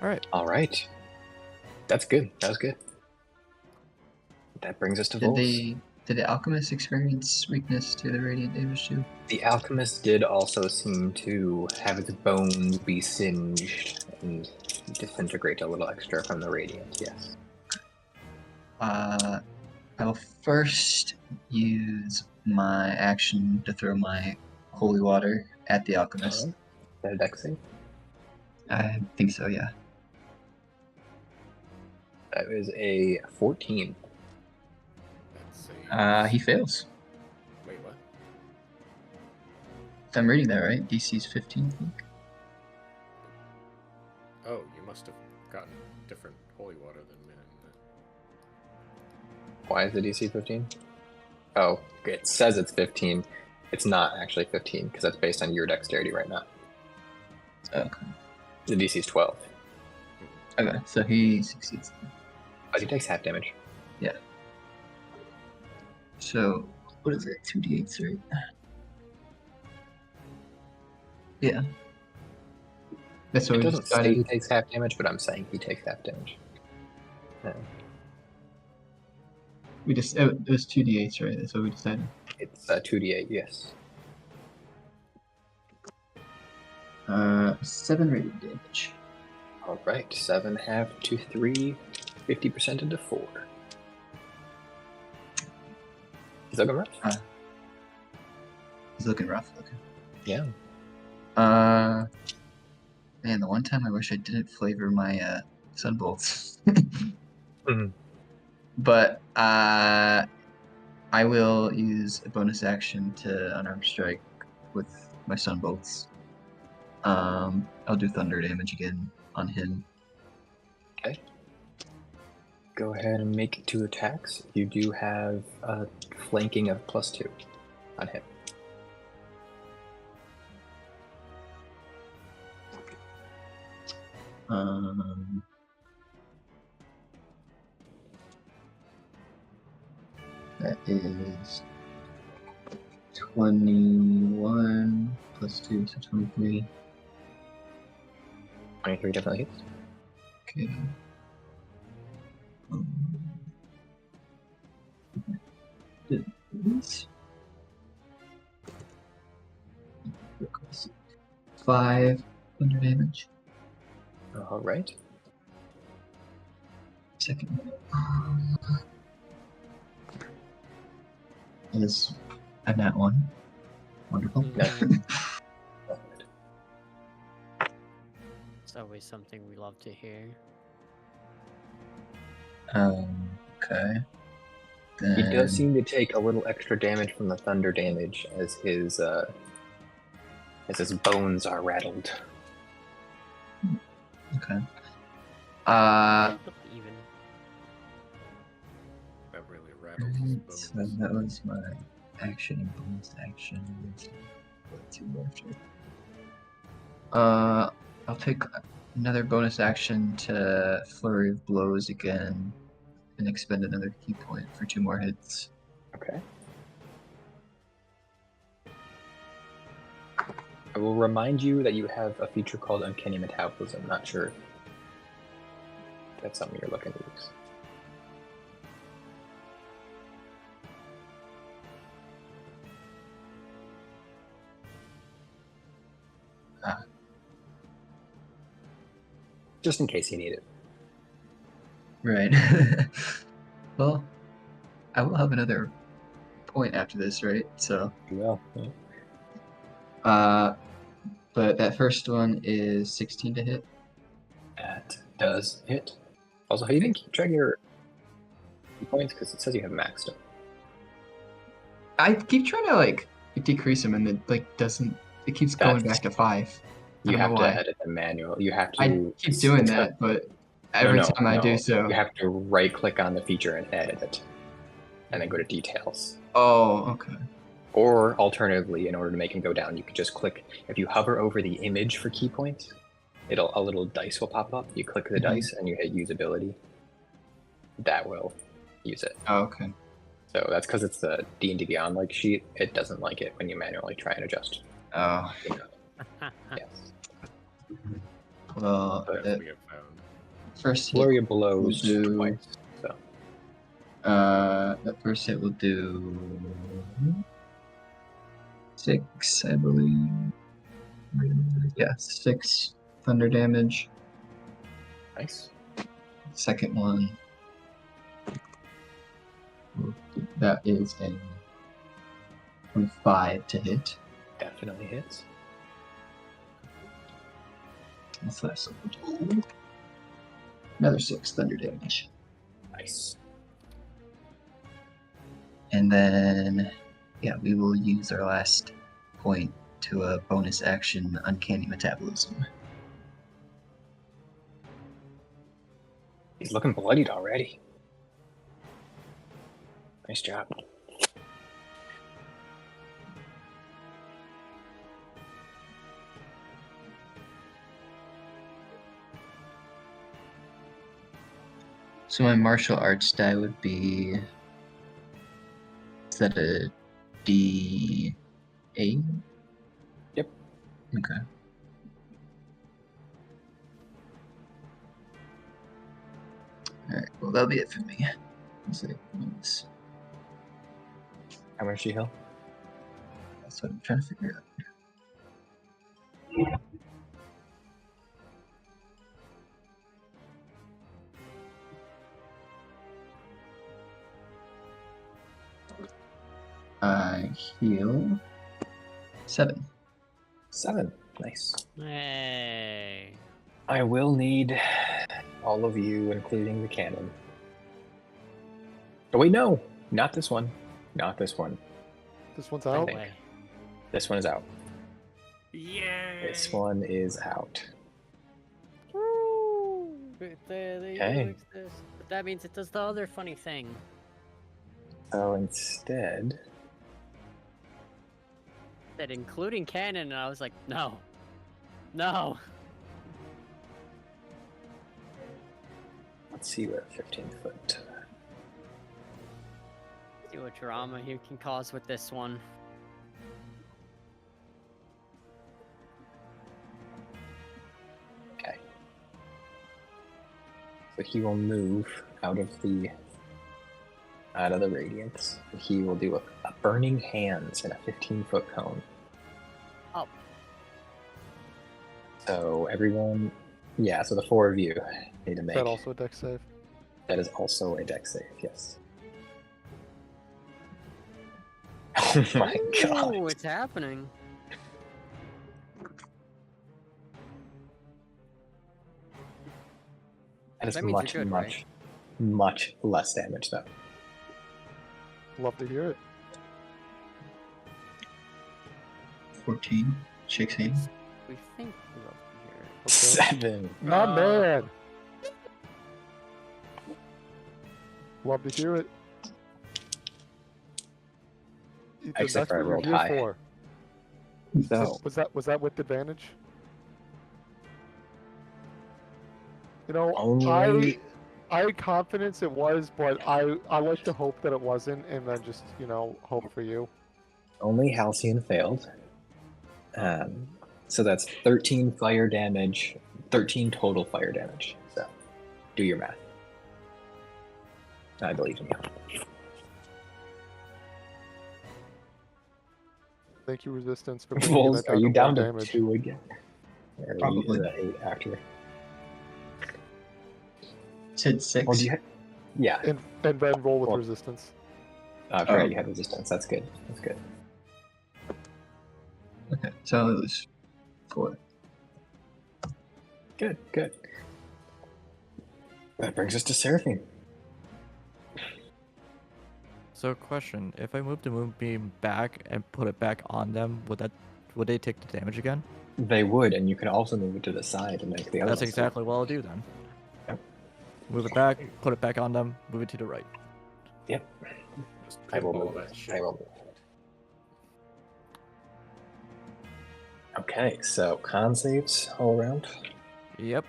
Alright. All right. That's good. That was good. That brings us to Vols. Did the alchemist experience weakness to the radiant damage too? The alchemist did also seem to have its bones be singed and disintegrate a little extra from the radiant, yes. I'll first use my action to throw my holy water at the alchemist. Is that a dex save? I think so, yeah. That is a 14. That's a... He fails. Wait, what? If I'm reading that right, DC's 15, I think. Oh, you must have gotten different holy water than me. Why is the DC 15? Oh, it says it's 15. It's not actually 15 because that's based on your dexterity right now. Okay. The DC is 12. Okay, so he succeeds. But he takes half damage. So, what is it? 2d8s, right? Yeah. That's what It we doesn't say he decided. takes half damage, but I'm saying he takes half damage. We just it was 2d8s, right? That's what we decided. It's 2d8, yes. 7 radiant damage. All right, 7 half to 3, 50% into 4. Is that rough? He's looking rough looking. Yeah. Man, the one time I wish I didn't flavor my sunbolts. Mhm. But I will use a bonus action to unarmed strike with my sunbolts. I'll do thunder damage again on him. Okay. Go ahead and make 2 attacks. You do have a flanking of +2 on him. That is 21 plus 2, so 23. 23 definitely hits. Okay. This. 5 thunder damage. All right. Second one is a nat 1. Wonderful. It's always something we love to hear. Okay. He Then, does seem to take a little extra damage from the thunder damage as his bones are rattled. Okay. Even. That really rattled his bones. So that was my action and bonus action. What, 2 after? I'll take another bonus action to flurry of blows again, and expend another key point for 2 more hits. Okay. I will remind you that you have a feature called Uncanny Metabolism. Not sure if that's something you're looking to use. Just in case you need it. Right. Well, I will have another point after this, right? So, Well, but that first one is 16 to hit. that does hit. Also, how do you think keep track of your points? Because it says you have maxed them. I keep trying to decrease them, and it doesn't. It keeps going back to 5. You I don't have know to why. edit the manual. You have to. I keep doing that, but every time I do so. You have to right-click on the feature and edit it, and then go to details. Oh, okay. Or alternatively, in order to make him go down, you could just click. If you hover over the image for key points, a little dice will pop up. You click the dice and you hit usability. That will use it. Oh, okay. So that's because it's the D&D Beyond sheet. It doesn't like it when you manually try and adjust. Oh. Yes. Well, That we have found. first hit Flurry of blows will do- twice. So that first hit will do 6, I believe. Yeah, 6 thunder damage. nice. Second one, that is a 5 to hit. Definitely hits. What's that? So another 6 thunder damage. Nice. And then, yeah, we will use our last point to a bonus action, Uncanny Metabolism. He's looking bloodied already. Nice job. So my martial arts die would be... Is that a D8? Yep. Okay. Alright, well that'll be it for me. Let's see. How much do you heal? That's what I'm trying to figure out. I heal 7. 7. Nice. Hey. I will need all of you, including the cannon. Oh wait, no, not this one. Not this one. This one's No out. think. way. This one is out. Yay! This one is out. Woo! They Okay. do exist. But that means it does the other funny thing. So instead, That including cannon, and I was like, no. No. let's see what 15-foot. See what drama you can cause with this one. Okay. So he will move out of the radiance. He will do a burning hands in a 15-foot cone. Oh. So everyone, yeah. So the 4 of you need to Is make. that also a dex save? That is also a dex save. Yes. Oh my god. Ooh, it's happening. That is That means you're much, good, much, right? much less damage though. Love to hear it. 14, 16. We think we love to hear it. Okay. 7. My man. Love to hear it. Ethan, Except that's for I what you're rolled here high. for. So Was that with advantage? You know, only I had confidence it was, but I like to hope that it wasn't, and then just hope for you. Halcyon failed. So that's 13 fire damage, 13 total fire damage. So do your math. I believe in you. Thank you, Resistance, for bringing Vols, that are you down one to damage. 2 again? Or Probably. is that 8 after? Said 6. Well, do you yeah. And then roll with Well- Resistance. I forgot you had resistance. That's good. That's good. Okay, so it was 4. Good, good. That brings us to Seraphine. So question, if I move the moonbeam back and put it back on them, would they take the damage again? They would, and you can also move it to the side and make the other That's one. exactly what I'll do then. Yep. Move it back, put it back on them, move it to the right. Yep. Just I will pinball move that it. shit. I will move it. Okay, so con saves all around. Yep.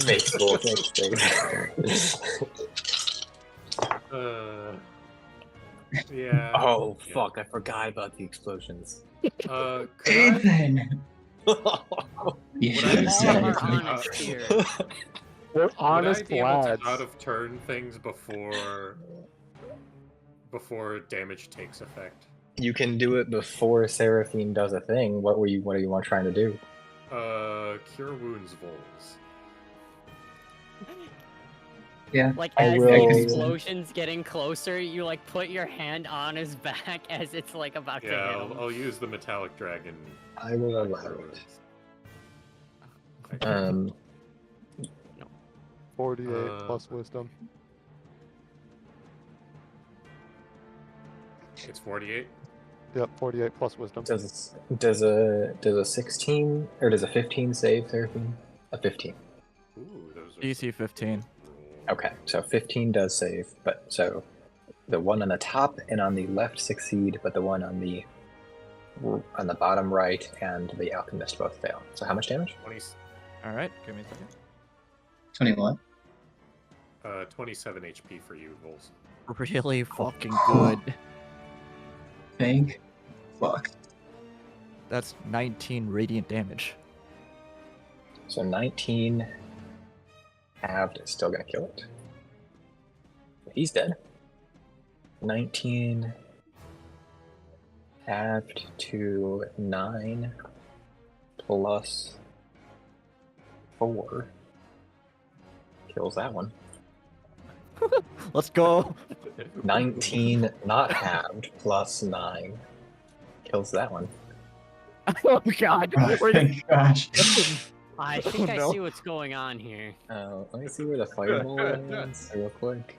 Makes both things. Yeah. Oh Yeah. fuck! I forgot about the explosions. Could I, Ethan! You Would should I have be All said are able to- it. honest here. We're would honest I be able lads. to out of turn things before damage takes effect? You can do it before Seraphine does a thing. What are you trying to do? Cure wounds Vols. Yeah. Like I as will- the explosion's getting closer, you like put your hand on his back as it's like about to Yeah, hit him. I'll use the metallic dragon. I will allow Cure it. wounds. 48 Uh, plus wisdom. It's 48. Yep, 48 plus wisdom. Does a 16 or does a 15 save Seraphine? A 15. Ooh, those are DC 15. Okay, so 15 does save, but so the one on the top and on the left succeed, but the one on the bottom right and the alchemist both fail. So how much damage? 20, Alright, give me a second. 21. 27 HP for you, Vols. Really fucking good. Thank fuck. That's 19 radiant damage. So 19 halved is still gonna kill it. He's dead. 19 halved to 9 plus 4 kills that one. Let's go! 19 not halved plus 9 kills that one. Oh god! Oh, We're thank gosh. I think I no. see what's going on here. Let me see where the fireball lands real quick.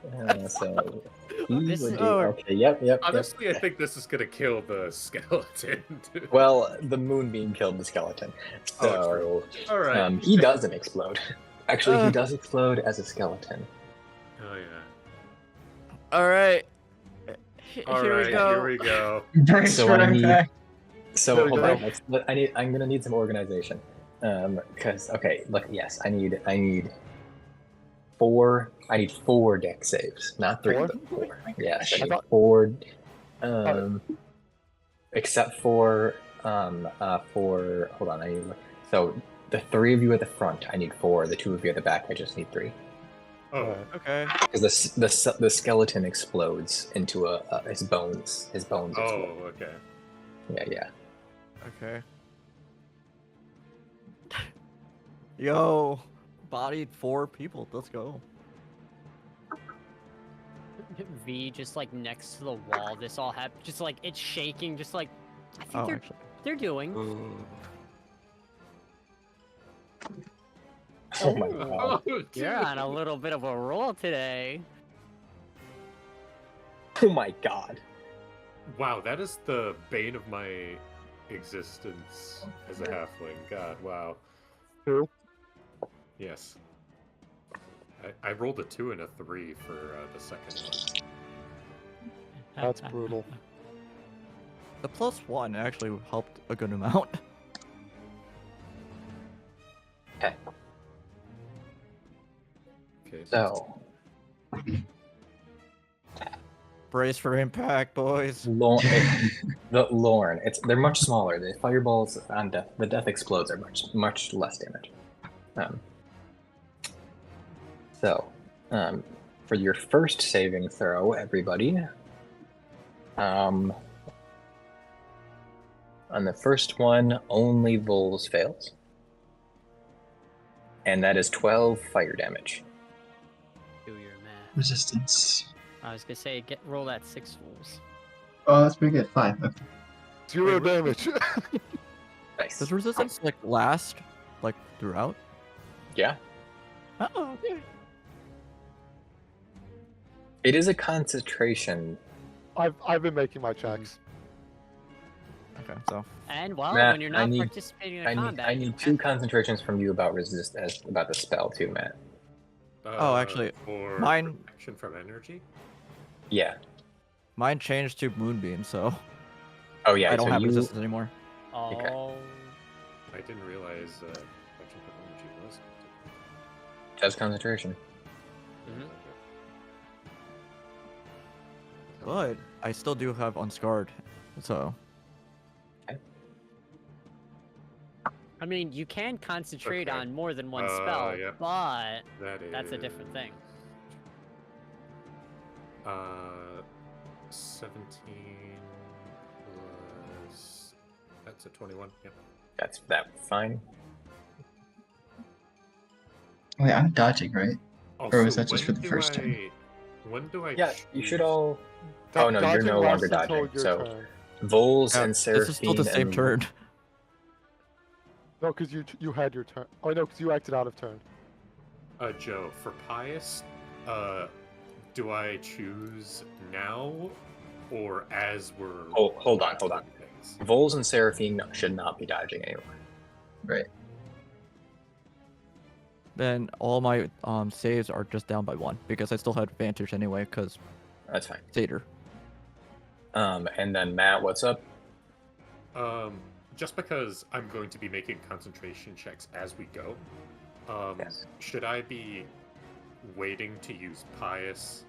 So he This would is- do. Oh. Okay, yep. Honestly, I think this is gonna kill the skeleton. Dude. Well, the moonbeam killed the skeleton, Oh, so true. All right. he doesn't explode. Actually, he Uh. does explode as a skeleton. Oh yeah. All right. All Here right. we go. Here we go. Brace So for I need- impact. So There we hold go. on. I'm gonna need some organization. Because okay, look, yes, I need 4. I need 4 deck saves, not 3, Four? but 4. Yes, I I need thought- 4. Except for hold on, I need so the 3 of you at the front, I need 4. The 2 of you at the back, I just need 3. Oh, Okay. Because the skeleton explodes into his bones. His bones explode. oh, okay. Yeah. Okay. Yo, bodied 4 people. Let's go. V just like next to the wall. This all happened. Just like it's shaking. Just like I think Oh, they're actually. they're doing. Oh my god. Oh, You're dude. on a little bit of a roll today. Oh my god. Wow, that is the bane of my existence as a halfling. God, wow. Two. Yes. I rolled a 2 and a 3 for the second one. That's brutal. The +1 actually helped a good amount. Okay. So Brace for impact, boys. Lorn, they're much smaller. The fireballs on death, the death explodes are much less damage. For your first saving throw, everybody, on the first one, only Vols fails, and that is 12 fire damage. Do your math. Resistance. I was gonna say roll that 6 fools. Oh, that's pretty good. 5. Okay. 0 Wait, damage. Nice. Does resistance like last like throughout? Yeah, Oh, okay. it is a concentration. I've been making my checks. Okay, so And well, Matt, when you're I not need- participating in a I combat, need you 2 have- concentrations from you about about the spell too, Matt. Oh, actually, for mine- protection from energy. Yeah. mine changed to moonbeam, so Oh yeah. I don't so have you, resistance anymore. Oh, I didn't realize protection from energy was. Just concentration. Mhm. But I still do have unscarred, so I mean, you can concentrate Okay. on more than one spell, yeah. but That is. that's a different thing. 17 plus. That's a 21. Yep. That's fine. Wait, I'm dodging, right? Or was Also, that just for when the do first turn? When do I? Yeah, you should choose- all. Oh, no, you're Dodging no longer lasts until dodging, your so- turn. Vols yeah, and this Seraphine. is still the same and- turn. No, because you had your turn. Oh no, because you acted out of turn. Joe, for Pious, do I choose now or as we're? Oh, hold on. doing things? Vols and Seraphine should not be dodging anymore. Right. Then all my saves are just down by 1 because I still had advantage anyway because That's fine. Satyr. And then Matt, what's up? Just because I'm going to be making concentration checks as we go, Yes. should I be waiting to use Pious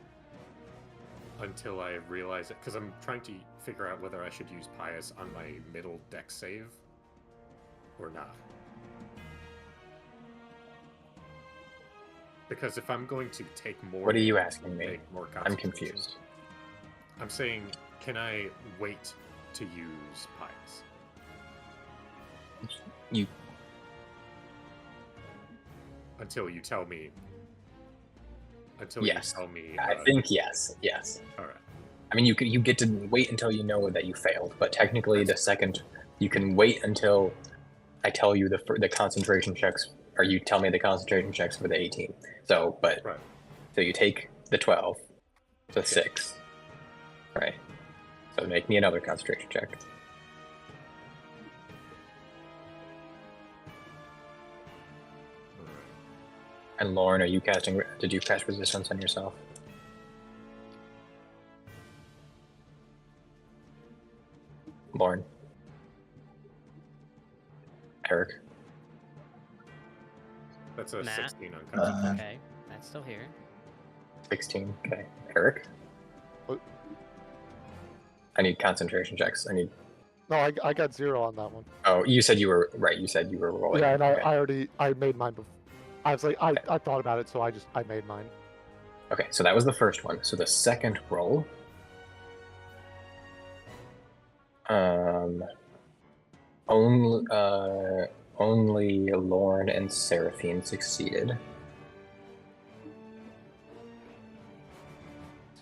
until I realize it? Because I'm trying to figure out whether I should use Pious on my middle deck save or not. Because if I'm going to take more, What are you damage, asking me? take more I'm concentration, confused. I'm saying, can I wait to use Pious? You Until you tell me. Until Yes. you tell me. I think yes. All right. I mean, you get to wait until you know that you failed, but technically, the second you can wait until I tell you the concentration checks, or you tell me the concentration checks for the 18. So, but Right. so you take the 12, so 6, right? So make me another concentration check. Alright. And Lorn, are you casting? Did you cast resistance on yourself? Lorn. Erich. That's a Matt? 16 on concentration. Okay, that's still here. 16. Okay. Erich. What? I need concentration checks. I need. No, I got 0 on that one. Oh, you said you were right. You said you were rolling. Yeah, and Okay. I made mine before. I was like, I thought about it, so I made mine. Okay, so that was the first one. So the second roll. Only Lorn and Seraphine succeeded.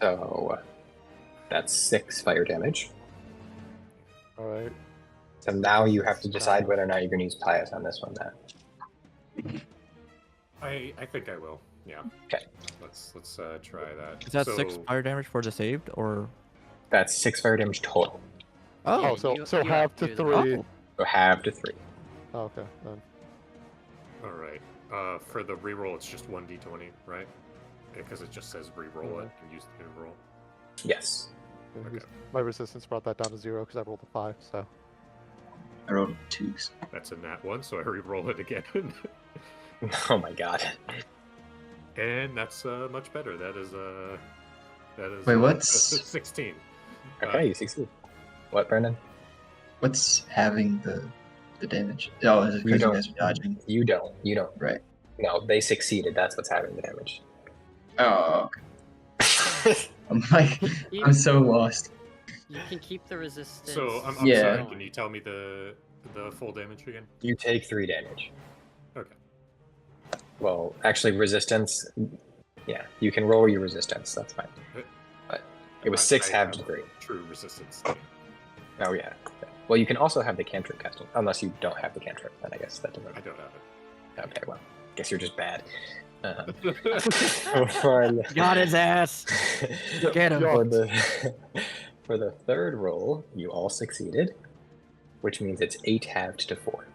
So that's 6 fire damage. All right. So now you have to decide whether or not you're going to use Pious on this one, Matt. I think I will. Yeah. Okay. Let's try that. Is that 6 fire damage for the saved, or? That's 6 fire damage total. Oh, Oh, so you so have half to to do that. 3. Oh. So half to 3. Oh, okay. Then. All right. For the reroll, it's just 1d20, right? Because it just says reroll it and use the new roll. Yes. Yeah, Okay. My resistance brought that down to 0 because I rolled a 5. So. I rolled 2s. That's a nat 1, so I reroll it again. Oh my god. And that's much better. That is Wait, what's 16. Okay, you succeed. What, Brendan? what's having the damage? Oh, is it You because you don't. guys are dodging? You don't. Right. No, they succeeded. That's what's having the damage. Oh, okay. I'm like, You, I'm so lost. you can keep the resistance. So I'm Yeah. sorry. Can you tell me the full damage again? You take 3 damage. Okay. Well, actually, resistance. Yeah, you can roll your resistance. That's fine. But it was 6 I halved to have 3. True resistance. Oh yeah. Well, you can also have the cantrip casting, unless you don't have the cantrip. Then I guess that doesn't. I don't have Okay, well, guess you're just bad. it. got his ass. Get him. For the third roll, you all succeeded, which means it's 8 halved to 4.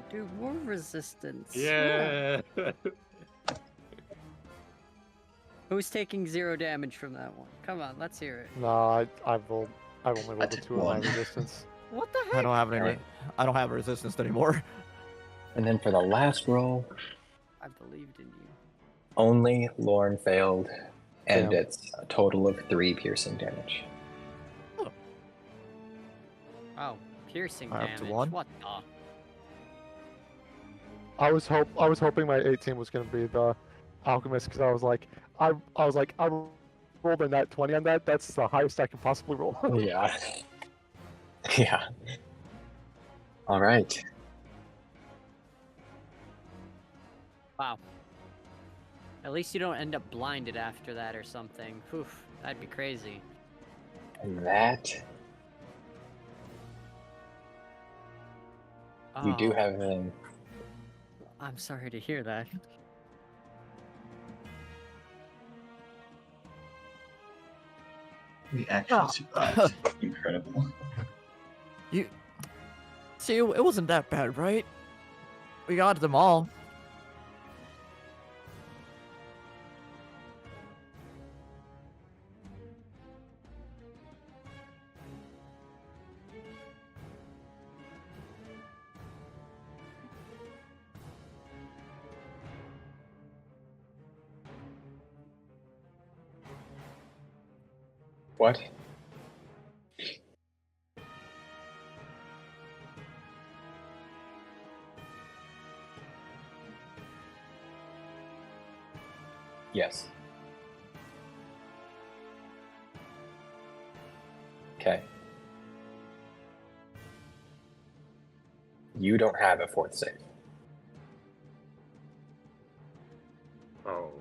Do more resistance. Yeah. Who's taking 0 damage from that one? Come on, let's hear it. No, I've only rolled a took 2 in my 1. resistance. What the heck? I don't have any. I don't have resistance anymore. And then for the last roll, I believed in you. only Lorn failed, and Damn. it's a total of 3 piercing damage. Oh, piercing Up to damage. 1? What the? I was hoping my 18 was gonna be the alchemist because I was like I rolled a nat 20 on that. That's the highest I can possibly roll. Yeah. Yeah. All right. Wow. At least you don't end up blinded after that or something. Oof, that'd be crazy. And that you do Oh, have an I'm sorry to hear that. We actually survived. Incredible. You see, it wasn't that bad, right? We got them all. what? Yes. Okay. You don't have a 4th save. Oh.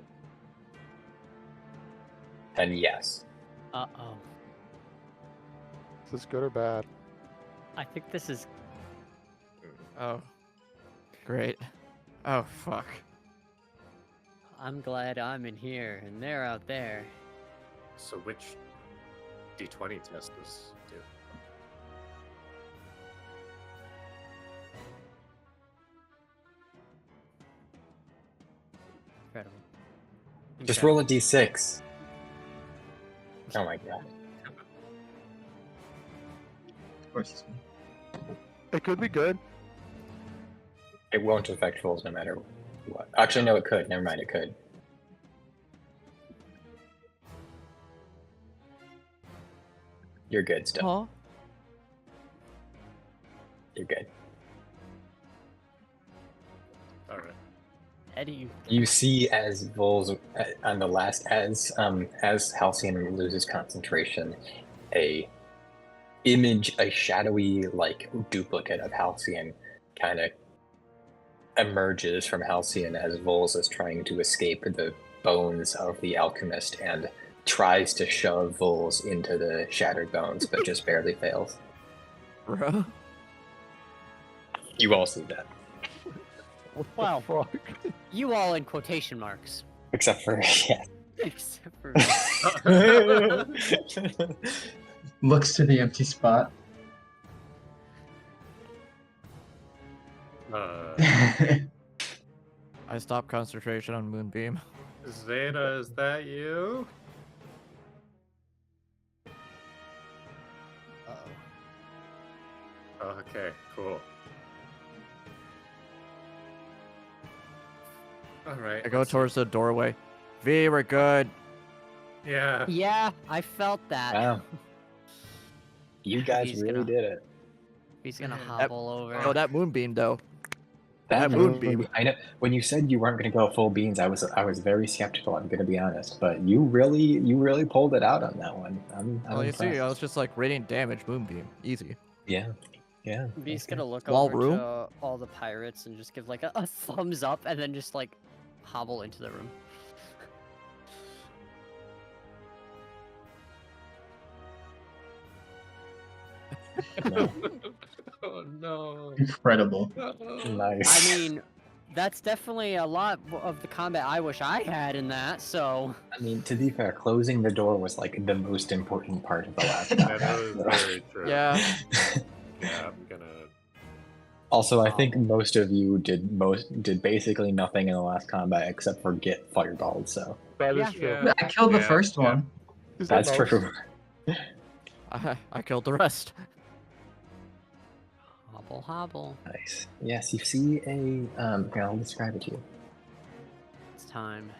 And yes, Uh-oh. Is this good or bad? I think this is... Oh. Great. Oh, fuck. I'm glad I'm in here, and they're out there. So which D20 test does do? Incredible. Just roll a d6. Oh my god. Of course it's me. It could be good. It won't affect rolls no matter what. Actually, no, it could. Never mind, it could. You're good still. Huh? You're good. All right. Eddie, You see as Vols on the last as Halcyon loses concentration, a shadowy like duplicate of Halcyon kind of emerges from Halcyon as Vols is trying to escape the bones of the alchemist and tries to shove Vols into the shattered bones, but just barely fails. Bro? You all see that, What Wow. the fuck? you all in quotation marks. except for yeah. Except for... Looks to the empty spot. I stopped concentration on Moonbeam. Zeta, is that you? Uh-oh. Okay, cool. All right. I go let's see. towards the doorway. V, we're good. Yeah. Yeah, I felt that. Wow. You guys He's really gonna- did it. He's gonna hobble over. Oh, that Moonbeam, though. That That moonbeam. I know. When you said you weren't going to go full beans, I was very skeptical. I'm going to be honest, but you really pulled it out on that one. I'm Well, you impressed. see, I was just like radiant damage, Moonbeam. Easy. Yeah. He's gonna look Wall over room? to all the pirates and just give like a thumbs up and then just like hobble into the room. No. Oh no. Incredible. Nice. I mean, that's definitely a lot of the combat I wish I had in that, so... I mean, to be fair, closing the door was like the most important part of the last That combat. is very true. Yeah. Yeah, I'm gonna. Also, I think most of you did basically nothing in the last combat except for get fireballed. So That is Yeah. true. Yeah. I killed the Yeah, first yeah. one. Is that that's most? true. I killed the rest. Hobble, hobble. Nice. Yes, you see a. Here, I'll describe it to you. It's time.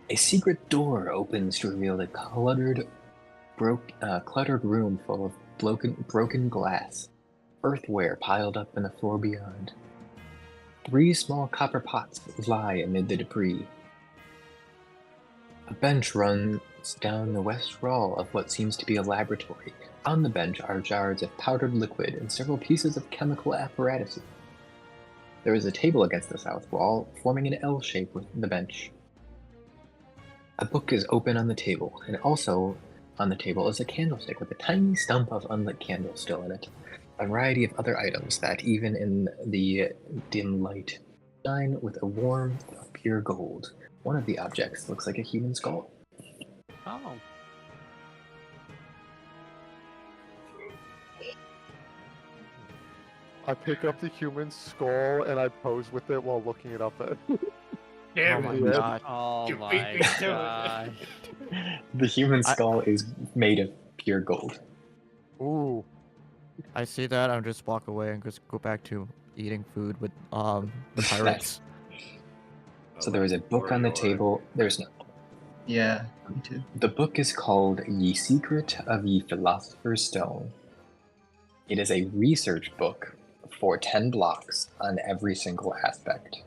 A secret door opens to reveal a cluttered room full of broken glass, earthware piled up in the floor beyond. 3 small copper pots lie amid the debris. A bench runs down the west wall of what seems to be a laboratory. On the bench are jars of powdered liquid and several pieces of chemical apparatus. There is a table against the south wall, forming an L shape with the bench. A book is open on the table, and also on the table is a candlestick with a tiny stump of unlit candle still in it. A variety of other items that, even in the dim light, shine with a warmth of pure gold. One of the objects looks like a human skull. Oh. I pick up the human skull and I pose with it while looking it up at. Damn Oh my it. Yeah. god. Oh You my beat me to it. god. The human skull is made of pure gold. Ooh. I see that. I'm just walk away and just go back to eating food with the pirates. So there is a book on the table. There's no. Yeah, me too. The book is called Ye Secret of Ye Philosopher's Stone. It is a research book for 10 blocks on every single aspect.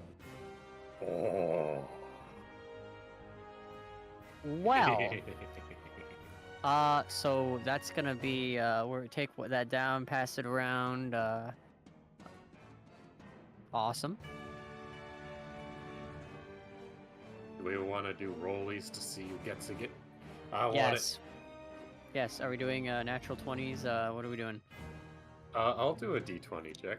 Oh. Well, so that's gonna be we're take that down, pass it around. Awesome. Do we want to do rollies to see who gets it? I want it. Yes. Yes, are we doing natural 20s? What are we doing? I'll do a d20 check.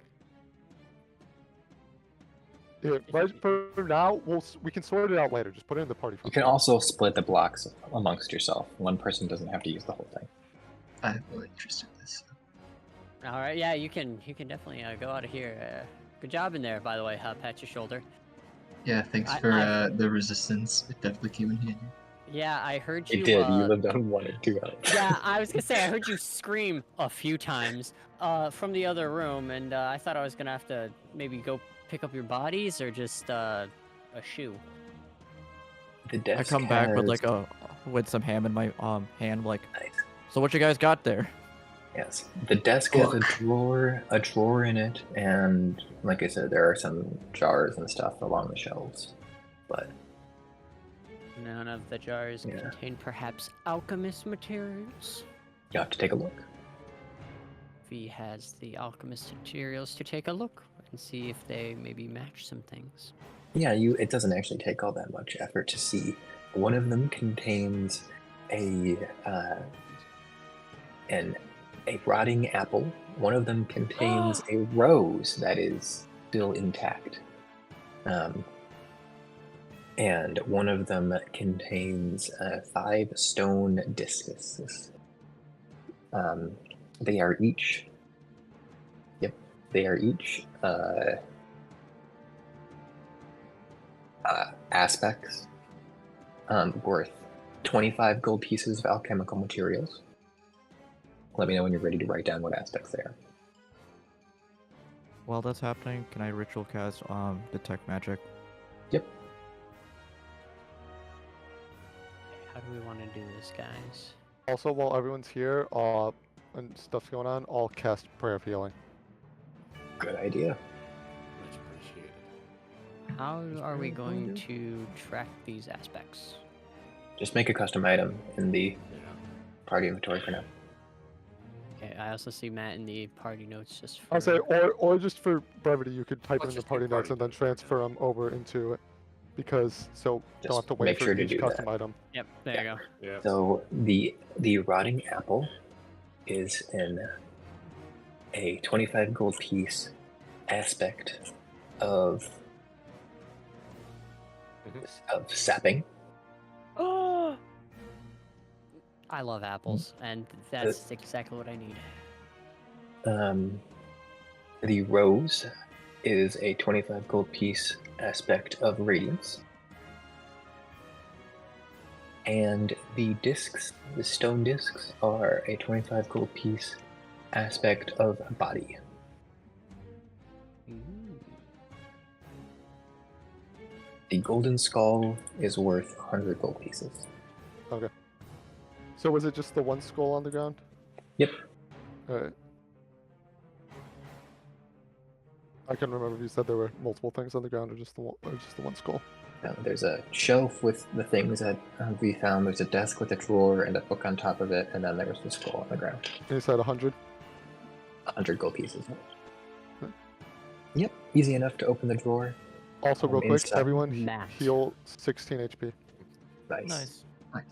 Yeah, right for now, we can sort it out later. Just put it in the party You fund. can also split the blocks amongst yourself. One person doesn't have to use the whole thing. I have no interest in this. All right, yeah, you can definitely go out of here. Good job in there, by the way. Pat your shoulder. Yeah, thanks I- for I've- the resistance. It definitely came in handy. Yeah, I heard You you. did. You lived on 1 and 2 out. Yeah, I was gonna say I heard you scream a few times from the other room, and I thought I was gonna have to maybe go pick up your bodies or just a shoe. The I desk come back with has- like with some ham in my hand, like, Nice. so what you guys got there? Yes. The desk has Look. a drawer in it, and like I said, there are some jars and stuff along the shelves. But None of the jars Yeah. contain perhaps alchemist materials. you have to take a look. V has the alchemist materials to take a look and see if they maybe match some things. Yeah, it doesn't actually take all that much effort to see. One of them contains a rotting apple. One of them contains a rose that is still intact. And one of them contains 5 stone discuses. They are each. Yep, they are each aspects worth 25 gold pieces of alchemical materials. Let me know when you're ready to write down what aspects they are. While that's happening, can I ritual cast detect magic? Yep. How do we want to do this, guys? Also, while everyone's here, and stuff's going on, I'll cast Prayer of Healing. Good idea. Much appreciated. How are we Prayer of going Healing? to track these aspects? Just make a custom item in the Yeah. party inventory for now. Okay, I also see Matt in the party notes just for... I'll say, or just for brevity, you could type it Let's in the just do party notes party and then notes, transfer them over into it, because don't Just have to wait make for sure to each do custom that. item. Yep, there you go. Yeah. So the rotting apple is in a 25 gold piece aspect of sapping. Oh! I love apples, and that's exactly what I need. The rose is a 25 gold piece aspect of radiance. And the discs, the stone discs, are a 25 gold piece aspect of body. The golden skull is worth 100 gold pieces. Okay. So was it just the one skull on the ground? Yep. Alright. I can remember if you said there were multiple things on the ground or just the one skull. There's a shelf with the things that we found. There's a desk with a drawer and a book on top of it, and then there was the skull on the ground. And you said 100? 100 gold pieces. Okay. Yep, easy enough to open the drawer. Also, real quick, inside. everyone Matt. heal 16 HP. Nice.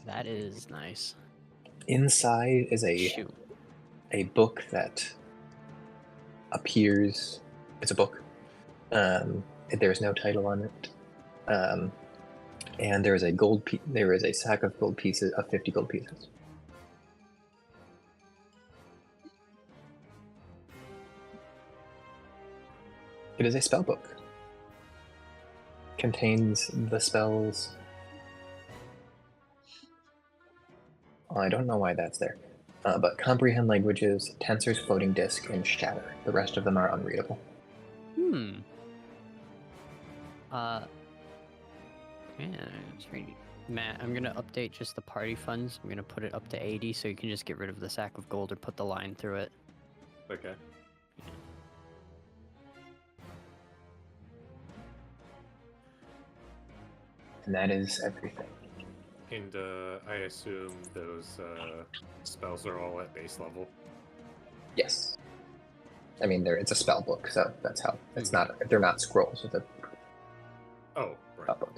That is nice. Inside is Shoot. a book that appears. It's a book. There's no title on it. And there is a sack of gold pieces of 50 gold pieces. It is a spell book. Contains the spells. Oh, I don't know why that's there. But comprehend languages, tensors, floating disk, and shatter. The rest of them are unreadable. Yeah, it's really... Matt, I'm gonna update just the party funds. I'm gonna put it up to 80, so you can just get rid of the sack of gold or put the line through it. Okay. And that is everything. And I assume those spells are all at base level. Yes. I mean, it's a spell book, so that's how. It's not. They're not scrolls. It's a Oh, right. spell book.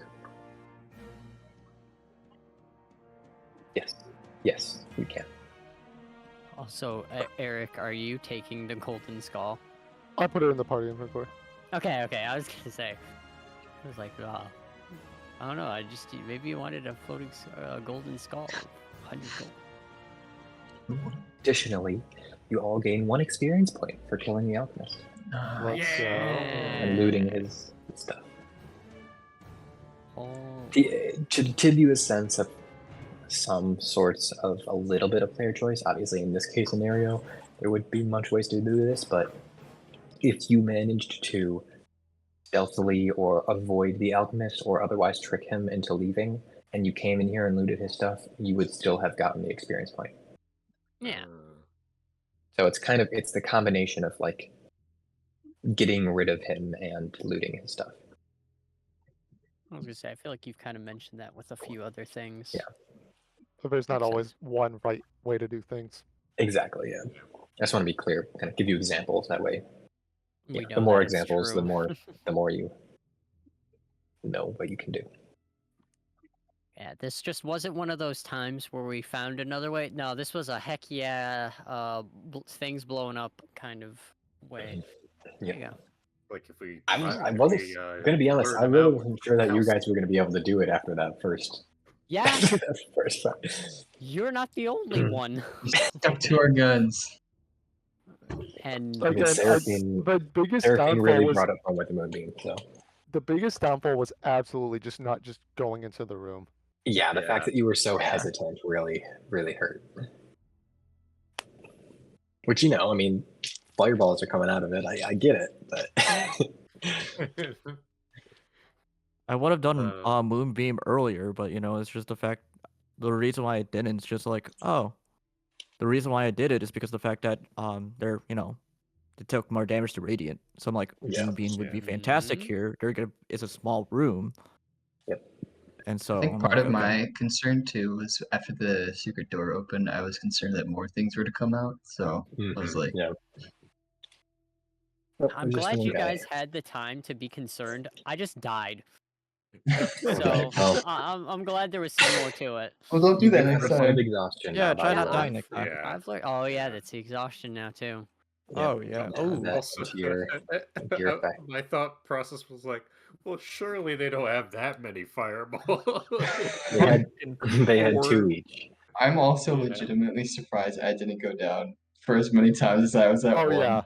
Yes. Yes, you can. Also, Eric, are you taking the golden skull? I put it in the party inventory. Okay, I was gonna say. I was like, I don't know. Maybe you wanted a floating golden skull. 100 gold. Additionally, you all gain 1 experience point for killing the alchemist Let's go. and looting his stuff. Oh. To give you a sense of some sorts of a little bit of player choice, obviously in this case scenario, there would be much ways to do this, but if you managed to stealthily or avoid the alchemist or otherwise trick him into leaving, and you came in here and looted his stuff, you would still have gotten the experience point. Yeah. So it's the combination of like getting rid of him and looting his stuff. I was gonna say, I feel like you've kind of mentioned that with a few other things. Yeah. But there's not Makes always sense. one right way to do things. Exactly, yeah. I just want to be clear, kind of give you examples that way. We Yeah, know the more that it's examples, the true. more you know what you can do. Yeah, this just wasn't one of those times where we found another way. No, this was a heck yeah, things blowing up kind of way. There you go. Like if we, I wasn't gonna be honest. I really wasn't sure that you guys were gonna be able to do it after that first. Yeah, first time. you're not the only one. Stuck to our guns. And I mean, Again, Seraphine- the biggest Seraphine downfall really was brought up home with the moonbeam. So the biggest downfall was absolutely just not just going into the room. yeah, the Yeah. fact that you were so Yeah. hesitant really hurt. Which I mean, fireballs are coming out of it. I get it, but I would have done Moonbeam earlier, but it's just the reason why I didn't is just like, oh, the reason why I did it is because the fact that they're they took more damage to Radiant. So I'm like, Yeah. Moonbeam would be Yeah. fantastic Mhm. here. It's a small room. Yep. And so I think I'm part like, of okay. my concern too was after the secret door opened, I was concerned that more things were to come out. So I was like, yeah. I'm glad you guys had the time to be concerned. I just died. So Well, I'm glad there was some more to it. well, don't do you that have next a point time. of exhaustion. Yeah, now, try by not the way. dying next time. Yeah. I've learned. Oh yeah, that's the exhaustion now too. Oh yeah. Oh, Oh. that Also, into your effect. my thought process was like, well, surely they don't have that many fireballs. They had 2 each. I'm also Yeah. legitimately surprised I didn't go down for as many times as I was at Oh one. yeah.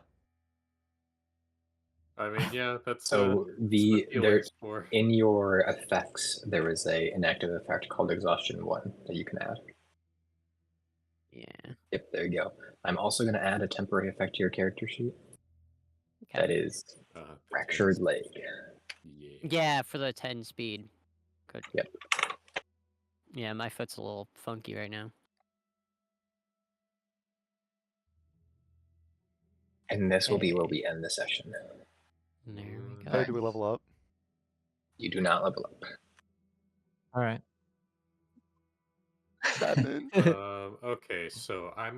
I mean, yeah, that's So what the there healing's for. in your effects there is an active effect called exhaustion 1 that you can add. Yeah. Yep, there you go. I'm also going to add a temporary effect to your character sheet. Okay. That is The fractured tens. leg. Yeah. Yeah, for the 10 speed. Good. Yep. Yeah, my foot's a little funky right now. And this will be where we end the session. There we go. Hey, do we level up? You do not level up. All right. Batman. Okay, so I'm